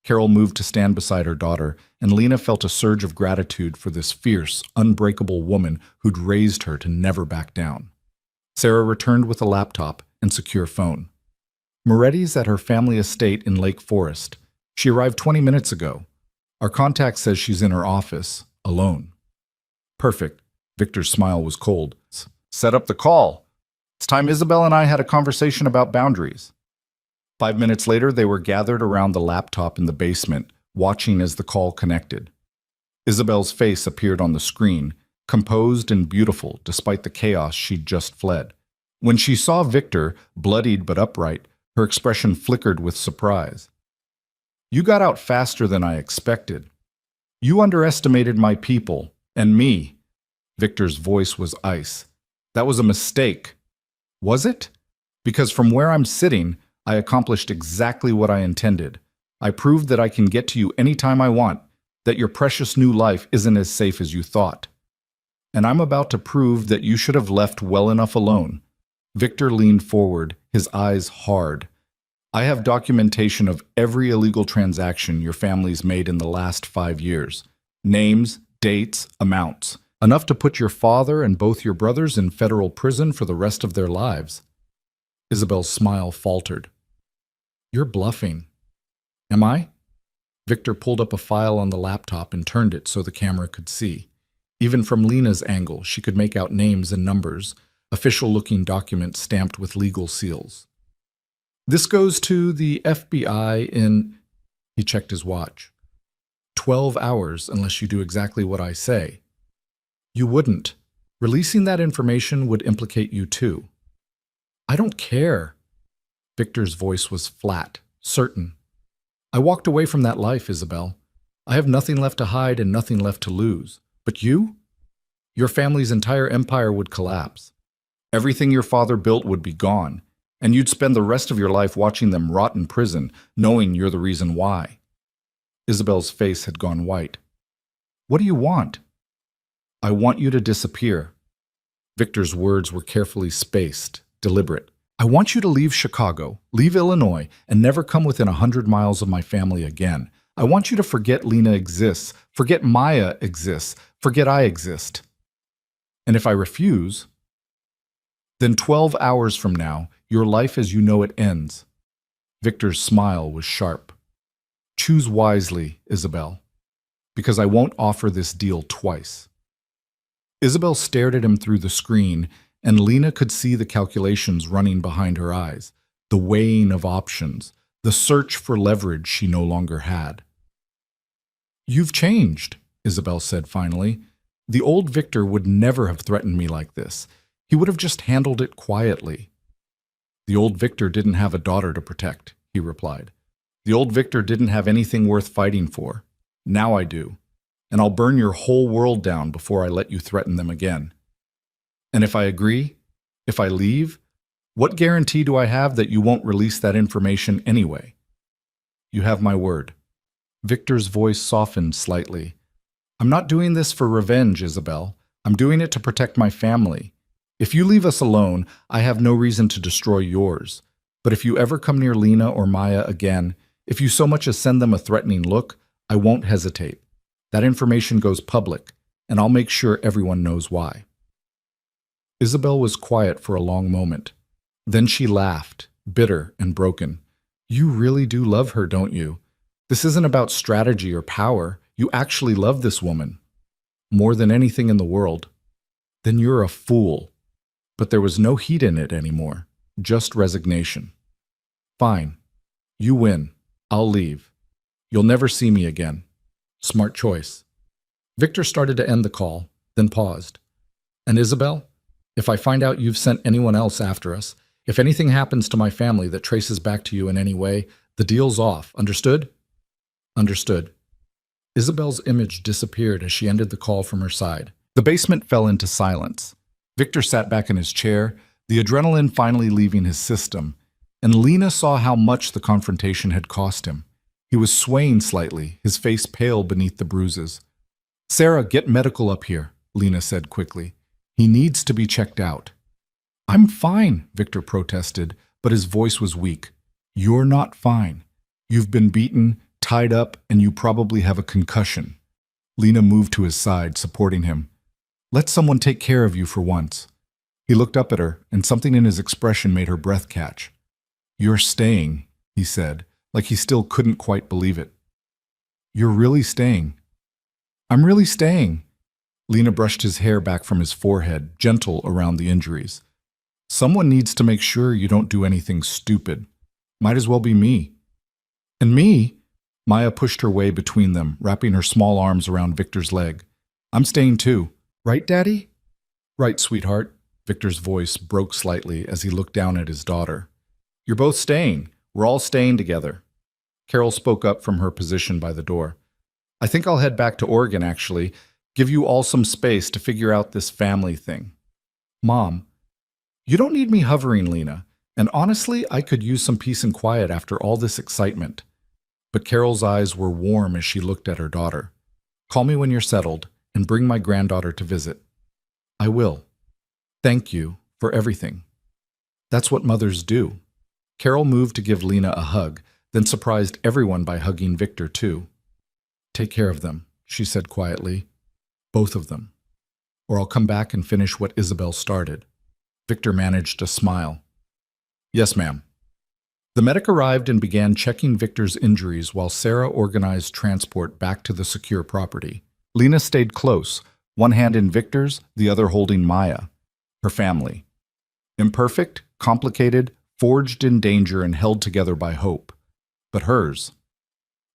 [SPEAKER 1] Carol moved to stand beside her daughter, and Lena felt a surge of gratitude for this fierce, unbreakable woman who'd raised her to never back down. Sarah returned with a laptop and secure phone. "Moretti's at her family estate in Lake Forest. She arrived 20 minutes ago. Our contact says she's in her office, alone. Perfect. Victor's smile was cold. Set up the call. It's time Isabel and I had a conversation about boundaries. 5 minutes later, they were gathered around the laptop in the basement, watching as the call connected. Isabel's face appeared on the screen, composed and beautiful despite the chaos she'd just fled. When she saw Victor, bloodied but upright, her expression flickered with surprise. You got out faster than I expected. You underestimated my people, and me. Victor's voice was ice. That was a mistake. Was it? Because from where I'm sitting, I accomplished exactly what I intended. I proved that I can get to you anytime I want, that your precious new life isn't as safe as you thought. And I'm about to prove that you should have left well enough alone. Victor leaned forward, his eyes hard. I have documentation of every illegal transaction your family's made in the last 5 years. Names, dates, amounts. Enough to put your father and both your brothers in federal prison for the rest of their lives. Isabel's smile faltered. You're bluffing. Am I? Victor pulled up a file on the laptop and turned it so the camera could see. Even from Lena's angle, she could make out names and numbers, official-looking documents stamped with legal seals. This goes to the FBI in... He checked his watch. 12 hours unless you do exactly what I say. You wouldn't. Releasing that information would implicate you too. I don't care. Victor's voice was flat, certain. I walked away from that life, Isabel. I have nothing left to hide and nothing left to lose. But you? Your family's entire empire would collapse. Everything your father built would be gone, and you'd spend the rest of your life watching them rot in prison, knowing you're the reason why. Isabel's face had gone white. What do you want? I want you to disappear. Victor's words were carefully spaced, deliberate. I want you to leave Chicago, leave Illinois, and never come within 100 miles of my family again. I want you to forget Lena exists, forget Maya exists, forget I exist. And if I refuse, then 12 hours from now, your life as you know it ends. Victor's smile was sharp. Choose wisely, Isabel, because I won't offer this deal twice. Isabel stared at him through the screen, and Lena could see the calculations running behind her eyes, the weighing of options, the search for leverage she no longer had. You've changed, Isabel said finally. The old Victor would never have threatened me like this. He would have just handled it quietly. The old Victor didn't have a daughter to protect, he replied. The old Victor didn't have anything worth fighting for. Now I do. And I'll burn your whole world down before I let you threaten them again. And if I agree, if I leave, what guarantee do I have that you won't release that information anyway? You have my word. Victor's voice softened slightly. I'm not doing this for revenge, Isabel. I'm doing it to protect my family. If you leave us alone, I have no reason to destroy yours. But if you ever come near Lena or Maya again, if you so much as send them a threatening look, I won't hesitate. That information goes public, and I'll make sure everyone knows why. Isabel was quiet for a long moment. Then she laughed, bitter and broken. You really do love her, don't you? This isn't about strategy or power. You actually love this woman. More than anything in the world. Then you're a fool. But there was no heat in it anymore, just resignation. Fine. You win. I'll leave. You'll never see me again. Smart choice. Victor started to end the call, then paused. And Isabel, if I find out you've sent anyone else after us, if anything happens to my family that traces back to you in any way, the deal's off. Understood? Understood. Isabel's image disappeared as she ended the call from her side. The basement fell into silence. Victor sat back in his chair, the adrenaline finally leaving his system, and Lena saw how much the confrontation had cost him. He was swaying slightly, his face pale beneath the bruises. Sarah, get medical up here, Lena said quickly. He needs to be checked out. I'm fine, Victor protested, but his voice was weak. You're not fine. You've been beaten, tied up, and you probably have a concussion. Lena moved to his side, supporting him. Let someone take care of you for once. He looked up at her, and something in his expression made her breath catch. You're staying, he said, like he still couldn't quite believe it. You're really staying. I'm really staying. Lena brushed his hair back from his forehead, gentle around the injuries. Someone needs to make sure you don't do anything stupid. Might as well be me. And me? Maya pushed her way between them, wrapping her small arms around Victor's leg. I'm staying too. Right, Daddy? Right, sweetheart. Victor's voice broke slightly as he looked down at his daughter. You're both staying. We're all staying together. Carol spoke up from her position by the door. I think I'll head back to Oregon, actually. Give you all some space to figure out this family thing. Mom, you don't need me hovering, Lena. And honestly, I could use some peace and quiet after all this excitement. But Carol's eyes were warm as she looked at her daughter. Call me when you're settled and bring my granddaughter to visit. I will. Thank you for everything. That's what mothers do. Carol moved to give Lena a hug, then surprised everyone by hugging Victor too. Take care of them, she said quietly. Both of them. Or I'll come back and finish what Isabel started. Victor managed a smile. Yes, ma'am. The medic arrived and began checking Victor's injuries while Sarah organized transport back to the secure property. Lena stayed close, one hand in Victor's, the other holding Maya, her family. Imperfect, complicated, forged in danger and held together by hope. But hers.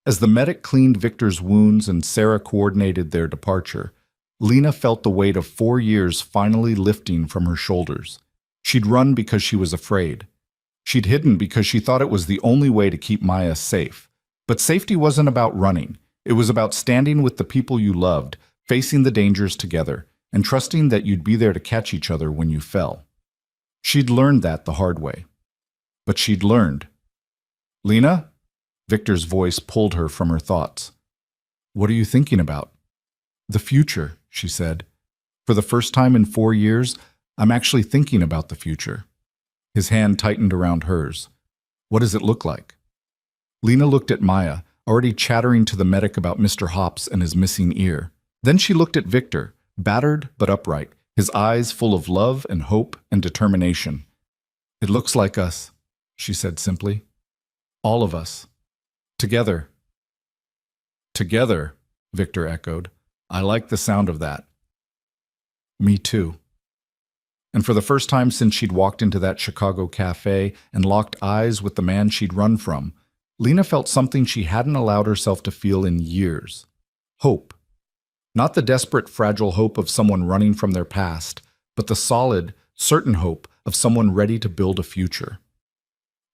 [SPEAKER 1] As the medic cleaned Victor's wounds and Sarah coordinated their departure, Lena felt the weight of 4 years finally lifting from her shoulders. She'd run because she was afraid. She'd hidden because she thought it was the only way to keep Maya safe. But safety wasn't about running. It was about standing with the people you loved, facing the dangers together, and trusting that you'd be there to catch each other when you fell. She'd learned that the hard way. But she'd learned. Lena? Victor's voice pulled her from her thoughts. What are you thinking about? The future, she said. For the first time in 4 years, I'm actually thinking about the future. His hand tightened around hers. What does it look like? Lena looked at Maya, already chattering to the medic about Mr. Hops and his missing ear. Then she looked at Victor, battered but upright, his eyes full of love and hope and determination. It looks like us, she said simply. All of us. Together. Together, Victor echoed. I like the sound of that. Me too. And for the first time since she'd walked into that Chicago cafe and locked eyes with the man she'd run from, Lena felt something she hadn't allowed herself to feel in years. Hope. Not the desperate, fragile hope of someone running from their past, but the solid, certain hope of someone ready to build a future.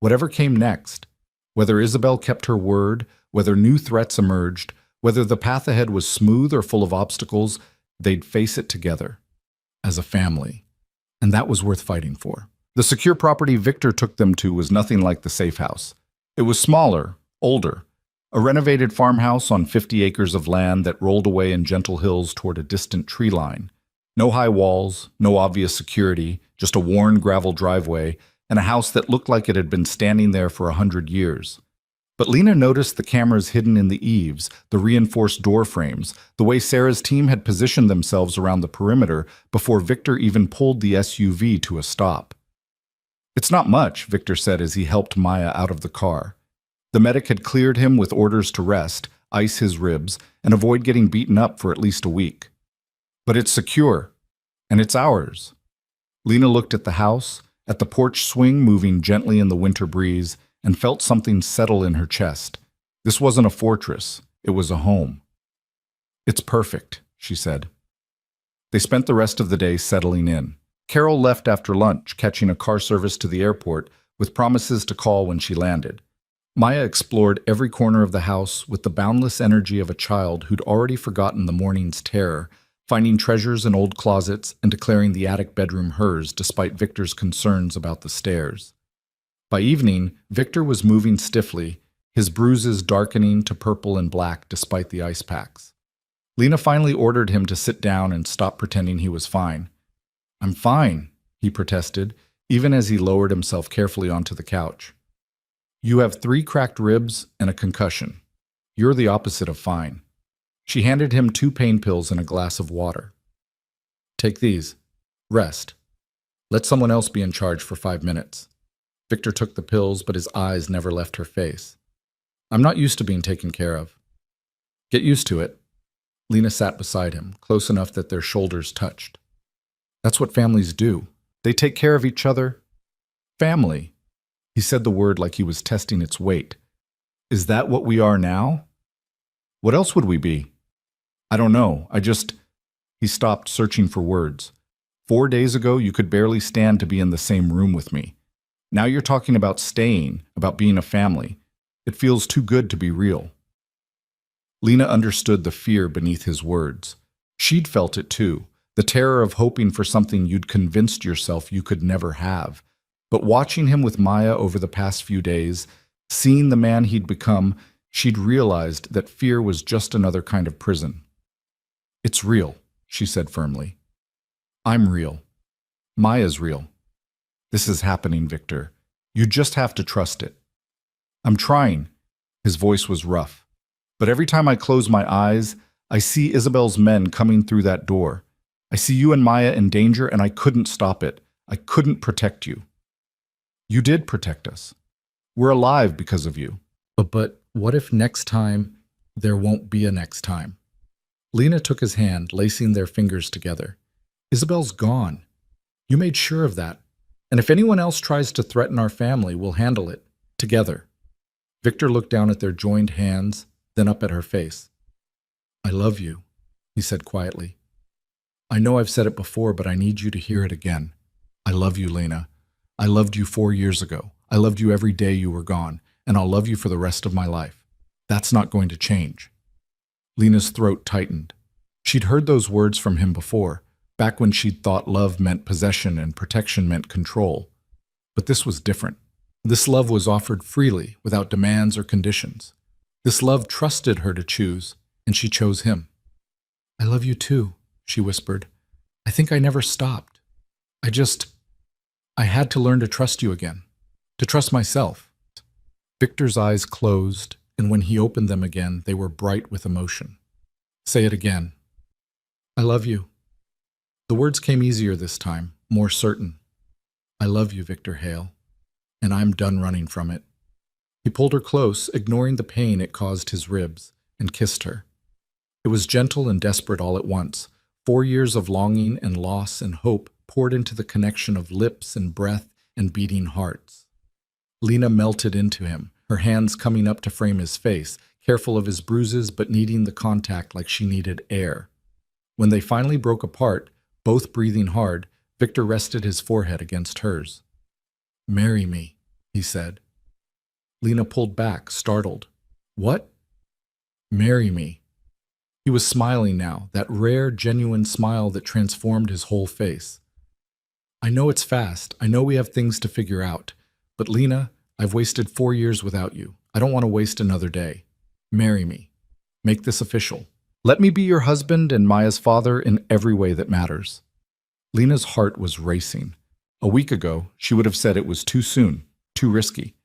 [SPEAKER 1] Whatever came next, whether Isabel kept her word, whether new threats emerged, whether the path ahead was smooth or full of obstacles, they'd face it together, as a family. And that was worth fighting for. The secure property Victor took them to was nothing like the safe house. It was smaller, older, a renovated farmhouse on 50 acres of land that rolled away in gentle hills toward a distant tree line. No high walls, no obvious security, just a worn gravel driveway, and a house that looked like it had been standing there for 100 years. But Lena noticed the cameras hidden in the eaves, the reinforced door frames, the way Sarah's team had positioned themselves around the perimeter before Victor even pulled the SUV to a stop. It's not much, Victor said as he helped Maya out of the car. The medic had cleared him with orders to rest, ice his ribs, and avoid getting beaten up for at least a week. But it's secure, and it's ours. Lena looked at the house, at the porch swing moving gently in the winter breeze, and felt something settle in her chest. This wasn't a fortress, it was a home. It's perfect, she said. They spent the rest of the day settling in. Carol left after lunch, catching a car service to the airport, with promises to call when she landed. Maya explored every corner of the house with the boundless energy of a child who'd already forgotten the morning's terror, finding treasures in old closets and declaring the attic bedroom hers despite Victor's concerns about the stairs. By evening, Victor was moving stiffly, his bruises darkening to purple and black despite the ice packs. Lena finally ordered him to sit down and stop pretending he was fine. I'm fine, he protested, even as he lowered himself carefully onto the couch. You have 3 cracked ribs and a concussion. You're the opposite of fine. She handed him 2 pain pills and a glass of water. Take these. Rest. Let someone else be in charge for 5 minutes. Victor took the pills, but his eyes never left her face. I'm not used to being taken care of. Get used to it. Lena sat beside him, close enough that their shoulders touched. That's what families do. They take care of each other. Family. He said the word like he was testing its weight. Is that what we are now? What else would we be? I don't know. He stopped, searching for words. 4 days ago, you could barely stand to be in the same room with me. Now you're talking about staying, about being a family. It feels too good to be real. Lena understood the fear beneath his words. She'd felt it too, the terror of hoping for something you'd convinced yourself you could never have. But watching him with Maya over the past few days, seeing the man he'd become, she'd realized that fear was just another kind of prison. It's real, she said firmly. I'm real. Maya's real. This is happening, Victor. You just have to trust it. I'm trying. His voice was rough. But every time I close my eyes, I see Isabel's men coming through that door. I see you and Maya in danger, and I couldn't stop it. I couldn't protect you. You did protect us. We're alive because of you. But what if next time there won't be a next time? Lena took his hand, lacing their fingers together. Isabel's gone. You made sure of that. And if anyone else tries to threaten our family, we'll handle it. Together. Victor looked down at their joined hands, then up at her face. I love you, he said quietly. I know I've said it before, but I need you to hear it again. I love you, Lena. I loved you 4 years ago. I loved you every day you were gone, and I'll love you for the rest of my life. That's not going to change. Lena's throat tightened. She'd heard those words from him before, back when she'd thought love meant possession and protection meant control. But this was different. This love was offered freely, without demands or conditions. This love trusted her to choose, and she chose him. I love you too, she whispered. I think I never stopped. I had to learn to trust you again, to trust myself. Victor's eyes closed, and when he opened them again, they were bright with emotion. Say it again. I love you. The words came easier this time, more certain. I love you, Victor Hale, and I'm done running from it. He pulled her close, ignoring the pain it caused his ribs, and kissed her. It was gentle and desperate all at once. 4 years of longing and loss and hope poured into the connection of lips and breath and beating hearts. Lena melted into him, her hands coming up to frame his face, careful of his bruises but needing the contact like she needed air. When they finally broke apart, both breathing hard, Victor rested his forehead against hers. Marry me, he said. Lena pulled back, startled. What? Marry me. He was smiling now, that rare, genuine smile that transformed his whole face. I know it's fast. I know we have things to figure out. But Lena, I've wasted 4 years without you. I don't want to waste another day. Marry me. Make this official. Let me be your husband and Maya's father in every way that matters. Lena's heart was racing. A week ago, she would have said it was too soon, too risky.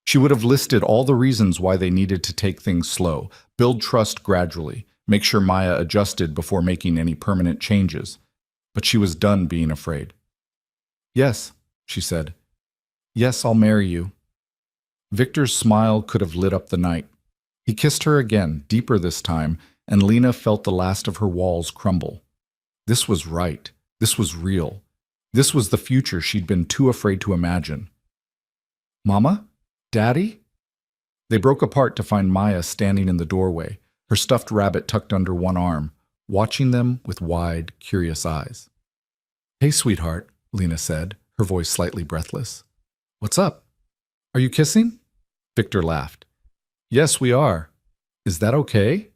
[SPEAKER 1] She would have listed all the reasons why they needed to take things slow, build trust gradually, make sure Maya adjusted before making any permanent changes. But she was done being afraid. Yes, she said. Yes, I'll marry you. Victor's smile could have lit up the night. He kissed her again, deeper this time, and Lena felt the last of her walls crumble. This was right. This was real. This was the future she'd been too afraid to imagine. Mama? Daddy? They broke apart to find Maya standing in the doorway, her stuffed rabbit tucked under one arm, watching them with wide, curious eyes. Hey, sweetheart, Lena said, her voice slightly breathless. What's up? Are you kissing? Victor laughed. Yes, we are. Is that okay?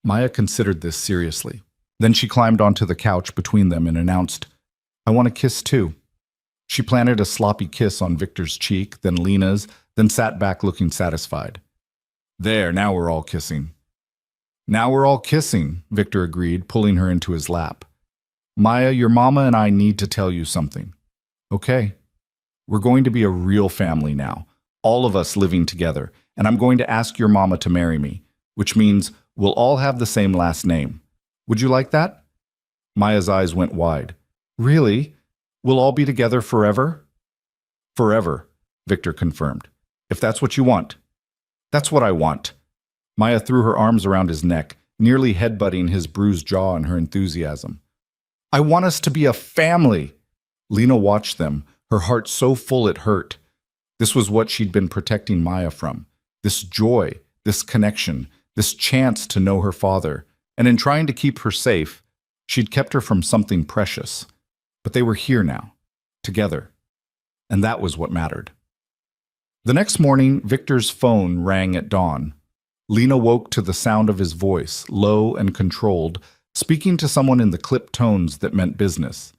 [SPEAKER 1] Maya considered this seriously. Then she climbed onto the couch between them and announced, I want to kiss too. She planted a sloppy kiss on Victor's cheek, then Lena's, then sat back looking satisfied. There, now we're all kissing. Now we're all kissing, Victor agreed, pulling her into his lap. Maya, your mama and I need to tell you something. Okay. We're going to be a real family now, all of us living together, and I'm going to ask your mama to marry me, which means we'll all have the same last name. Would you like that? Maya's eyes went wide. Really? We'll all be together forever? Forever, Victor confirmed. If that's what you want. That's what I want. Maya threw her arms around his neck, nearly headbutting his bruised jaw in her enthusiasm. I want us to be a family. Lena watched them, her heart so full it hurt. This was what she'd been protecting Maya from. This joy, this connection, this chance to know her father. And in trying to keep her safe, she'd kept her from something precious. But they were here now, together. And that was what mattered. The next morning, Victor's phone rang at dawn. Lena woke to the sound of his voice, low and controlled, speaking to someone in the clipped tones that meant business.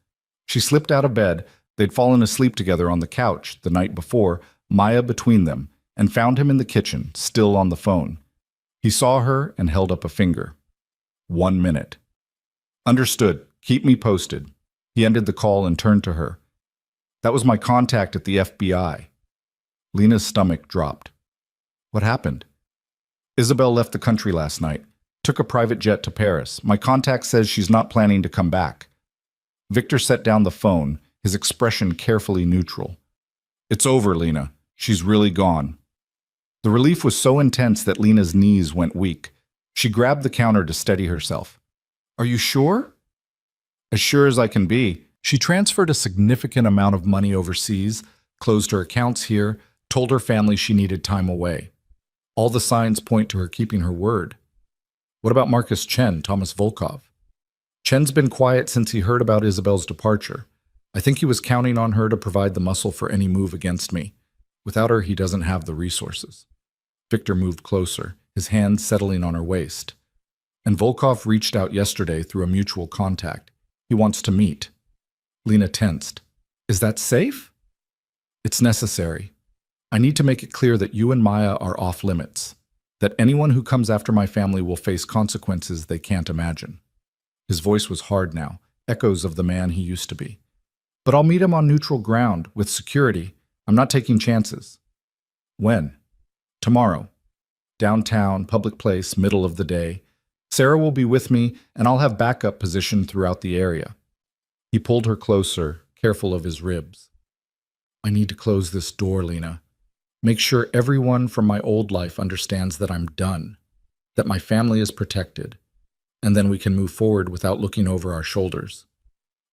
[SPEAKER 1] She slipped out of bed. They'd fallen asleep together on the couch the night before, Maya between them, and found him in the kitchen, still on the phone. He saw her and held up a finger. 1 minute. Understood. Keep me posted. He ended the call and turned to her. That was my contact at the FBI. Lena's stomach dropped. What happened? Isabel left the country last night. Took a private jet to Paris. My contact says she's not planning to come back. Victor set down the phone, his expression carefully neutral. It's over, Lena. She's really gone. The relief was so intense that Lena's knees went weak. She grabbed the counter to steady herself. Are you sure? As sure as I can be. She transferred a significant amount of money overseas, closed her accounts here, told her family she needed time away. All the signs point to her keeping her word. What about Marcus Chen, Thomas Volkov? Chen's been quiet since he heard about Isabel's departure. I think he was counting on her to provide the muscle for any move against me. Without her, he doesn't have the resources. Victor moved closer, his hand settling on her waist. And Volkov reached out yesterday through a mutual contact. He wants to meet. Lena tensed. Is that safe? It's necessary. I need to make it clear that you and Maya are off limits, that anyone who comes after my family will face consequences they can't imagine. His voice was hard now, echoes of the man he used to be. But I'll meet him on neutral ground, with security. I'm not taking chances. When? Tomorrow. Downtown, public place, middle of the day. Sarah will be with me, and I'll have backup position throughout the area. He pulled her closer, careful of his ribs. I need to close this door, Lena. Make sure everyone from my old life understands that I'm done, that my family is protected, and then we can move forward without looking over our shoulders.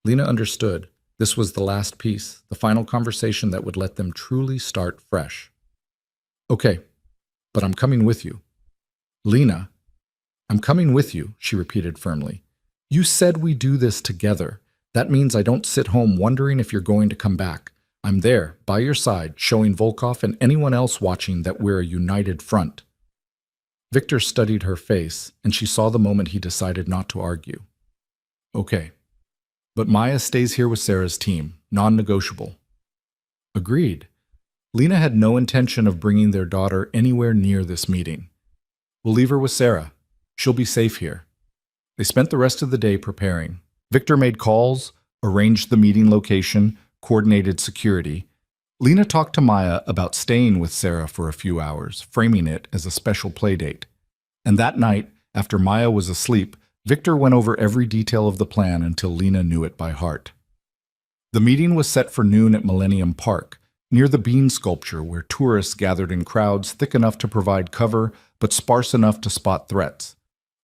[SPEAKER 1] Lena understood. This was the last piece, the final conversation that would let them truly start fresh. Okay, but I'm coming with you. Lena, I'm coming with you, she repeated firmly. You said we do this together. That means I don't sit home wondering if you're going to come back. I'm there, by your side, showing Volkov and anyone else watching that we're a united front. Victor studied her face, and she saw the moment he decided not to argue. Okay, but Maya stays here with Sarah's team, non-negotiable. Agreed. Lena had no intention of bringing their daughter anywhere near this meeting. We'll leave her with Sarah. She'll be safe here. They spent the rest of the day preparing. Victor made calls, arranged the meeting location, coordinated security. Lena talked to Maya about staying with Sarah for a few hours, framing it as a special playdate. And that night, after Maya was asleep, Victor went over every detail of the plan until Lena knew it by heart. The meeting was set for noon at Millennium Park, near the bean sculpture where tourists gathered in crowds thick enough to provide cover but sparse enough to spot threats.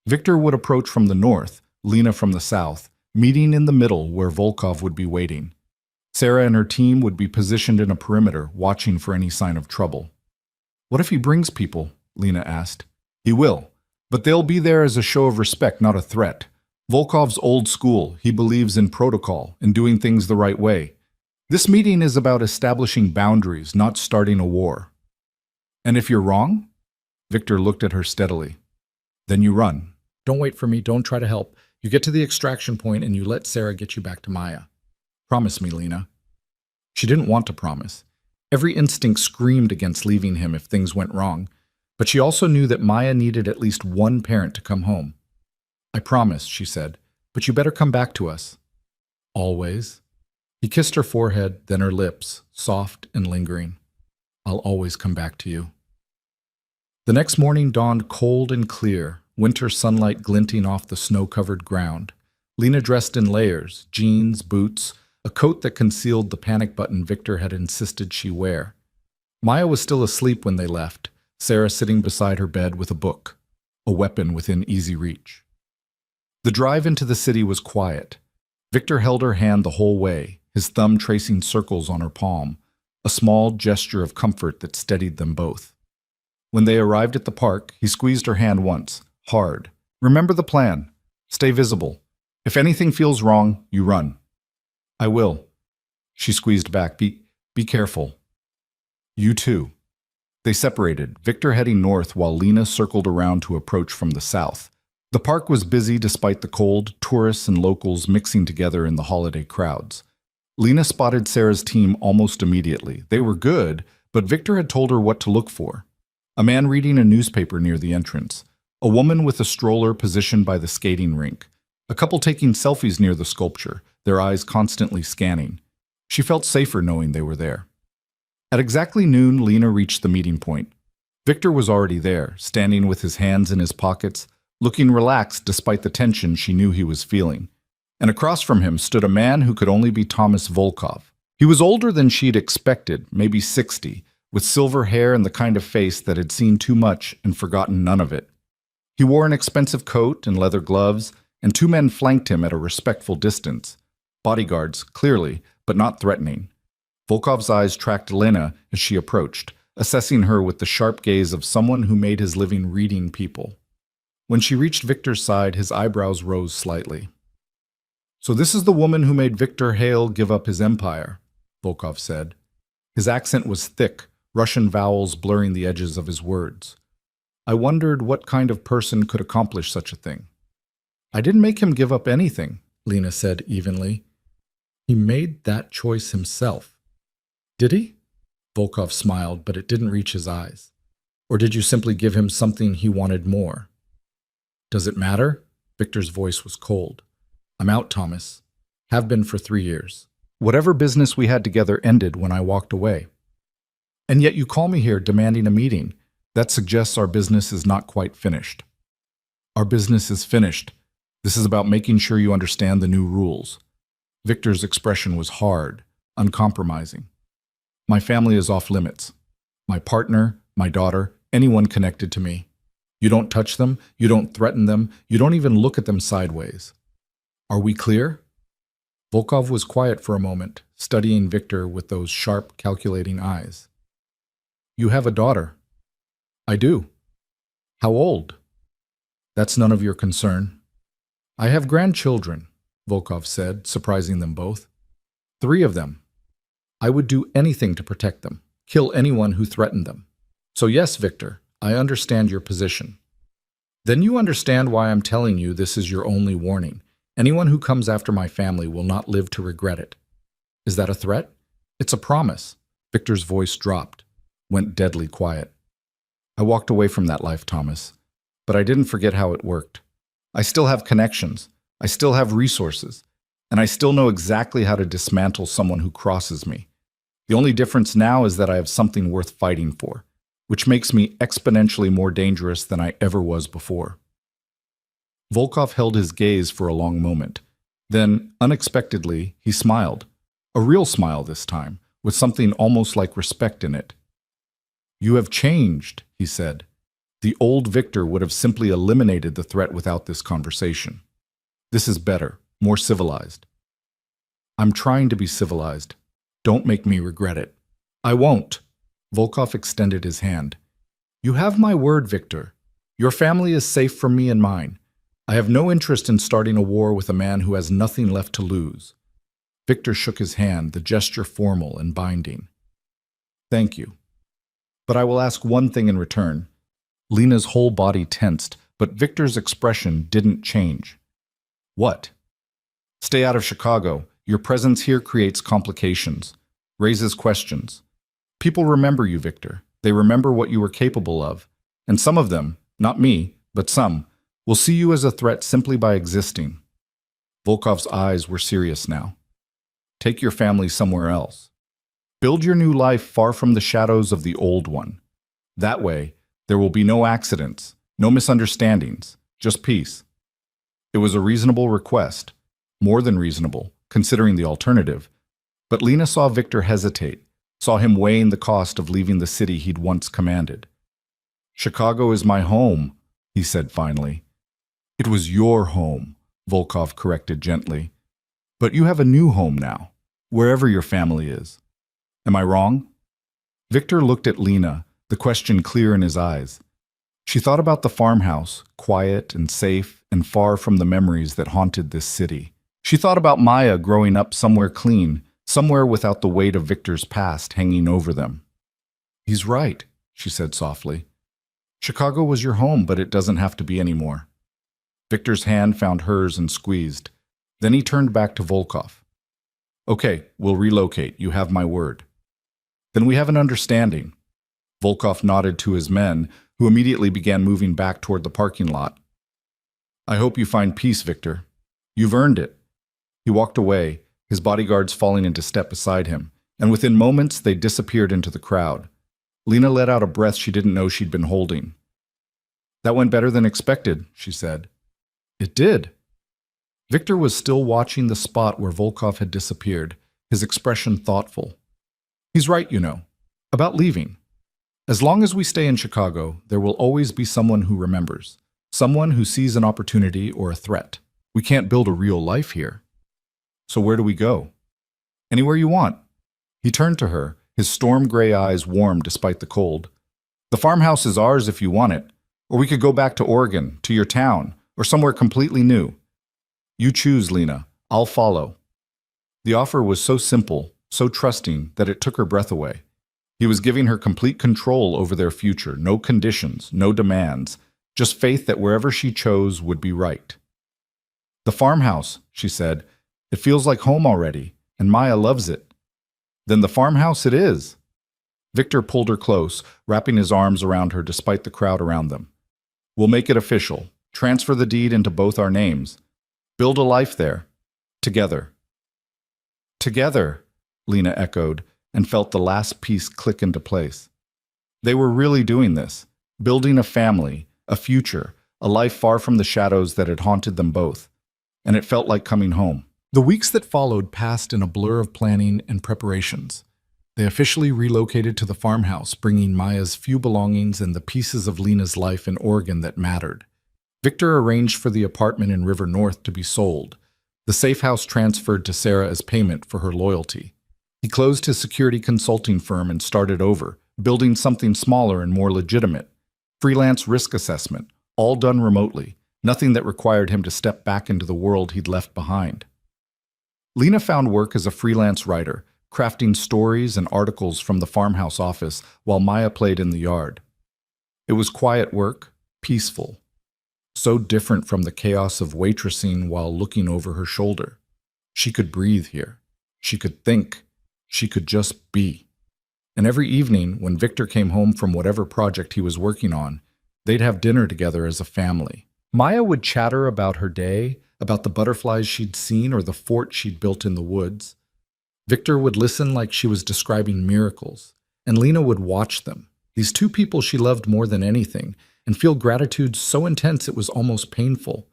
[SPEAKER 1] Victor would approach from the north, Lena from the south, meeting in the middle where Volkov would be waiting. Sarah and her team would be positioned in a perimeter, watching for any sign of trouble. What if he brings people? Lena asked. He will, but they'll be there as a show of respect, not a threat. Volkov's old school. He believes in protocol, in doing things the right way. This meeting is about establishing boundaries, not starting a war. And if you're wrong? Victor looked at her steadily. Then you run. Don't wait for me, don't try to help. You get to the extraction point and you let Sarah get you back to Maya. Promise me, Lena. She didn't want to promise. Every instinct screamed against leaving him if things went wrong, but she also knew that Maya needed at least one parent to come home. I promise, she said, but you better come back to us. Always. He kissed her forehead, then her lips, soft and lingering. I'll always come back to you. The next morning dawned cold and clear, winter sunlight glinting off the snow-covered ground. Lena dressed in layers, jeans, boots, a coat that concealed the panic button Victor had insisted she wear. Maya was still asleep when they left, Sarah sitting beside her bed with a book. a weapon within easy reach. The drive into the city was quiet. Victor held her hand the whole way, his thumb tracing circles on her palm, a small gesture of comfort that steadied them both. When they arrived at the park, he squeezed her hand once, hard. "Remember the plan. Stay visible. If anything feels wrong, you run." "I will." She squeezed back. Be careful." "You too." They separated, Victor heading north while Lena circled around to approach from the south. The park was busy despite the cold, tourists and locals mixing together in the holiday crowds. Lena spotted Sarah's team almost immediately. They were good, but Victor had told her what to look for. A man reading a newspaper near the entrance, a woman with a stroller positioned by the skating rink, a couple taking selfies near the sculpture, their eyes constantly scanning. She felt safer knowing they were there. At exactly noon, Lena reached the meeting point. Victor was already there, standing with his hands in his pockets, looking relaxed despite the tension she knew he was feeling. And across from him stood a man who could only be Thomas Volkov. He was older than she'd expected, maybe 60, with silver hair and the kind of face that had seen too much and forgotten none of it. He wore an expensive coat and leather gloves, and two men flanked him at a respectful distance. Bodyguards, clearly, but not threatening. Volkov's eyes tracked Lena as she approached, assessing her with the sharp gaze of someone who made his living reading people. When she reached Victor's side, his eyebrows rose slightly. "So this is the woman who made Victor Hale give up his empire," Volkov said. His accent was thick, Russian vowels blurring the edges of his words. "I wondered what kind of person could accomplish such a thing." "I didn't make him give up anything," Lena said evenly. "He made that choice himself." "Did he?" Volkov smiled, but it didn't reach his eyes. "Or did you simply give him something he wanted more?" "Does it matter?" Victor's voice was cold. "I'm out, Thomas. Have been for 3 years. Whatever business we had together ended when I walked away. And yet you call me here demanding a meeting. That suggests our business is not quite finished." "Our business is finished. This is about making sure you understand the new rules." Victor's expression was hard, uncompromising. "My family is off limits. My partner, my daughter, anyone connected to me. You don't touch them, you don't threaten them, you don't even look at them sideways. Are we clear?" Volkov was quiet for a moment, studying Victor with those sharp, calculating eyes. "You have a daughter." "I do." "How old?" "That's none of your concern." "I have grandchildren," Volkov said, surprising them both. 3 of them. I would do anything to protect them, kill anyone who threatened them. So yes, Victor, I understand your position. Then you understand why I'm telling you this is your only warning. Anyone who comes after my family will not live to regret it. Is that a threat? It's a promise. Victor's voice dropped, went deadly quiet. I walked away from that life, Thomas, but I didn't forget how it worked. I still have connections. I still have resources. And I still know exactly how to dismantle someone who crosses me. The only difference now is that I have something worth fighting for, which makes me exponentially more dangerous than I ever was before. Volkov held his gaze for a long moment. Then, unexpectedly, he smiled. A real smile this time, with something almost like respect in it. "You have changed," he said. "The old Victor would have simply eliminated the threat without this conversation. This is better, more civilized." "I'm trying to be civilized. Don't make me regret it." "I won't." Volkov extended his hand. "You have my word, Victor. Your family is safe from me and mine. I have no interest in starting a war with a man who has nothing left to lose." Victor shook his hand, the gesture formal and binding. "Thank you. But I will ask one thing in return." Lena's whole body tensed, but Victor's expression didn't change. "What?" "Stay out of Chicago. Your presence here creates complications, raises questions. People remember you, Victor. They remember what you were capable of. And some of them, not me, but some, will see you as a threat simply by existing." Volkov's eyes were serious now. "Take your family somewhere else. Build your new life far from the shadows of the old one. That way, there will be no accidents, no misunderstandings, just peace." It was a reasonable request, more than reasonable, considering the alternative. But Lena saw Victor hesitate, saw him weighing the cost of leaving the city he'd once commanded. "Chicago is my home," he said finally. It was your home, Volkov corrected gently. But you have a new home now, wherever your family is. Am I wrong? Victor looked at Lena, the question clear in his eyes. She thought about the farmhouse, quiet and safe and far from the memories that haunted this city. She thought about Maya growing up somewhere clean, somewhere without the weight of Victor's past hanging over them. He's right, she said softly. Chicago was your home, but it doesn't have to be anymore. Victor's hand found hers and squeezed. Then he turned back to Volkov. Okay, we'll relocate. You have my word. Then we have an understanding. Volkov nodded to his men, who immediately began moving back toward the parking lot. I hope you find peace, Victor. You've earned it. He walked away, his bodyguards falling into step beside him, and within moments they disappeared into the crowd. Lena let out a breath she didn't know she'd been holding. That went better than expected, she said. It did. Victor was still watching the spot where Volkov had disappeared, his expression thoughtful. He's right, you know, about leaving. As long as we stay in Chicago, there will always be someone who remembers, someone who sees an opportunity or a threat. We can't build a real life here. So where do we go? Anywhere you want. He turned to her, his storm gray eyes warm despite the cold. The farmhouse is ours if you want it, or we could go back to Oregon, to your town, or somewhere completely new. You choose, Lena. I'll follow. The offer was so simple, so trusting, that it took her breath away. He was giving her complete control over their future, no conditions, no demands, just faith that wherever she chose would be right. The farmhouse, she said. It feels like home already, and Maya loves it. Then the farmhouse it is. Victor pulled her close, wrapping his arms around her despite the crowd around them. We'll make it official. Transfer the deed into both our names. Build a life there. Together. Together, Lena echoed, and felt the last piece click into place. They were really doing this, building a family, a future, a life far from the shadows that had haunted them both, and it felt like coming home. The weeks that followed passed in a blur of planning and preparations. They officially relocated to the farmhouse, bringing Maya's few belongings and the pieces of Lena's life in Oregon that mattered. Victor arranged for the apartment in River North to be sold, the safe house transferred to Sarah as payment for her loyalty. He closed his security consulting firm and started over, building something smaller and more legitimate. Freelance risk assessment, all done remotely, nothing that required him to step back into the world he'd left behind. Lena found work as a freelance writer, crafting stories and articles from the farmhouse office while Maya played in the yard. It was quiet work, peaceful. So different from the chaos of waitressing while looking over her shoulder. She could breathe here. She could think. She could just be. And every evening, when Victor came home from whatever project he was working on, they'd have dinner together as a family. Maya would chatter about her day, about the butterflies she'd seen or the fort she'd built in the woods. Victor would listen like she was describing miracles, and Lena would watch them, these two people she loved more than anything, and feel gratitude so intense it was almost painful.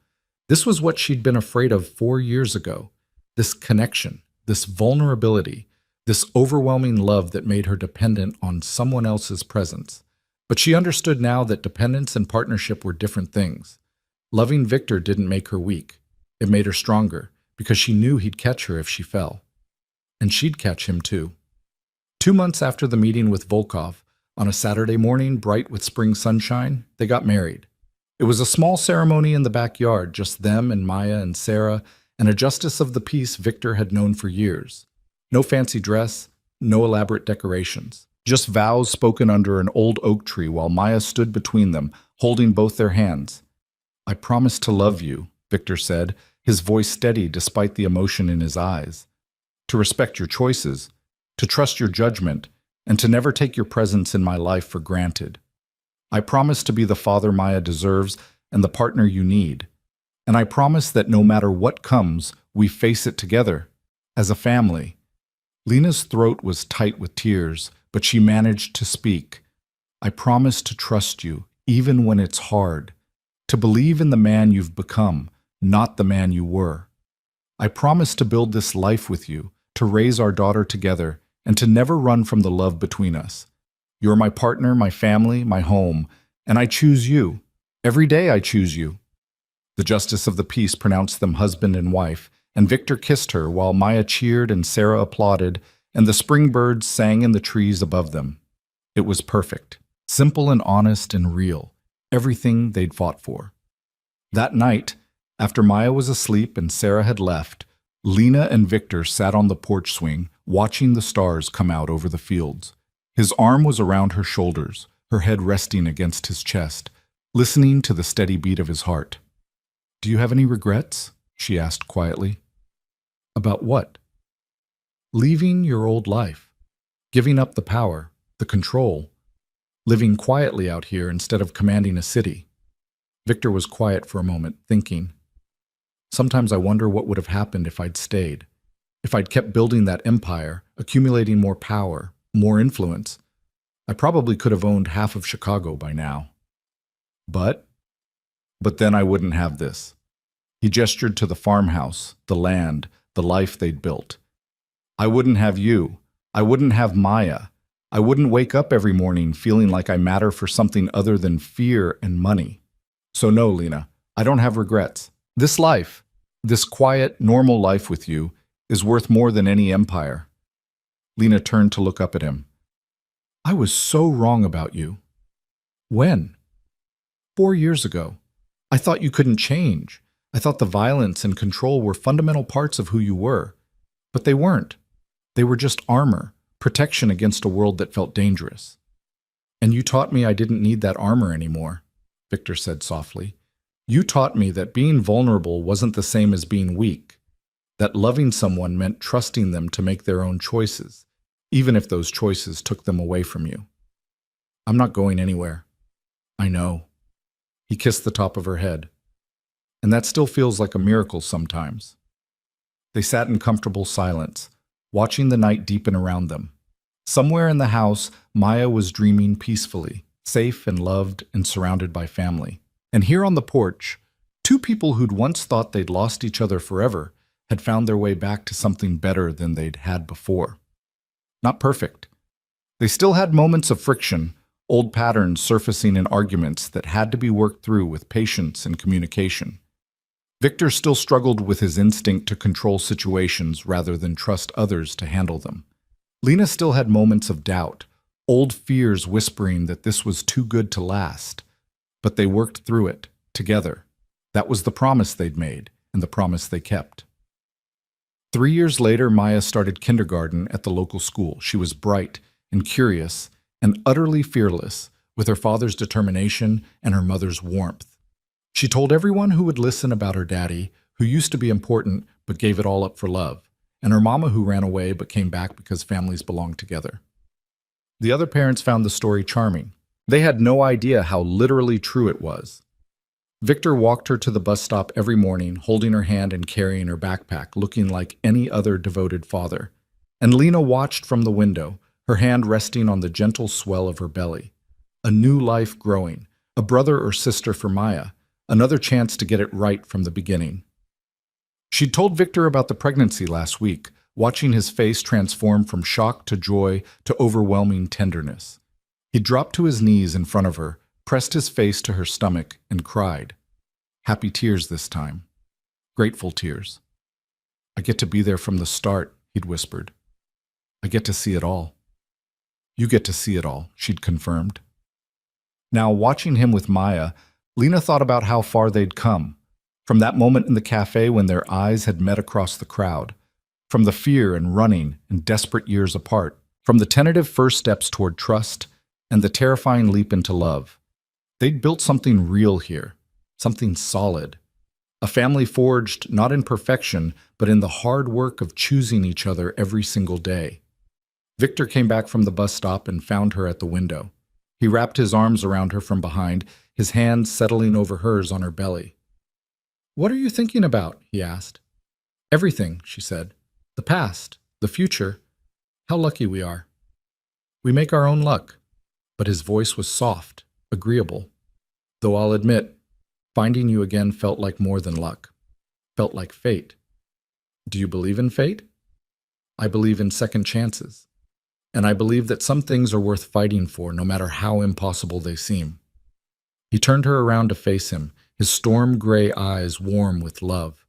[SPEAKER 1] This was what she'd been afraid of 4 years ago, this connection, this vulnerability, this overwhelming love that made her dependent on someone else's presence. But she understood now that dependence and partnership were different things. Loving Victor didn't make her weak. It made her stronger, because she knew he'd catch her if she fell. And she'd catch him too. 2 months after the meeting with Volkov, on a Saturday morning bright with spring sunshine, they got married. It was a small ceremony in the backyard, just them and Maya and Sarah, and a justice of the peace Victor had known for years. No fancy dress, no elaborate decorations. Just vows spoken under an old oak tree while Maya stood between them, holding both their hands. I promise to love you, Victor said, his voice steady despite the emotion in his eyes. To respect your choices, to trust your judgment, and to never take your presence in my life for granted. I promise to be the father Maya deserves and the partner you need. And I promise that no matter what comes, we face it together, as a family. Lena's throat was tight with tears, but she managed to speak. I promise to trust you, even when it's hard. To believe in the man you've become, not the man you were. I promise to build this life with you, to raise our daughter together, and to never run from the love between us. You're my partner, my family, my home, and I choose you. Every day I choose you." The justice of the peace pronounced them husband and wife, and Victor kissed her while Maya cheered and Sarah applauded, and the spring birds sang in the trees above them. It was perfect, simple and honest and real, everything they'd fought for. That night, after Maya was asleep and Sarah had left, Lena and Victor sat on the porch swing, watching the stars come out over the fields. His arm was around her shoulders, her head resting against his chest, listening to the steady beat of his heart. "Do you have any regrets?" she asked quietly. "About what?" "Leaving your old life, giving up the power, the control, living quietly out here instead of commanding a city." Victor was quiet for a moment, thinking. "Sometimes I wonder what would have happened if I'd stayed. If I'd kept building that empire, accumulating more power, more influence. I probably could have owned half of Chicago by now. But then I wouldn't have this." He gestured to the farmhouse, the land, the life they'd built. "I wouldn't have you. I wouldn't have Maya. I wouldn't wake up every morning feeling like I matter for something other than fear and money. So no, Lena, I don't have regrets. This life, this quiet, normal life with you, is worth more than any empire." Lena turned to look up at him. "I was so wrong about you." "When?" 4 years ago. I thought you couldn't change. I thought the violence and control were fundamental parts of who you were. But they weren't. They were just armor, protection against a world that felt dangerous. And you taught me I didn't need that armor anymore," Victor said softly. "You taught me that being vulnerable wasn't the same as being weak, that loving someone meant trusting them to make their own choices, even if those choices took them away from you. I'm not going anywhere. I know." He kissed the top of her head. "And that still feels like a miracle sometimes." They sat in comfortable silence, watching the night deepen around them. Somewhere in the house, Maya was dreaming peacefully, safe and loved and surrounded by family. And here on the porch, two people who'd once thought they'd lost each other forever had found their way back to something better than they'd had before. Not perfect. They still had moments of friction, old patterns surfacing in arguments that had to be worked through with patience and communication. Victor still struggled with his instinct to control situations rather than trust others to handle them. Lena still had moments of doubt, old fears whispering that this was too good to last. But they worked through it, together. That was the promise they'd made, and the promise they kept. 3 years later, Maya started kindergarten at the local school. She was bright and curious and utterly fearless, with her father's determination and her mother's warmth. She told everyone who would listen about her daddy, who used to be important but gave it all up for love, and her mama who ran away but came back because families belonged together. The other parents found the story charming. They had no idea how literally true it was. Victor walked her to the bus stop every morning, holding her hand and carrying her backpack, looking like any other devoted father. And Lena watched from the window, her hand resting on the gentle swell of her belly. A new life growing, a brother or sister for Maya, another chance to get it right from the beginning. She'd told Victor about the pregnancy last week, watching his face transform from shock to joy to overwhelming tenderness. He dropped to his knees in front of her, pressed his face to her stomach, and cried. Happy tears this time. Grateful tears. "I get to be there from the start," he'd whispered. "I get to see it all." "You get to see it all," she'd confirmed. Now, watching him with Maya, Lena thought about how far they'd come. From that moment in the cafe when their eyes had met across the crowd. From the fear and running and desperate years apart. From the tentative first steps toward trust and the terrifying leap into love. They'd built something real here, something solid. A family forged not in perfection, but in the hard work of choosing each other every single day. Victor came back from the bus stop and found her at the window. He wrapped his arms around her from behind, his hands settling over hers on her belly. "What are you thinking about?" he asked. "Everything," she said. "The past, the future. How lucky we are. We make our own luck." But his voice was soft, agreeable. "Though I'll admit, finding you again felt like more than luck. Felt like fate. Do you believe in fate?" "I believe in second chances. And I believe that some things are worth fighting for, no matter how impossible they seem." He turned her around to face him, his storm-gray eyes warm with love.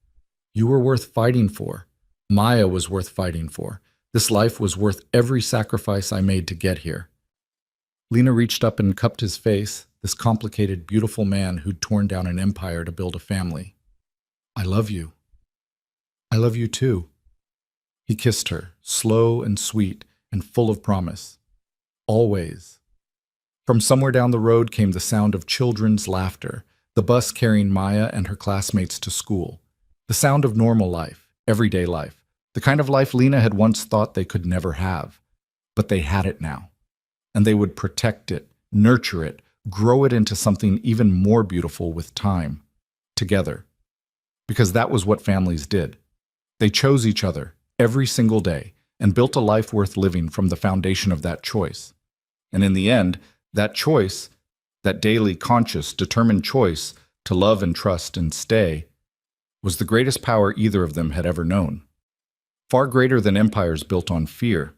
[SPEAKER 1] You were worth fighting for. Maya was worth fighting for. This life was worth every sacrifice I made to get here. Lena reached up and cupped his face, this complicated, beautiful man who'd torn down an empire to build a family. I love you. I love you too. He kissed her, slow and sweet and full of promise. Always. From somewhere down the road came the sound of children's laughter, the bus carrying Maya and her classmates to school. The sound of normal life, everyday life, the kind of life Lena had once thought they could never have. But they had it now. And they would protect it, nurture it, grow it into something even more beautiful with time. Together. Because that was what families did. They chose each other every single day and built a life worth living from the foundation of that choice. And in the end, that choice, that daily, conscious, determined choice to love and trust and stay, was the greatest power either of them had ever known. Far greater than empires built on fear,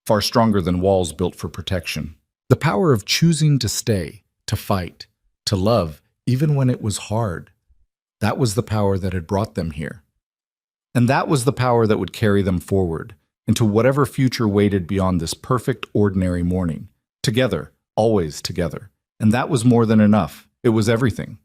[SPEAKER 1] far stronger than walls built for protection. The power of choosing to stay, to fight, to love, even when it was hard. That was the power that had brought them here. And that was the power that would carry them forward into whatever future waited beyond this perfect, ordinary morning. Together, always together. And that was more than enough. It was everything.